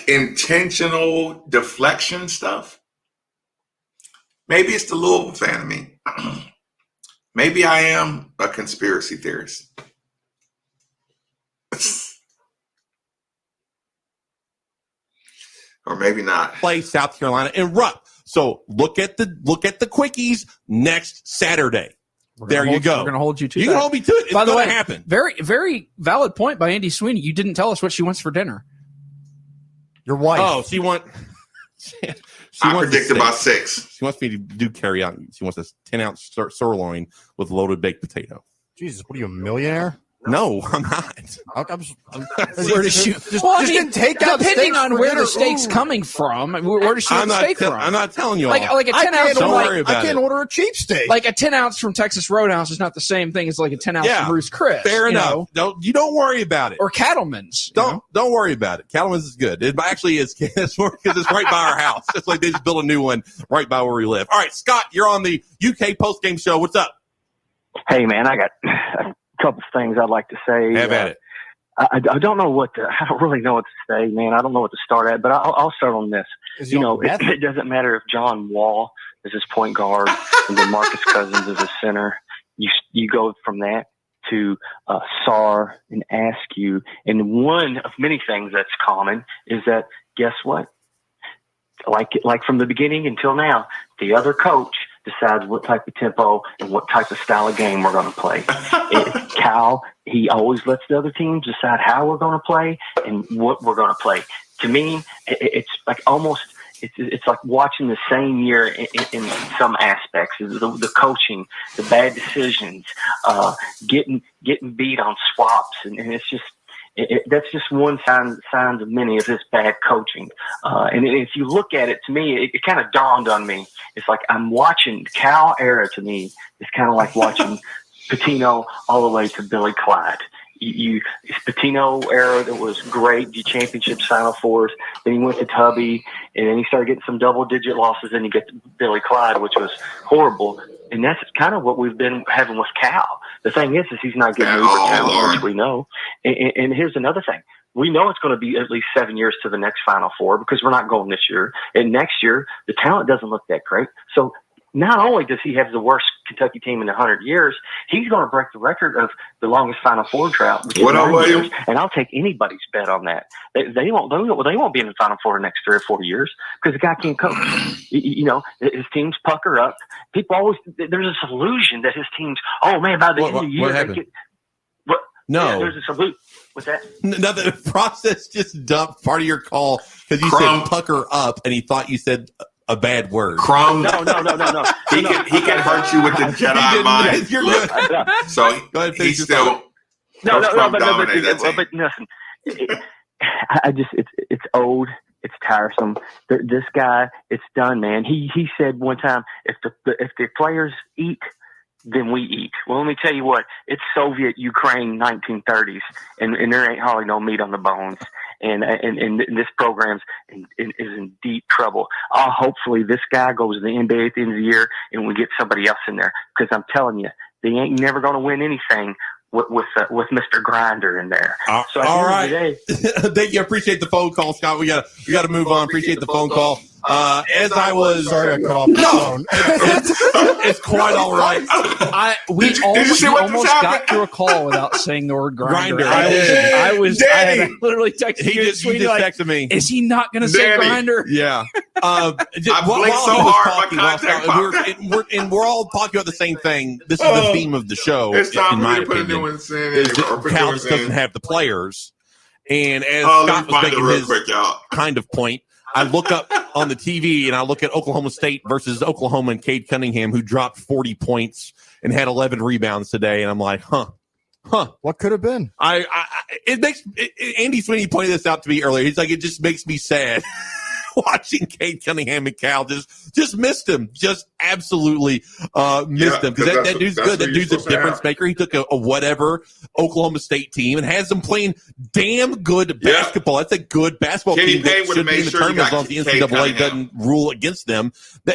intentional deflection stuff? Maybe it's the Louisville fan of me. Maybe I am a conspiracy theorist. Or maybe not. Play South Carolina and Rupp. So look at the quickies next Saturday. There you go. We're going to hold you to You that. can hold me to it. It's By the going way, to happen. very, very valid point by Andy Sweeney. You didn't tell us what she wants for dinner. Your wife. Oh, she wants predicted about 6. She wants me to do carry out. She wants a 10-ounce sirloin with loaded baked potato. Jesus, what are you, a millionaire? No, I'm not. Where does she? Depending on where the steak's coming from, where does she get the steak from? I'm not telling you all. Like a 10 ounce. Don't worry about I can't it. order a cheap steak. Like a 10 ounce from Texas Roadhouse is not the same thing as like a 10 ounce from Ruth's Chris. Fair enough. Don't worry about it. Or Cattleman's. Don't worry about it. Cattleman's is good. It actually is because it's right by our house. It's like they just built a new one right by where we live. All right, Scott, you're on the UK post game show. What's up? Hey man, I got a couple things I'd like to say. Have at it. I don't know I don't really know what to say, man. I don't know what to start at, but I'll start on this. It doesn't matter if John Wall is his point guard and DeMarcus Cousins is his center. You go from that to SAR and Askew. And one of many things that's common is that, guess what? Like from the beginning until now, the other coach decides what type of tempo and what type of style of game we're going to play. Cal, he always lets the other teams decide how we're going to play and what we're going to play. To me, it's like almost it's like watching the same year in some aspects. The coaching, the bad decisions, getting beat on swaps, and it's just. That's just one sign of many of this bad coaching. And if you look at it, to me, it kind of dawned on me. It's like I'm watching Cal era to me. It's kind of like watching Pitino all the way to Billy Clyde. It's Pitino era that was great, the championships, Final Fours. Then he went to Tubby, and then he started getting some double-digit losses. Then you get to Billy Clyde, which was horrible. And that's kind of what we've been having with Cal. The thing is he's not getting over talent, which we know. And here's another thing. We know it's going to be at least 7 years to the next Final Four because we're not going this year. And next year, the talent doesn't look that great. So not only does he have the worst Kentucky team in 100 years, he's going to break the record of the longest Final Four drought, which is 9 years. And I'll take anybody's bet on that. They won't be in the Final Four the next 3 or 4 years because the guy can't coach. His teams pucker up. People always there's this illusion that his teams. Oh man, by the end of the year, what happened? No, there's this illusion. What's that? No, the process just dumped part of your call because you said pucker up, and he thought you said a bad word. Crumb. No. He can hurt you with the Jedi mind. You're good. So he's still. But listen, it's old. It's tiresome. This guy, it's done, man. He said one time, if the players eat, then we eat. Well, let me tell you what. It's Soviet Ukraine 1930s, and there ain't hardly no meat on the bones. And this program's is in deep trouble. Hopefully this guy goes to the NBA at the end of the year, and we get somebody else in there. Because I'm telling you, they ain't never going to win anything with Mr. Grinder in there. So all right. Thank you. I appreciate the phone call, Scott. We got to move on. Appreciate the phone call. As I was, sorry, I cut off the phone. It's quite all right. We almost got through a call without saying the word grinder. I had literally texted He just texted me. Is he not going to say grinder? Yeah. I blinked so hard, my contact we're all talking about the same thing. This is the theme of the show. It's time in my for me to put a opinion, new one in. is that Cal just doesn't have the players. And as Scott was making his kind of point, I look up on the TV and I look at Oklahoma State versus Oklahoma and Cade Cunningham, who dropped 40 points and had 11 rebounds today. And I'm like, what could have been? Andy Sweeney pointed this out to me earlier. He's like, it just makes me sad watching Cade Cunningham and Cal just missed him. Just absolutely missed him. Because that dude's good. That dude's a difference maker. He took a whatever Oklahoma State team and has them playing damn good basketball. That's a good basketball team that should be in the tournament as long as the NCAA doesn't rule against them.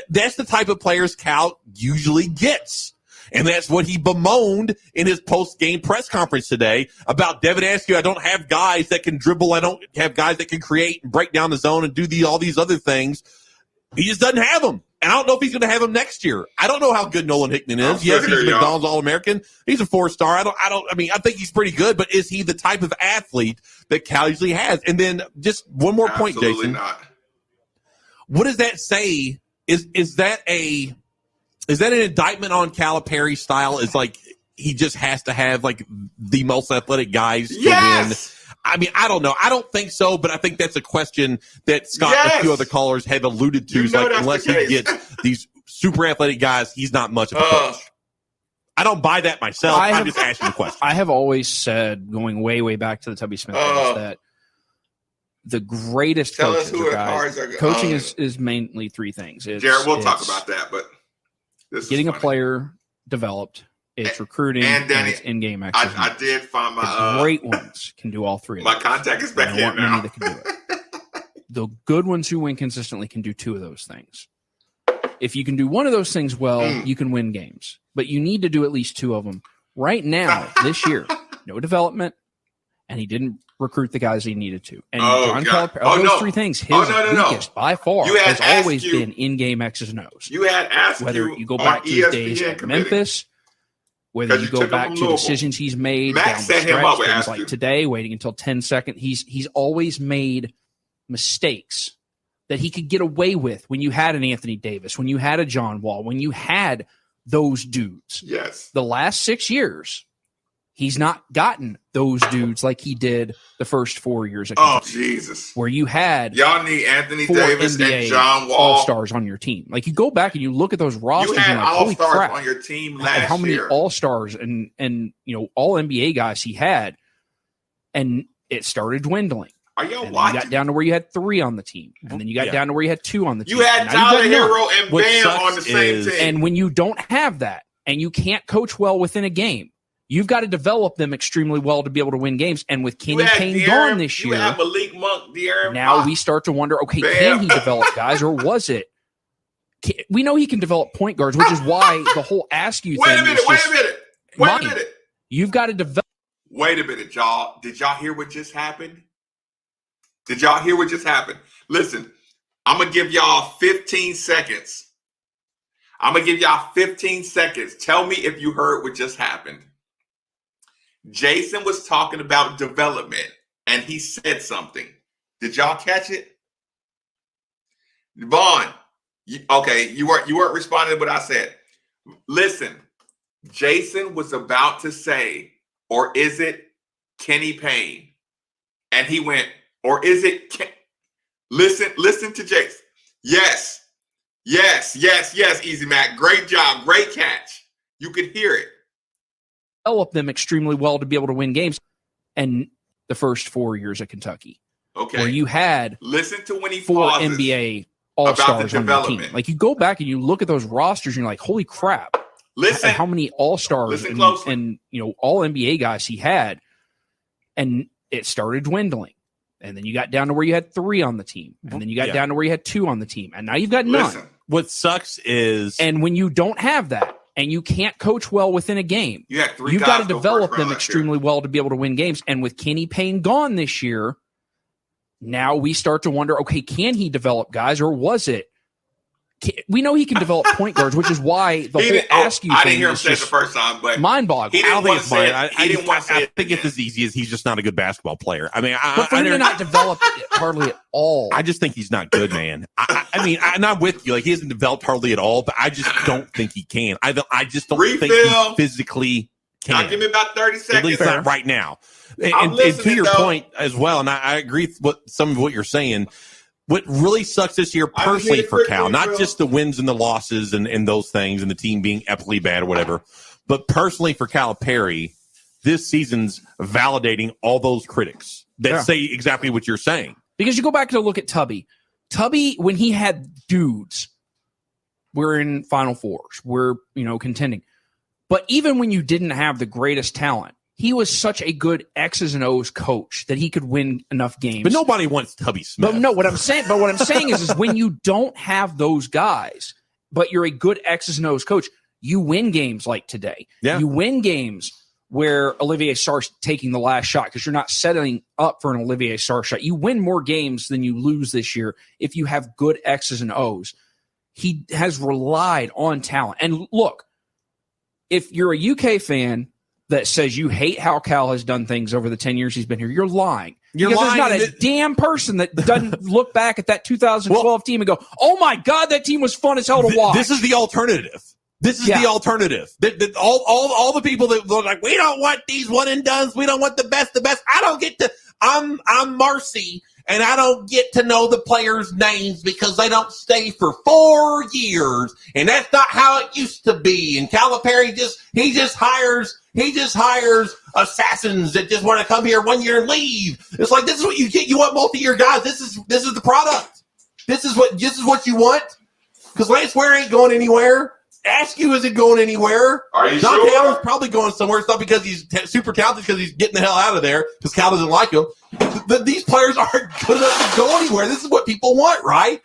That's the type of players Cal usually gets. And that's what he bemoaned in his post-game press conference today about Devin Askew. I don't have guys that can dribble. I don't have guys that can create and break down the zone and do all these other things. He just doesn't have them. And I don't know if he's going to have them next year. I don't know how good Nolan Hickman is. Yes, he's a McDonald's All-American. He's a 4-star. I think he's pretty good, but is he the type of athlete that Cal usually has? And then just one more point, Jason. Not. What does that say? Is that an indictment on Calipari's style? Is like he just has to have like the most athletic guys to win? I mean, I don't know. I don't think so, but I think that's a question that Scott and a few other callers have alluded to. Like, unless he gets these super athletic guys, he's not much of a coach. I don't buy that myself. I'm just asking the question. I have always said, going way, way back to the Tubby Smith days, that the greatest coaches coaching is mainly three things. Jared, we'll talk about that, but this getting a player developed, it's recruiting, and it's in-game execution. I did find the great ones can do all three. My contact is back in now. Many that can do it. The good ones who win consistently can do two of those things. If you can do one of those things well, you can win games. But you need to do at least two of them. Right now, this year, no development, and he didn't recruit the guys he needed to. And John Calipari, those three things, his weakest by far has always been in-game X's and O's. You had asked whether you go back to his days at Memphis, whether you go back to decisions he's made down the stretch, things like today, waiting until 10 seconds. He's always made mistakes that he could get away with when you had an Anthony Davis, when you had a John Wall, when you had those dudes. Yes. The last 6 years, he's not gotten those dudes like he did the first 4 years ago. Oh, Jesus. Where you had y'all need Anthony Davis NBA and John Wall. All-stars on your team. Like, you go back and you look at those rosters, you had and like, holy all-stars crap, on your team last how many year. all-stars and all NBA guys he had, and it started dwindling. Are y'all You watching? got down to where you had 3 on the team, and then you got down to where you had 2 on the team. You had and now Tyler you've got Hero none. and Bam on the same team. And when you don't have that, and you can't coach well within a game, you've got to develop them extremely well to be able to win games. And with Kenny Payne gone this year, you had Malik Monk, De'Aaron now Fox. we start to wonder, okay, Bam. can he develop guys, or was it? We know he can develop point guards, which is why the whole Askew Wait a thing minute, is wait just a minute. money. You've got to develop. Wait a minute, y'all. Did y'all hear what just happened? Did y'all hear what just happened? Listen, I'm going to give y'all 15 seconds. I'm going to give y'all 15 seconds. Tell me if you heard what just happened. Jason was talking about development, and he said something. Did y'all catch it? Vaughn, you weren't responding to what I said. Listen, Jason was about to say, or is it Kenny Payne? And he went, or is it listen to Jason. Yes, Easy Mac. Great job. Great catch. You could hear it. Develop them extremely well to be able to win games. And the first 4 years at Kentucky, where you had listen to when he 4 pauses NBA all-stars on your team. development. Like, you go back and you look at those rosters and you're like, holy crap. Listen. How many all-stars and all NBA guys he had. And it started dwindling. And then you got down to where you had 3 on the team. And then you got down to where you had 2 on the team. And now you've got none. What sucks is... And when you don't have that, and you can't coach well within a game, you've got to develop them extremely well to be able to win games. And with Kenny Payne gone this year, now we start to wonder, okay, can he develop guys, or was it? We know he can develop point guards, which is why the whole Askew thing I didn't hear him say it just the first time, but mind-boggling. He didn't want to say it. I think it's as easy as he's just not a good basketball player. I mean, but for him to not develop hardly at all. I just think he's not good, man. I mean, I'm not with you. Like, he hasn't developed hardly at all, but I just don't think he can. I just don't think he physically can. Now give me about 30 seconds. At least not right now. And to your point as well, and I agree with some of what you're saying. What really sucks this year, personally, for Cal, not just the wins and the losses and those things and the team being epically bad or whatever, but personally for Calipari, this season's validating all those critics that say exactly what you're saying. Because you go back to look at Tubby. Tubby, when he had dudes, we're in Final Fours. We're, contending. But even when you didn't have the greatest talent, he was such a good X's and O's coach that he could win enough games. But nobody wants Tubby Smith. But no, what I'm saying is when you don't have those guys, but you're a good X's and O's coach, you win games like today. Yeah. You win games where Olivier Sarr's taking the last shot because you're not setting up for an Olivier Sarr shot. You win more games than you lose this year if you have good X's and O's. He has relied on talent. And look, if you're a UK fan that says you hate how Cal has done things over the 10 years he's been here, you're lying. Because there's not a damn person that doesn't look back at that 2012 team and go, oh my God, that team was fun as hell to watch. This is the alternative. This is the alternative. All the people that look like, we don't want these one and dones. We don't want the best. I don't get to, I'm Marcy and I don't get to know the players' names because they don't stay for 4 years, and that's not how it used to be. And Calipari just hires assassins that just want to come here 1 year and leave. It's like, this is what you get. You want multi-year guys. This is the product. This is what you want. Because Lance Ware ain't going anywhere. Askew isn't going anywhere. Are you John sure? Taylor's probably going somewhere. It's not because he's super talented, because he's getting the hell out of there because Cal doesn't like him. These players aren't good enough to go anywhere. This is what people want, right?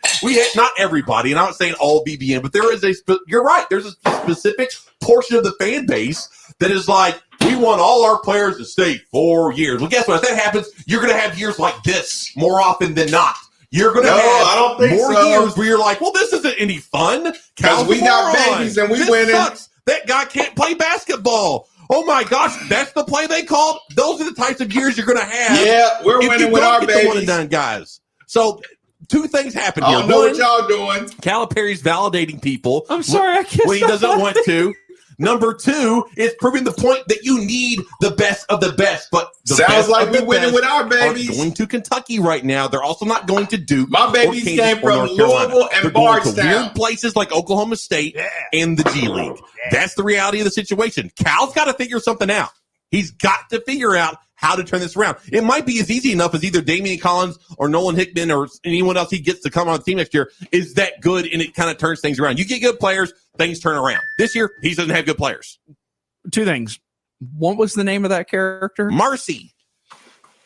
Not everybody, and I'm not saying all BBN, but there is you're right. There's a specific portion of the fan base that is like, we want all our players to stay 4 years. Well, guess what? If that happens, you're going to have years like this more often than not. You're going to have more years where you're like, well, this isn't any fun. Because we got babies and we winning. Sucks. That guy can't play basketball. Oh, my gosh, that's the play they called? Those are the types of years you're going to have. Yeah, we're winning with our babies. One and done guys. So, two things happen here. I don't know what y'all doing. Calipari's validating people. I'm sorry, I can't. When he doesn't want to. Number two is proving the point that you need the best of the best. But the sounds best like of the we're winning best with our babies. Aren't going to Kentucky right now. They're also not going to Duke. My babies came from Louisville and They're going to Bardstown. weird places like Oklahoma State and the G League. That's the reality of the situation. Cal's got to figure something out. He's got to figure out how to turn this around. It might be as easy enough as either Damian Collins or Nolan Hickman or anyone else he gets to come on the team next year is that good, and it kind of turns things around. You get good players, things turn around. This year, he doesn't have good players. Two things. What was the name of that character? Marcy.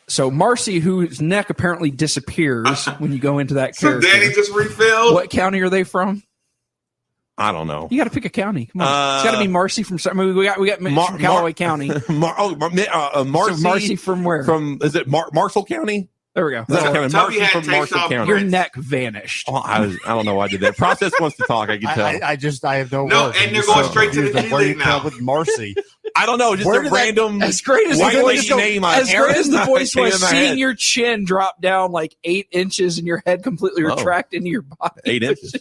So Marcy, whose neck apparently disappears when you go into that character. So Danny just refilled. What county are they from? I don't know. You got to pick a county. Come on, it's got to be Marcy from. I mean, we got Mitch from Callaway County. Marcy. So Marcy from where? From Marshall County? There we go. Marcy from Marshall County. Your neck vanished. Oh, I don't know why I did that. Process wants to talk. I can tell. I have no No, words. and you're going straight to the G Where you League come now. up with Marcy. I don't know. Just Where a did that- random As great as white the voice, lady name. as great as the voice came was, in my seeing head. your chin drop down like 8 inches and your head completely retract into your body. 8 inches.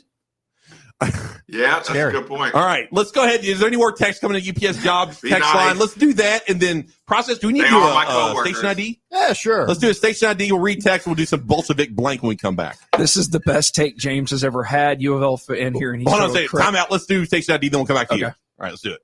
Yeah, that's Scary. a good point. All right, let's go ahead. Is there any more text coming to UPS jobs Be text nice. line? Let's do that, and then process. Do we need They to do are my a coworkers. station ID? Yeah, sure. Let's do a station ID. We'll read text. We'll do some Bolshevik blank when we come back. This is the best take James has ever had. U of L in here, and he's Hold on a totally second. correct. Time out. Let's do station ID. Then we'll come back to you. Okay. All right, let's do it.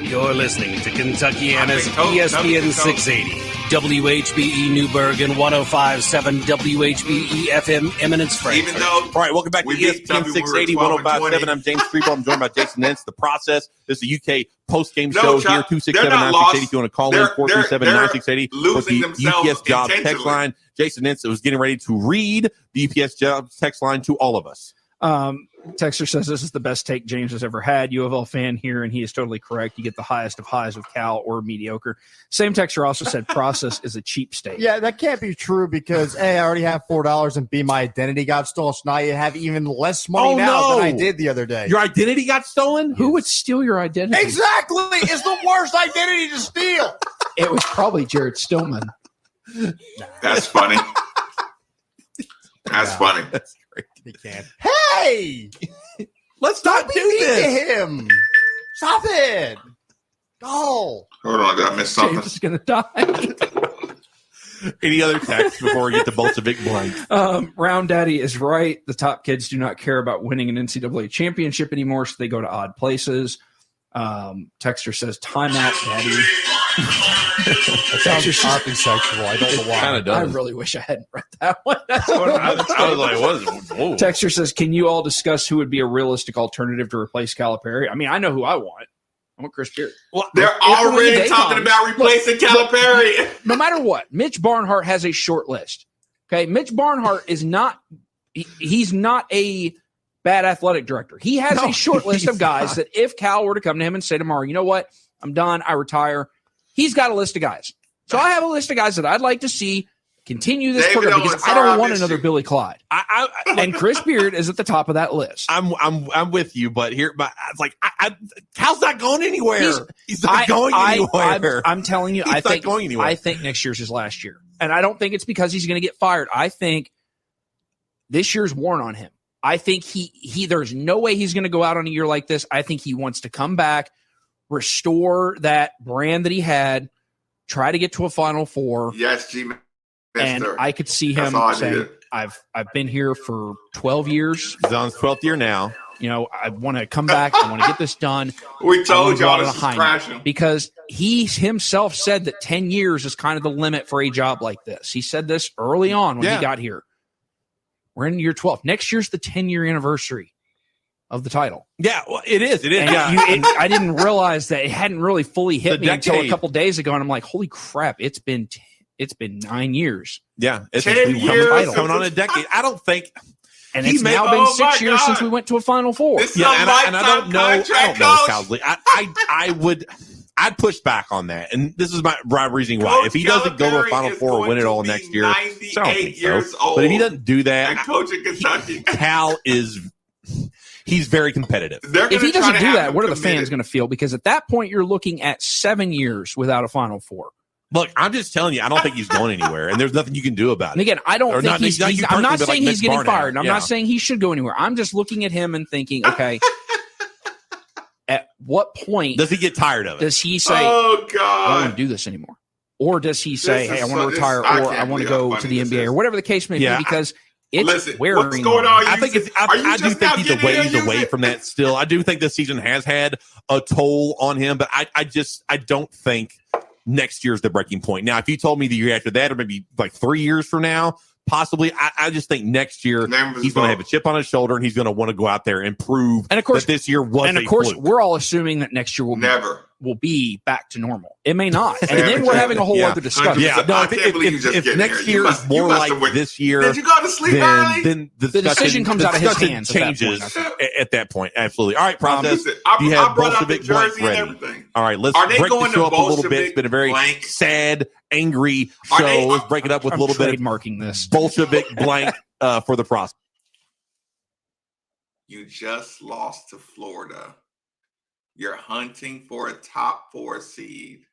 You're listening to Kentucky Anna's Nothing ESPN toast. 680, WHBE New Bergen, 105.7 WHBE FM Eminence Frankfurt. Even though All right, welcome back to We beat ESPN them when we were 680, 12 and 105.7. I'm James Freeble. I'm joined by Jason Nance. The process. This is a UK post-game No, show Chuck, here, they're not lost. 267-9680. If you want to call in, They're 437-9680. losing themselves UPS Jobs text intentionally. line. Jason Nance was getting ready to read the UPS Jobs text line to all of us. Texter says this is the best take James has ever had. U of L fan here, and he is totally correct. You get the highest of highs with Cal or mediocre. Same texter also said process is a cheap state. Yeah, that can't be true because A, I already have $4 and B, my identity got stolen. So now I have even less money Oh, now no. than I did the other day. Your identity got stolen? Who would steal your identity? Exactly. It's the worst identity to steal. It was probably Jared Stillman. That's funny. That's funny. That's great. He can't. Hey, Let's not be do mean to this. him. Stop it. Go. Hold on, I missed something. James is going to die. Any other text before we get to Bolshevik blank? Round Daddy is right. The top kids do not care about winning an NCAA championship anymore, so they go to odd places. Texter says, timeout, Daddy. That sounds oddly sexual. I don't know why. Kind of I does. really wish I hadn't read that one. That's what I was I was like, what is it? Whoa. Texter says, can you all discuss who would be a realistic alternative to replace Calipari? I mean, I know who I want. I want Chris Beard. Well, They're If the already day talking comes- about replacing Calipari. No matter what, Mitch Barnhart has a short list. Okay, Mitch Barnhart is not he's not a bad athletic director. He has a short list of guys that if Cal were to come to him and say tomorrow, you know what, I'm done, I retire, he's got a list of guys. So I have a list of guys that I'd like to see continue this David program because Owens, I don't sorry, I want missed another you. Billy Clyde. And Chris Beard is at the top of that list. I'm with you, but here, but it's like Cal's not going anywhere. He's not going anywhere. I'm telling you, He's I not think going anywhere. I think next year's his last year, and I don't think it's because he's going to get fired. I think this year's worn on him. I think he there's no way he's going to go out on a year like this. I think he wants to come back, restore that brand that he had, try to get to a Final Four. Yes, G. And I could see him saying, I've been here for 12 years. He's on his 12th year now. You know, I want to come back. I want to get this done. We told y'all this is crashing. Because he himself said that 10 years is kind of the limit for a job like this. He said this early on when he got here. We're in year 12. Next year's the 10-year anniversary of the title. Yeah, well, it is. It is. And I didn't realize that it hadn't really fully hit me until a couple days ago. And I'm like, holy crap, it's been 9 years. Yeah, it's 10 years coming on a decade. I don't think. And it's now been 6 years since we went to a Final Four. This and I don't know. Coach. I'd push back on that, and this is my reasoning why. If he doesn't go to a Final Four or win it all next year, I don't think so. But if he doesn't do that, coaching Kentucky, Cal he's very competitive. If he doesn't do that, what are the fans going to feel? Because at that point, you're looking at 7 years without a Final Four. Look, I'm just telling you, I don't think he's going anywhere, and there's nothing you can do about it. And again, I don't think I'm not saying he's getting fired. I'm Yeah. not saying he should go anywhere. I'm just looking at him and thinking, okay, at what point does he get tired of it? Does he say, "Oh God, I don't want to do this anymore," or does he say, "Hey, I want to retire," or "I want to go to the NBA," or whatever the case may be? Because it's wearing. What's going on? I think I do think he's a ways away from that still. I do think this season has had a toll on him, but I don't think next year's the breaking point. Now, if you told me the year after that, or maybe like 3 years from now, possibly, I just think next year he's going to have a chip on his shoulder, and he's going to want to go out there and prove that this year was. And of course, we're all assuming that next year will be back to normal. It may not, and then we're having a whole other discussion. Yeah, no, I think if next year is more like this year, did you go to sleep early? Then the decision comes out of his hands. Changes at that point. Absolutely. All right, process. I you have brought out the Bolshevik blank jersey and ready. everything. All right, let's Are they break going the show to up a little bit. Bolshevik It's been a very blank? sad, angry show. Let's break it up with a little bit of trademarking this Bolshevik blank for the process. You just lost to Florida. You're hunting for a top 4 seed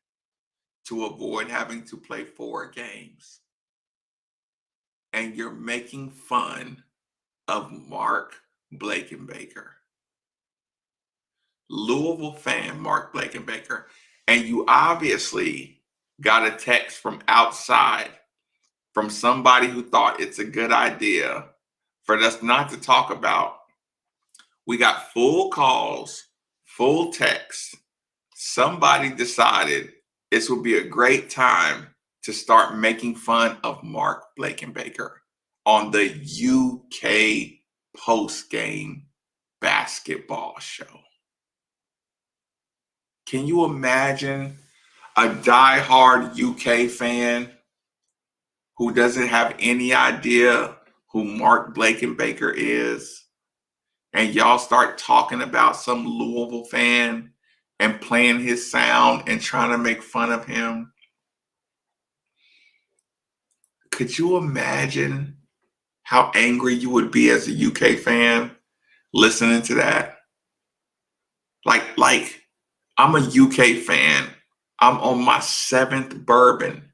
to avoid having to play 4 games. And you're making fun of Mark Blakenbaker. Louisville fan Mark Blakenbaker. And you obviously got a text from outside from somebody who thought it's a good idea for us not to talk about. We got full calls, full text. Somebody decided this would be a great time to start making fun of Mark Blakenbaker on the UK post-game basketball show. Can you imagine a diehard UK fan who doesn't have any idea who Mark Blakenbaker is? And y'all start talking about some Louisville fan and playing his sound and trying to make fun of him. Could you imagine how angry you would be as a UK fan listening to that? Like I'm a UK fan. I'm on my 7th bourbon.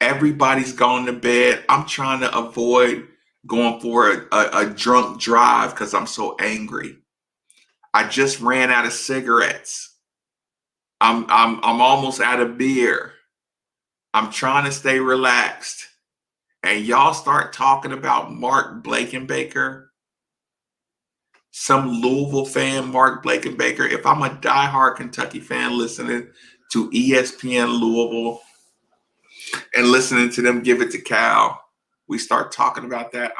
Everybody's gone to bed. I'm trying to avoid going for a drunk drive because I'm so angry. I just ran out of cigarettes. I'm almost out of beer. I'm trying to stay relaxed. And y'all start talking about Mark Blakenbaker, some Louisville fan, Mark Blakenbaker. If I'm a diehard Kentucky fan listening to ESPN Louisville and listening to them give it to Cal, we start talking about that.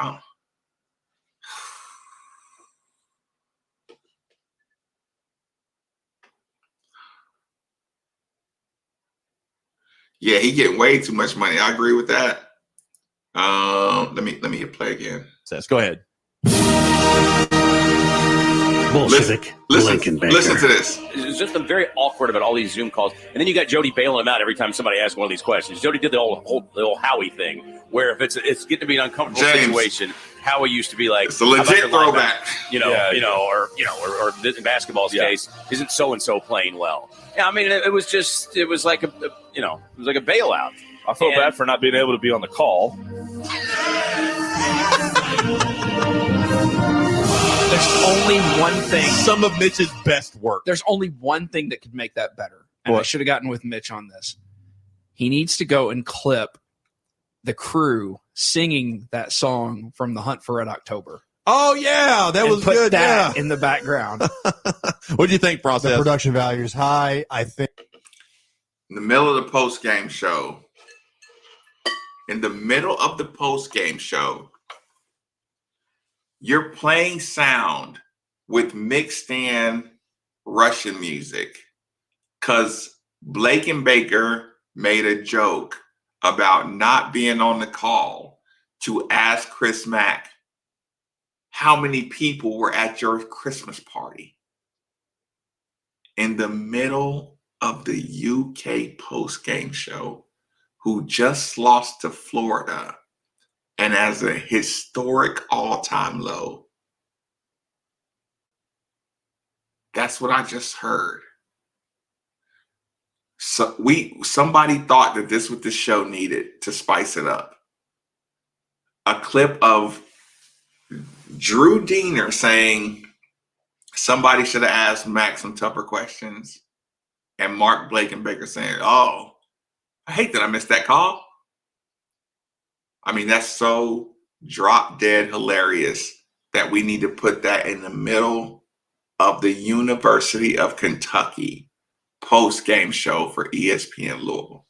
Yeah, he getting way too much money. I agree with that. Let me hit play again. Go ahead. Bolshevik Blakenbaker. Listen to this. It's just very awkward about all these Zoom calls. And then you got Jody bailing him out every time somebody asks one of these questions. Jody did the old Howie thing, where if it's getting to be an uncomfortable situation, Howie used to be like, it's a legit throwback. Or in basketball's case, isn't so and so playing well? Yeah, I mean, it was like a bailout. I feel bad for not being able to be on the call. There's only one thing. Some of Mitch's best work. There's only one thing that could make that better. And I should have gotten with Mitch on this. He needs to go and clip the crew singing that song from The Hunt for Red October. Oh, yeah. That was put good. That yeah. in the background. What do you think, Process? The production value is high. I think. In the middle of the post-game show, you're playing sound with mixed in Russian music because Blake and Baker made a joke about not being on the call to ask Chris Mack how many people were at your Christmas party. In the middle of the UK post-game show, who just lost to Florida and has a historic all-time low. That's what I just heard. So somebody thought that this was what the show needed to spice it up. A clip of Drew Diener saying somebody should have asked Max some tougher questions. And Mark, Blake, and Baker saying, oh, I hate that I missed that call. I mean, that's so drop dead hilarious that we need to put that in the middle of the University of Kentucky post-game show for ESPN Louisville.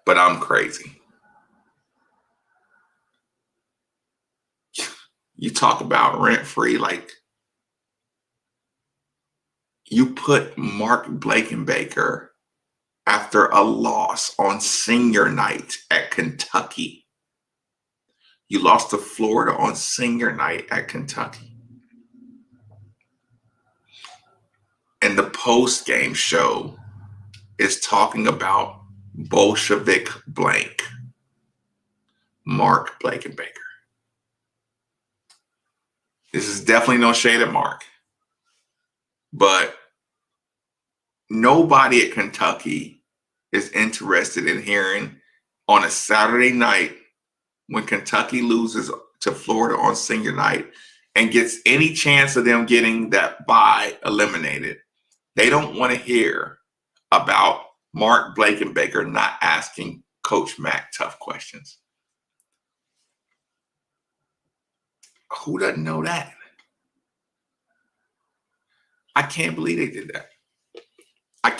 But I'm crazy. You talk about rent-free, like you put Mark, Blake, and Baker after a loss on senior night at Kentucky. You lost to Florida on senior night at Kentucky. And the post-game show is talking about Bolshevik blank, Mark, Blake, and Baker. This is definitely no shade at Mark. But nobody at Kentucky is interested in hearing on a Saturday night when Kentucky loses to Florida on senior night and gets any chance of them getting that bye eliminated. They don't want to hear about Mark, Blake, and Baker not asking Coach Mack tough questions. Who doesn't know that? I can't believe they did that. I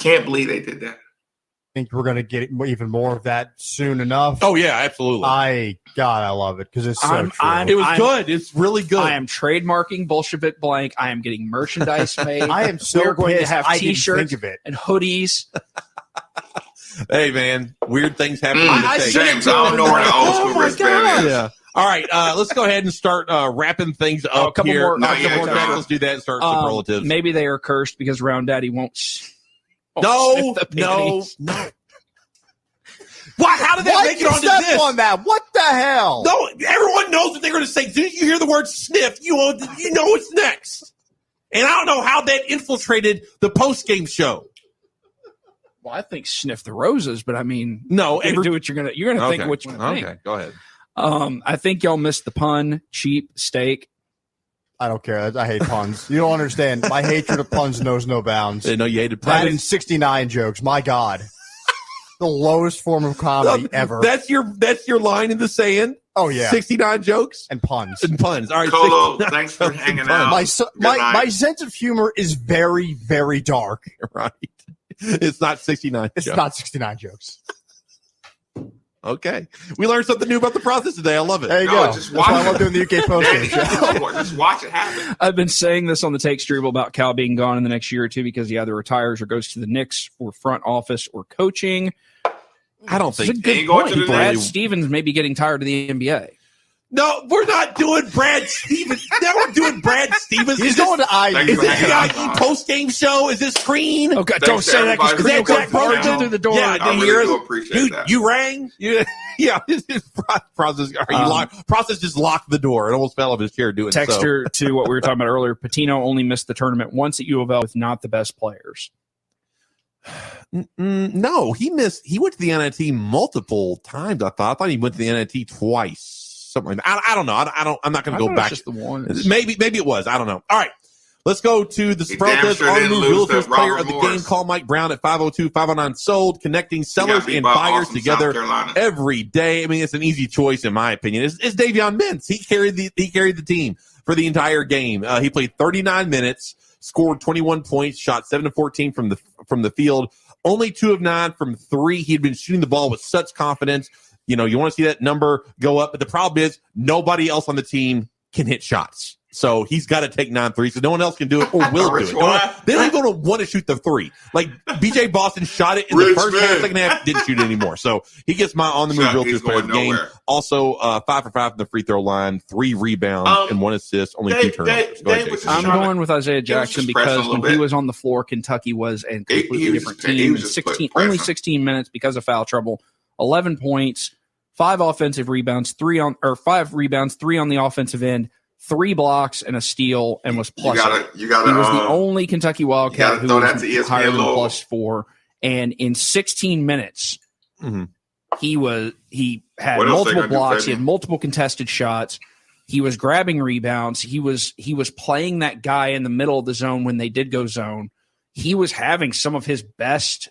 think we're going to get even more of that soon enough. Oh, yeah, absolutely. I love it because it's so true. It was good. It's really good. I am trademarking Bolshevik blank. I am getting merchandise made. I am so We're going to pissed have I didn't T-shirts think of it. and hoodies. Hey, man, weird things happen. James, I don't know where the old school wristband is. Yeah. All right, let's go ahead and start wrapping things up a couple here. more. Let's do that and start superlatives. Maybe they are cursed because Round Daddy won't. No. What? How did that make it onto this? On that? What the hell? No, everyone knows what they're going to say. Did you hear the word sniff? You know it's next. And I don't know how that infiltrated the post-game show. Well, I think sniff the roses, but I mean, no. Do what you're gonna think what you're gonna think. Okay, go ahead. I think y'all missed the pun. Cheap steak. I don't care. I hate puns. You don't understand. My hatred of puns knows no bounds. I know you hated puns. That and 69 jokes. My God, the lowest form of comedy ever. That's your line in the saying. Oh yeah, 69 jokes and puns. All right, Colo, thanks for hanging out. My sense of humor is very, very dark. Right. It's not 69. It's jokes. not 69 jokes. Okay. We learned something new about the process today. I love it. There you go. That's why I love doing the UK post game show. Just watch it happen. I've been saying this on the Take Struble about Cal being gone in the next year or two because he either retires or goes to the Knicks for front office or coaching. I don't think it's a good point. Brad Stevens may be getting tired of the NBA. No, we're not doing Brad Stevens. Now we're doing Brad Stevens. He's going to IU. Is this the IU post-game show? Is this Screen? Oh, God, don't say that because Screen Jack Barton through the door. Yeah, I really do appreciate that. You rang? Yeah. Process just locked the door. It almost fell off his chair doing so. Texter to what we were talking about earlier. Patino only missed the tournament once at U of L with not the best players. No, he missed. He went to the NIT multiple times. I thought he went to the NIT twice. Something like that. I don't know. I'm not going to go back. Just the one. Maybe it was. I don't know. All right, Let's go to the Superlatives. sure On the didn't move, lose Real to Estate Player Robert of the Morris. Game. Call Mike Brown at 502-509 sold, connecting sellers beat and by buyers awesome together South Carolina. every day. I mean, it's an easy choice in my opinion. It's Davion Mintz. He carried the team for the entire game. He played 39 minutes, scored 21 points, shot 7 of 14 from the field, only 2 of 9 from 3. He had been shooting the ball with such confidence. You want to see that number go up, but the problem is nobody else on the team can hit shots. So he's got to take 9 threes. So no one else can do it or will do it. They don't even want to shoot the 3. Like BJ Boston shot it in the first half, second half, didn't shoot it anymore. So he gets my on the move Realtors Player of the Game. Also 5 for 5 from the free throw line, 3 rebounds and 1 assist, only 2 turnovers. Go ahead, Jason. I'm going with Isaiah Jackson because when he was on the floor, Kentucky was a completely different team. 16 minutes because of foul trouble, 11 points, 5 offensive rebounds, 5 rebounds, 3 on the offensive end, 3 blocks and a steal, and was plus. He was the only Kentucky Wildcat who was higher than plus 4. And in 16 minutes, he had multiple blocks. He had multiple contested shots. He was grabbing rebounds. He was playing that guy in the middle of the zone when they did go zone. He was having some of his best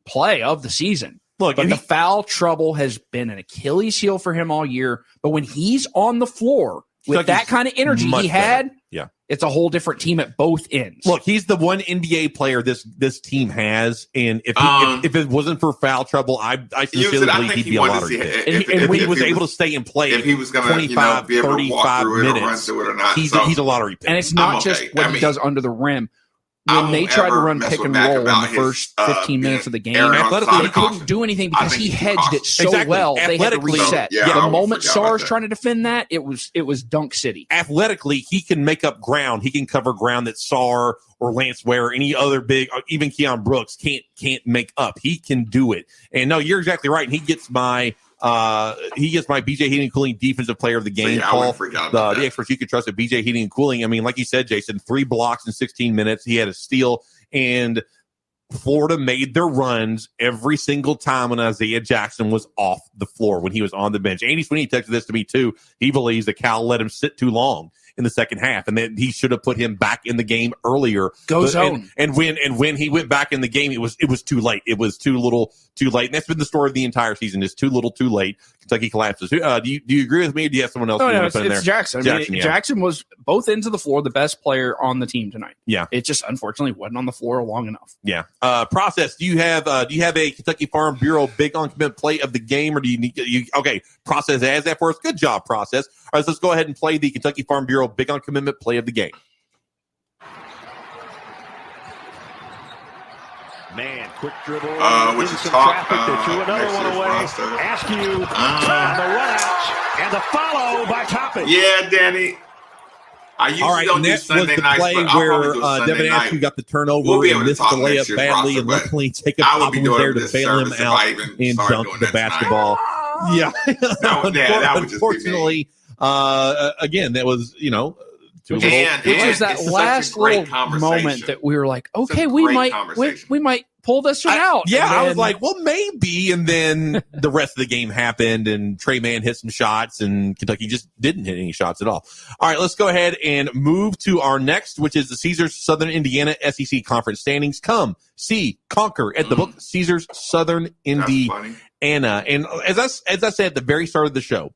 play of the season. But the foul trouble has been an Achilles heel for him all year. But when he's on the floor with that kind of energy he had, it's a whole different team at both ends. Look, he's the one NBA player this team has, and if it wasn't for foul trouble, I sincerely believe he'd be a lottery pick. And when he was able to stay and play, if he was going to 25, 35 minutes, he's a lottery pick. And it's not just what he does under the rim. When they tried to run pick and roll in the first 15 minutes of the game, they couldn't do anything because he hedged it so well. They had to reset. The moment Sarr's trying to defend that, it was dunk city. Athletically, he can make up ground. He can cover ground that Sarr or Lance Ware or any other big, or even Keon Brooks can't make up. He can do it. And no, you're exactly right. And he gets my BJ Heating and Cooling Defensive Player of the Game. Paul, the experts you can trust at BJ Heating and Cooling. I mean, like you said, Jason, 3 blocks in 16 minutes. He had a steal, and Florida made their runs every single time when Isaiah Jackson was off the floor, when he was on the bench. Andy Sweeney texted this to me too. He believes that Cal let him sit too long in the second half, and then he should have put him back in the game earlier. Zone. And when he went back in the game, it was too late. It was too little, too late. And that's been the story of the entire season. It's too little, too late. Kentucky collapses. Do you agree with me? Or do you have someone else? It's Jackson. Jackson was both ends of the floor, the best player on the team tonight. Yeah, it just unfortunately wasn't on the floor long enough. Yeah. Process. Do you have a Kentucky Farm Bureau big on commit play of the game, or do you need okay? Process has that for us. Good job, Process. All right, so let's go ahead and play the Kentucky Farm Bureau big on commitment play of the game. Man, quick dribble. Which is talk. To another one away. Ask you the run out and the follow by Toppin. Yeah, Danny. I usually don't do Sunday nights, play but where Devin Askew got the turnover and missed the layup badly, and luckily Jacob Toppin was there to bail him out and dunk the basketball. Yeah, unfortunately, again, that was which is that last little moment that we were like, okay, we might pull this one out. Yeah, I was like, well, maybe. And then the rest of the game happened, and Trey Mann hit some shots, and Kentucky just didn't hit any shots at all. All right, let's go ahead and move to our next, which is the Caesars Southern Indiana SEC Conference standings. Come see, conquer at the book Caesars Southern Indiana. And as I said at the very start of the show,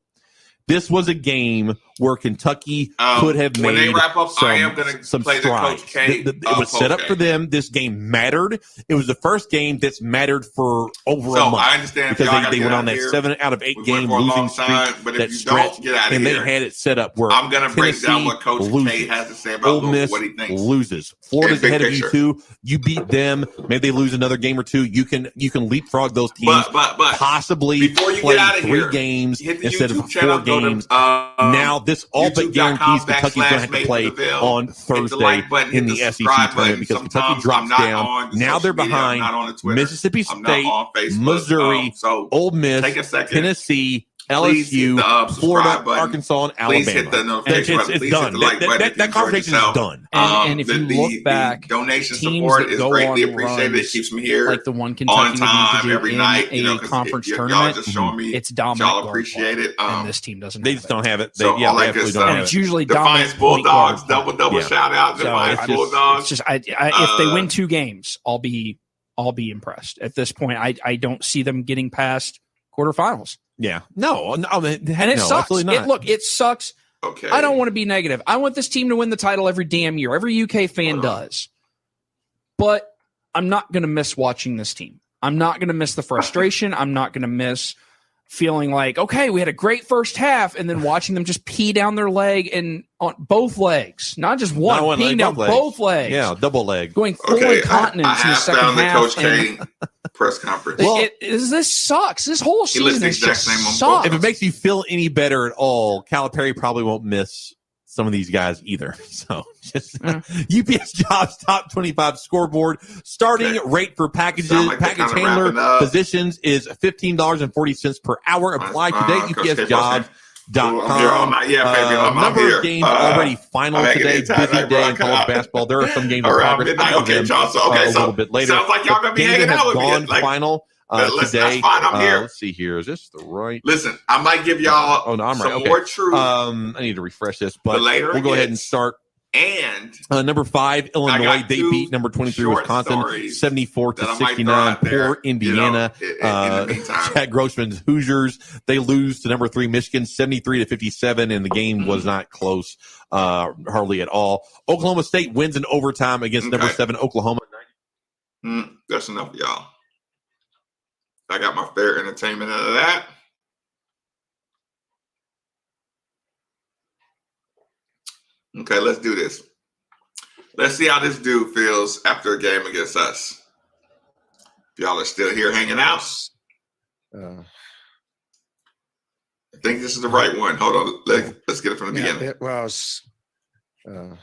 this was a game where Kentucky could have made when they wrap up, I am going to play strides. The Coach K. It was set up for them. This game mattered. It was the first game that's mattered for over a month. I understand because they went on that 7 out of 8 game losing streak that stretched, and they had it set up where I'm going to break down what Coach K has to say about Ole Miss what he thinks. Loses. Florida's ahead of you too. You beat them. Maybe they lose another game or two. You can leapfrog those teams. But possibly play 3 games instead of 4 games. Now this all but guarantees Kentucky's going to have to play on Thursday in the SEC tournament because Kentucky drops down. Now they're behind Mississippi State, Missouri, Ole Miss, Tennessee, LSU, subscribe Florida, button. Arkansas, and Please Alabama. hit the notification button. It's Please done. hit the like button if you That enjoyed conversation yourself. is done. And if you look back, the donation teams support that is go greatly on appreciated. It runs keeps me here like the one on Kentucky would need time to do every in night. a conference y'all tournament, just showing me. it's dominant Y'all guard appreciate play, it. and this team doesn't. They just don't have it. So all that good stuff. And it's usually Defiance dominant point Bulldogs. guard Double play. shout out. So Defiance Bulldogs. It's just if they win 2 games, I'll be impressed. At this point, I don't see them getting past quarterfinals. Yeah. No, and it sucks. It sucks. Okay. I don't want to be negative. I want this team to win the title every damn year. Every UK fan does. But I'm not going to miss watching this team. I'm not going to miss the frustration. I'm not going to miss feeling like, okay, we had a great first half, and then watching them just pee down their leg and on both legs, not just one, peeing down both legs. Yeah, double leg. Going full incontinence in the second half. Coach K press conference. This sucks. This whole season is just sucks. If it makes you feel any better at all, Calipari probably won't miss some of these guys either. So just UPS Jobs Top 25 scoreboard. Starting rate for packages, package handler positions is $15.40 per hour. Apply today. UPSJobs.com. Number of games already final today. Busy day in college basketball. There are some games in progress. A little bit later. Sounds like y'all gonna be Games hanging that out have with me. gone final listen, today. that's fine. I'm here. Let's see here. Is this the right? Listen, I might give y'all I'm right. some Okay. more truth. I need to refresh this, but we'll go ahead and start. And number 5, Illinois. They beat number 23, Wisconsin, 74-69. Poor Indiana. Chad Grossman's Hoosiers. They lose to number 3, Michigan, 73-57, and the game was not close hardly at all. Oklahoma State wins in overtime against number 7, Oklahoma. That's enough, y'all. I got my fair entertainment out of that. Okay, let's do this. Let's see how this dude feels after a game against us. If y'all are still here hanging out. I think this is the right one. Hold on. Let's get it from the beginning. It was a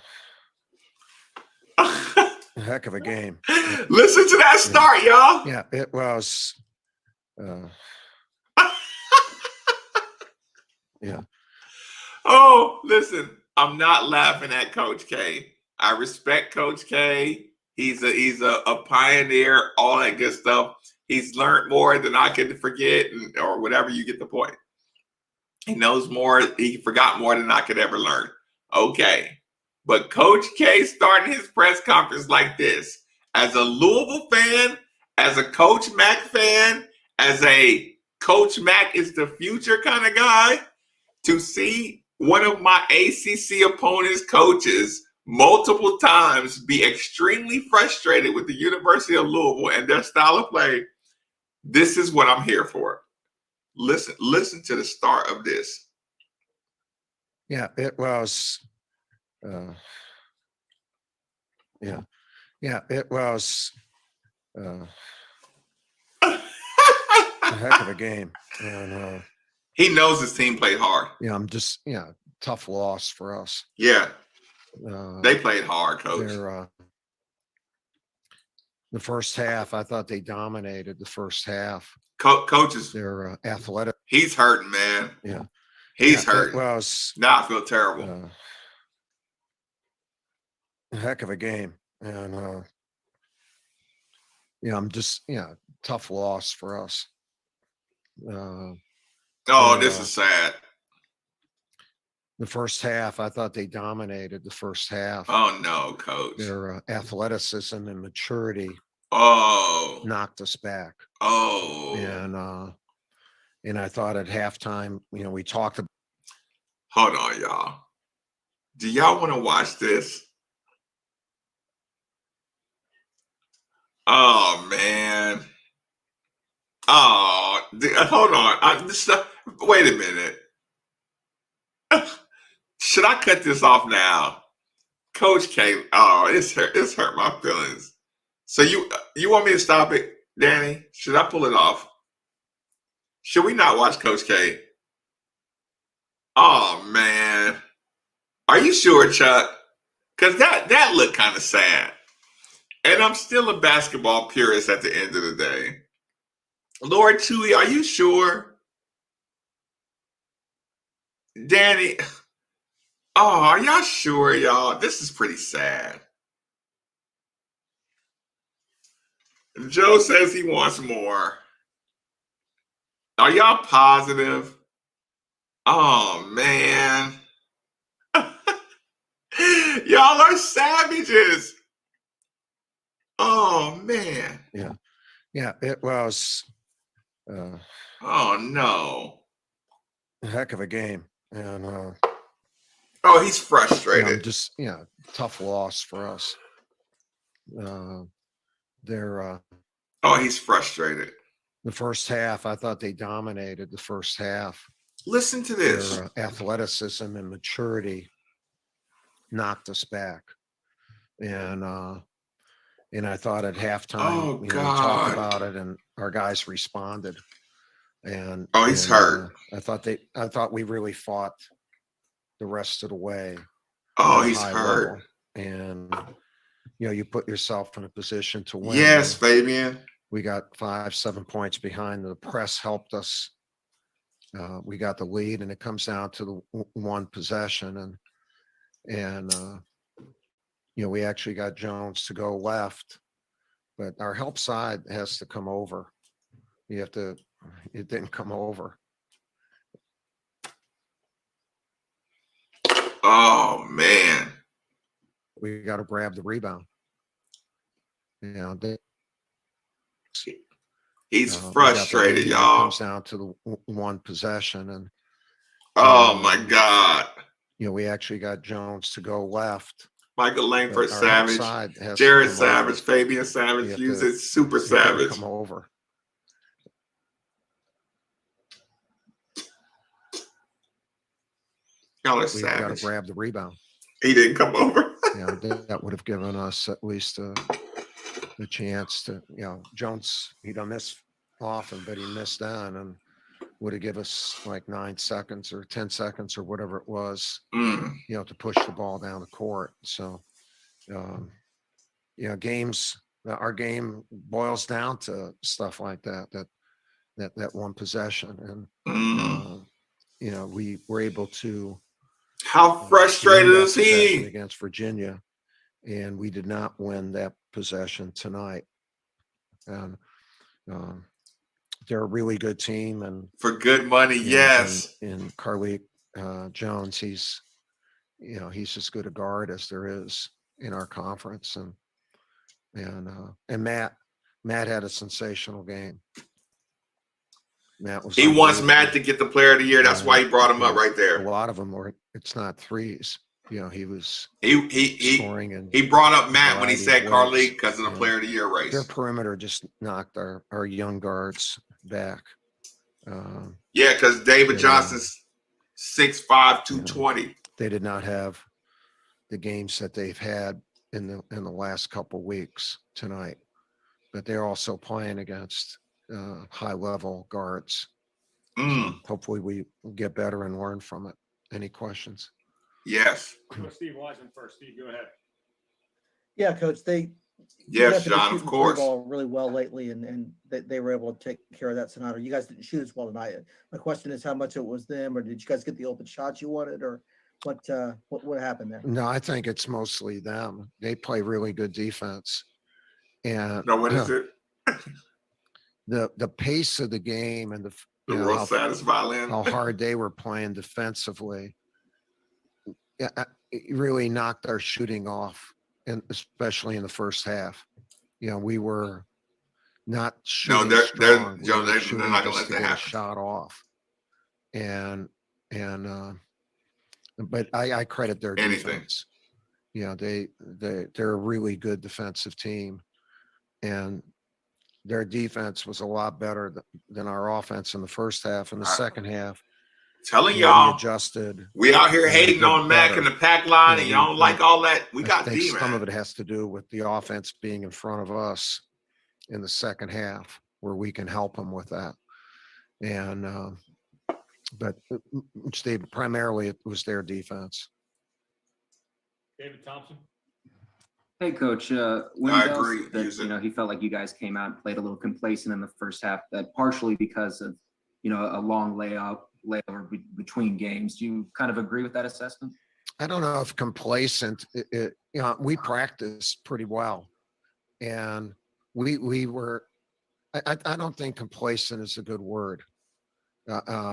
heck of a game. Listen to that start, y'all. Yeah, it was. Yeah. Oh, listen. I'm not laughing at Coach K. I respect Coach K. He's a pioneer, all that good stuff. He's learned more than I could forget, or whatever. You get the point. He knows more. He forgot more than I could ever learn. Okay. But Coach K starting his press conference like this, as a Louisville fan, as a Coach Mac fan, as a Coach Mac is the future kind of guy, to see one of my ACC opponents' coaches multiple times be extremely frustrated with the University of Louisville and their style of play, this is what I'm here for. Listen to the start of this. Yeah, it was. Yeah, it was a heck of a game. And, he knows his team played hard. Yeah, tough loss for us. Yeah, they played hard, Coach. The first half, I thought they dominated the first half. Coaches, they're athletic. He's hurting, man. Yeah, he's hurting. Now I feel terrible. A heck of a game, and tough loss for us. This is sad. The first half, I thought they dominated the first half. Oh no, Coach! Their athleticism and maturity knocked us back. And I thought at halftime, we talked about. Hold on, y'all. Do y'all want to watch this? Oh man. Oh, hold on. Wait a minute. Should I cut this off now? Coach K, it's hurt my feelings. So you want me to stop it, Danny? Should I pull it off? Should we not watch Coach K? Oh man. Are you sure, Chuck? Because that looked kind of sad. And I'm still a basketball purist at the end of the day. Lord Chewy, are you sure? Danny. Oh, are y'all sure, y'all? This is pretty sad. Joe says he wants more. Are y'all positive? Oh, man. Y'all are savages. Oh, man. Yeah. Yeah, it was oh, no. a heck of a game. And oh, he's frustrated. Just tough loss for us. They're oh, he's frustrated. The first half, I thought they dominated the first half. Listen to this. Their athleticism and maturity knocked us back. And I thought at halftime, we talked about it, and our guys responded. And he's hurt. I thought we really fought the rest of the way. Oh, he's hurt. Level. And you put yourself in a position to win. Yes, Fabian. We got 5-7 points behind. The press helped us. We got the lead, and it comes down to the one possession, and we actually got Jones to go left, but our help side has to come over. It didn't come over. Oh, man. We got to grab the rebound. He's frustrated, y'all. It comes down to the one possession, and oh my God. We actually got Jones to go left. Michael Langford Savage, Jared Savage, over. Fabian Savage, use it, Super Savage. Come over. Y'all are we savage. Got to grab the rebound. He didn't come over. That would have given us at least the chance to, Jones, he done miss often, but he missed on, and would have given us like 9 seconds or 10 seconds or whatever it was, to push the ball down the court. So, our game boils down to stuff like that one possession. And, we were able to. How frustrated is he? Against Virginia, and we did not win that possession tonight. And they're a really good team, and for good money, yes. And Carlik Jones, he's as good a guard as there is in our conference, and Matt had a sensational game. He wants Matt to get the player of the year. That's why he brought him up right there. A lot of them were. It's not threes. He was scoring, and he brought up Matt when he said Carlik because of the player of the year race. Their perimeter just knocked our young guards back. Because David Johnson's 6'5", 220. They did not have the games that they've had in the last couple weeks tonight, but they're also playing against high level guards. Hopefully we get better and learn from it. Any questions? Yes. Steve Wiseman first. Steve, go ahead. Yeah, Coach. Yes, John, of course. Ball really well lately, and they were able to take care of that tonight. Or you guys didn't shoot as well tonight. My question is, how much it was them, or did you guys get the open shots you wanted, or what happened there? No, I think it's mostly them. They play really good defense, and what is it? The pace of the game and how hard they were playing defensively, it really knocked our shooting off, and especially in the first half. We were not shooting strong. They're not going to let that happen. Shot off, but I credit their defense. They're a really good defensive team, and their defense was a lot better than our offense in the first half. In the second half, telling y'all, we adjusted. We out here hating on Mac and the pack line, and y'all don't like all that. We got I think some of it has to do with the offense being in front of us in the second half, where we can help them with that. And but primarily it was their defense. David Thompson. Hey, Coach. When I agree. That, he felt like you guys came out and played a little complacent in the first half. That partially because of a long layout layover between games. Do you kind of agree with that assessment? I don't know if complacent. We practiced pretty well, and we were. I don't think complacent is a good word,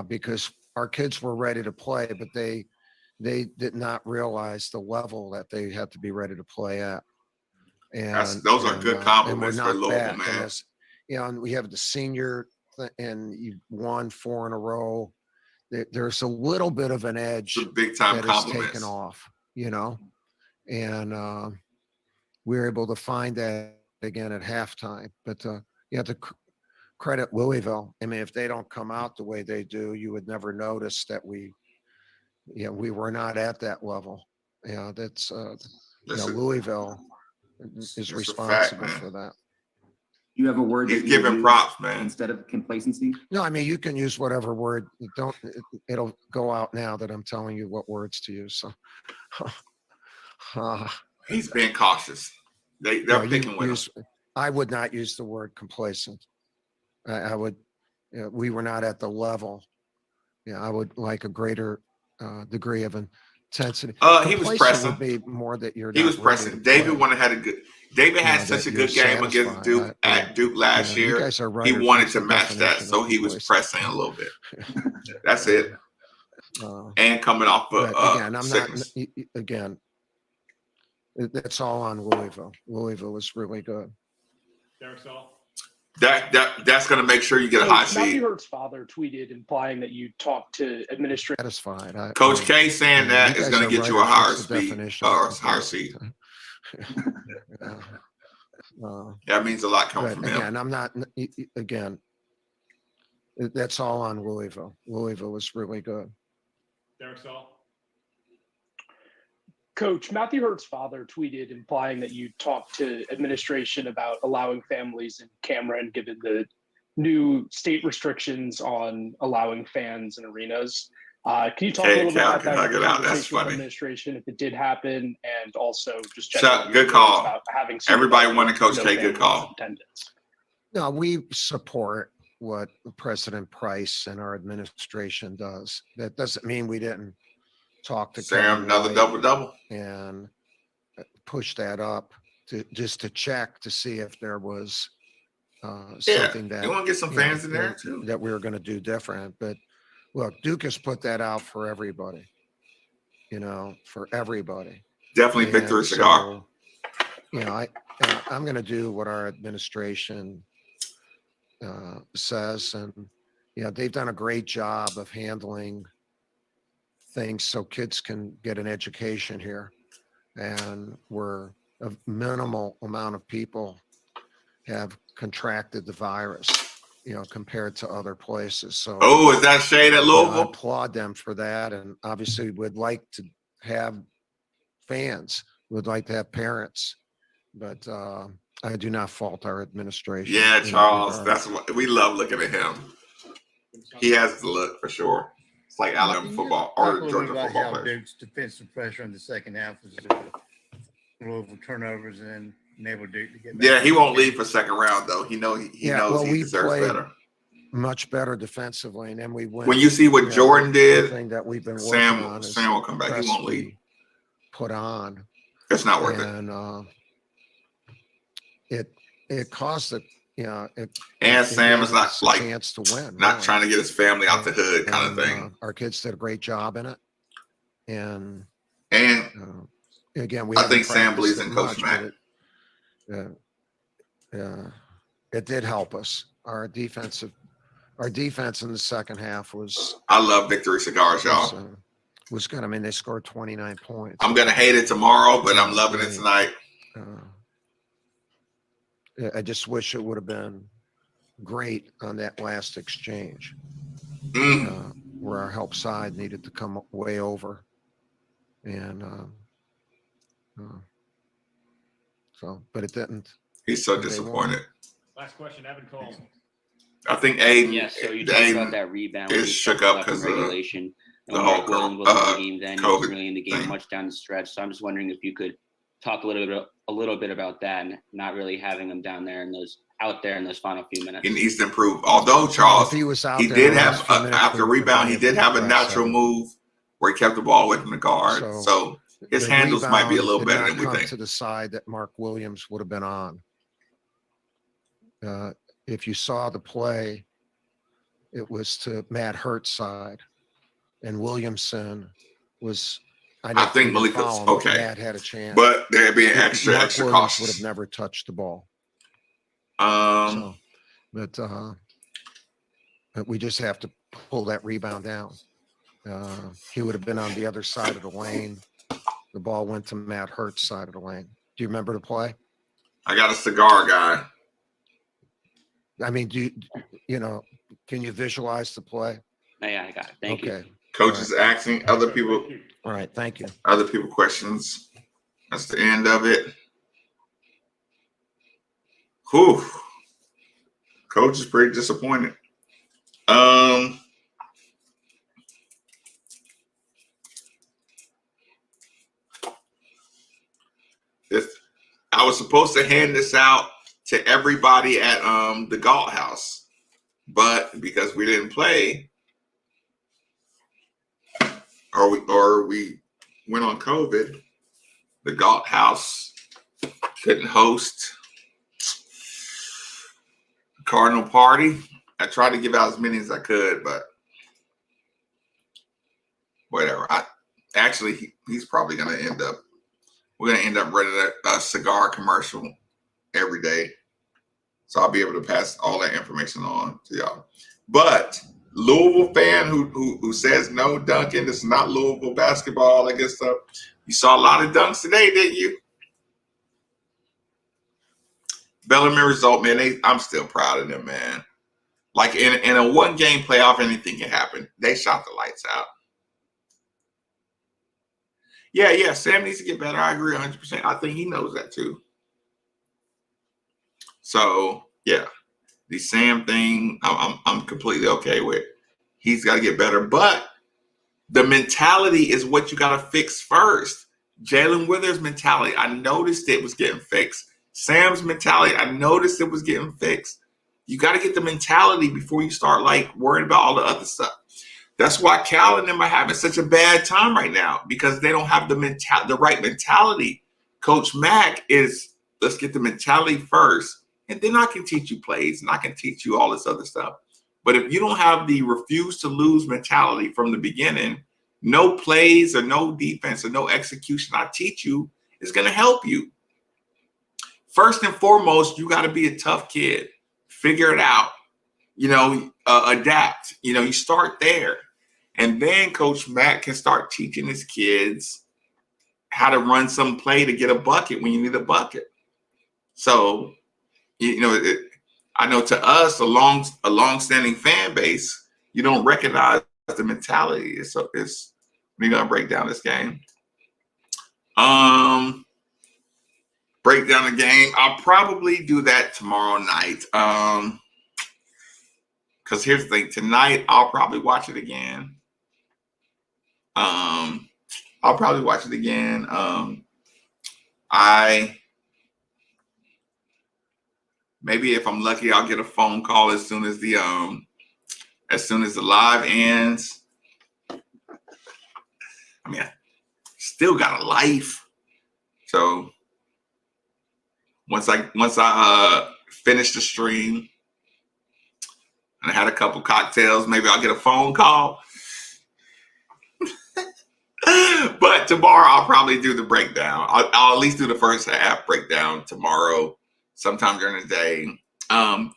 because our kids were ready to play, but they did not realize the level that they had to be ready to play at. And those are good compliments for Louisville, back. man. And we have the senior, and you won 4 in a row. There's a little bit of an edge big time that is taken off, and we were able to find that again at halftime. But you have to credit Louisville. I mean, if they don't come out the way they do, you would never notice that we were not at that level. That's Louisville is responsible for that. You have a word. He's giving props, man. Instead of complacency. No, I mean, you can use whatever word. It'll go out now that I'm telling you what words to use. So he's being cautious. They're picking with him. I would not use the word complacent. I would. We were not at the level. I would like a greater degree of intensity. He was pressing. Would be more that you're. He was pressing. David had a good. David had such a good game against Duke at Duke last year. He wanted to match that, so he was pressing a little bit. That's it. And coming off of again, I'm sickness. not. Again, that's all on Louisville. Louisville is really good. That's going to make sure you get a hot seat. Matthew Hurt's father tweeted implying that you talked to administrators. Satisfied. Coach K saying that is going to get you a higher speed or higher seat. That means a lot coming from him. Again, I'm not. Again, that's all on Louisville. Louisville is really good. Coach, Matthew Hurt's father tweeted implying that you talked to administration about allowing families in Cameron, given the new state restrictions on allowing fans in arenas. Can you talk a little bit about that conversation with administration, if it did happen, and also just generally good call. About having everybody wanted Coach K. Good call. No, we support what President Price and our administration does. That doesn't mean we didn't talk to Sam, another double and push that up to check to see if there was something that you want to get some fans in there too that we were going to do different. But look, Duke has put that out for everybody. For everybody. Definitely Victory Cigar. I'm going to do what our administration says, and they've done a great job of handling things so kids can get an education here, and we're a minimal amount of people have contracted the virus, compared to other places. So is that shade at Louisville? I applaud them for that, and obviously would like to have fans, would like to have parents, but I do not fault our administration. Yeah, Charles, that's what we love looking at him. He has the look for sure. It's like Alabama football or Georgia football players. Duke's defensive pressure in the second half was Louisville turnovers and enabled Duke to get back. Yeah, he won't leave for second round though. He knows he deserves better. Much better defensively, and then we win. When you see what Jordan did, that we've been Sam will come back. He won't leave. Put on. It's not worth it. And it cost it. And Sam is not like chance to win. Not trying to get his family out the hood, kind of thing. Our kids did a great job in it, and again, I think Sam believes in Coach Mack. It did help us. Our defense in the second half was. I love Victory Cigars, y'all. Was good. I mean, they scored 29 points. I'm gonna hate it tomorrow, but I'm loving it tonight. I just wish it would have been great on that last exchange, where our help side needed to come way over, and but it didn't. He's so disappointed. Last question, Evan Cole. I think Aiden. Yeah, so you talked about that rebound. Is shook up because of regulation. the whole Williams wasn't in the game then. He wasn't COVID really in the game much down the stretch. So I'm just wondering if you could talk a little bit about that, and not really having him out there in those final few minutes. He needs to improve. Although Charles, If he was out he there did in the have last few minutes, after we would have rebound, been he able did to have a press natural him. move where he kept the ball away from the guard. So his the handles might be a rebound little did better not than we come think. to the side that Mark Williams would have been on. If you saw the play, it was to Matt Hurt's side, and Williamson was. I think Malika's okay. Matt had a chance, but there'd be an extra Williams cautious. would have never touched the ball. But we just have to pull that rebound down. He would have been on the other side of the lane. The ball went to Matt Hurt's side of the lane. Do you remember the play? I got a cigar guy. I mean, can you visualize the play? Yeah, I got it. Thank you. Coach is asking other people. All right, thank you. Other people questions. That's the end of it. Whew. Coach is pretty disappointed. I was supposed to hand this out to everybody at the Galt House, but because we didn't play, or we went on COVID, the Galt House couldn't host the Cardinal party. I tried to give out as many as I could, but whatever. He's probably going to end up. We're going to end up running a cigar commercial every day. So I'll be able to pass all that information on to y'all. But Louisville fan who says no dunking, this is not Louisville basketball, all that good stuff. You saw a lot of dunks today, didn't you? Bellarmine result, man, I'm still proud of them, man. Like in a one-game playoff, anything can happen. They shot the lights out. Yeah, Sam needs to get better. I agree 100%. I think he knows that too. So, yeah, the Sam thing, I'm completely okay with. He's got to get better. But the mentality is what you got to fix first. Jalen Withers' mentality, I noticed it was getting fixed. Sam's mentality, I noticed it was getting fixed. You got to get the mentality before you start worrying about all the other stuff. That's why Cal and them are having such a bad time right now, because they don't have the right mentality. Coach Mack is, let's get the mentality first, and then I can teach you plays and I can teach you all this other stuff. But if you don't have the refuse to lose mentality from the beginning, no plays or no defense or no execution I teach you is going to help you. First and foremost, you got to be a tough kid. Figure it out. Adapt. You start there. And then Coach Matt can start teaching his kids how to run some play to get a bucket when you need a bucket. So, I know to us, a long-standing fan base, you don't recognize the mentality. So we're gonna break down this game. Break down the game. I'll probably do that tomorrow night. Because here's the thing: tonight I'll probably watch it again. I'll probably watch it again. Maybe if I'm lucky, I'll get a phone call as soon as the live ends. I mean, I still got a life. So once I finish the stream and I had a couple cocktails, maybe I'll get a phone call. But tomorrow I'll probably do the breakdown. I'll at least do the first half breakdown tomorrow, sometime during the day. I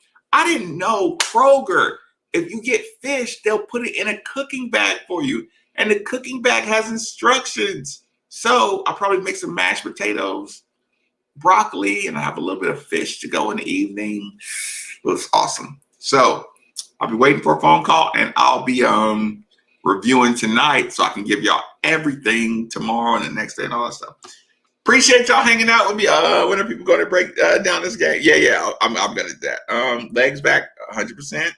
didn't know Kroger, if you get fish, they'll put it in a cooking bag for you. And the cooking bag has instructions. So I'll probably make some mashed potatoes, broccoli, and I have a little bit of fish to go in the evening. It was awesome. So I'll be waiting for a phone call, and I'll be reviewing tonight so I can give y'all everything tomorrow and the next day and all that stuff. Appreciate y'all hanging out with me. When are people going to break down this game? Yeah, I'm gonna do that. Legs back 100%.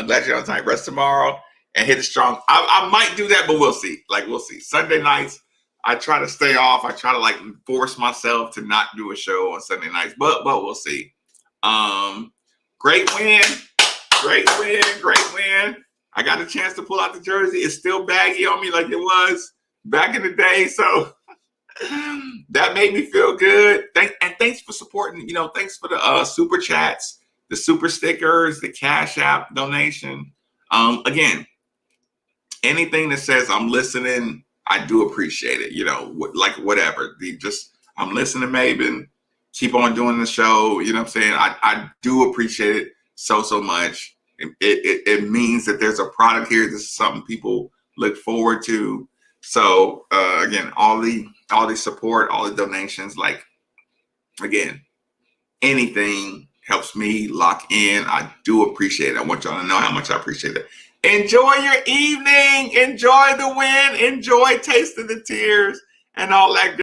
Let you on time. Rest tomorrow and hit it strong. I might do that, but we'll see. We'll see. Sunday nights, I try to stay off. I try to like force myself to not do a show on Sunday nights, but we'll see. Great win. I got a chance to pull out the jersey. It's still baggy on me like it was back in the day. So that made me feel good. Thanks for supporting, thanks for the super chats, the super stickers, the Cash App donation. Again, anything that says I'm listening, I do appreciate it. Like whatever. I'm listening, Maven. Keep on doing the show. You know what I'm saying? I do appreciate it so much. It means that there's a product here. This is something people look forward to. So again, all the support, all the donations, like again, anything helps me lock in. I do appreciate it. I want y'all to know how much I appreciate it. Enjoy your evening. Enjoy the win. Enjoy tasting the tears and all that good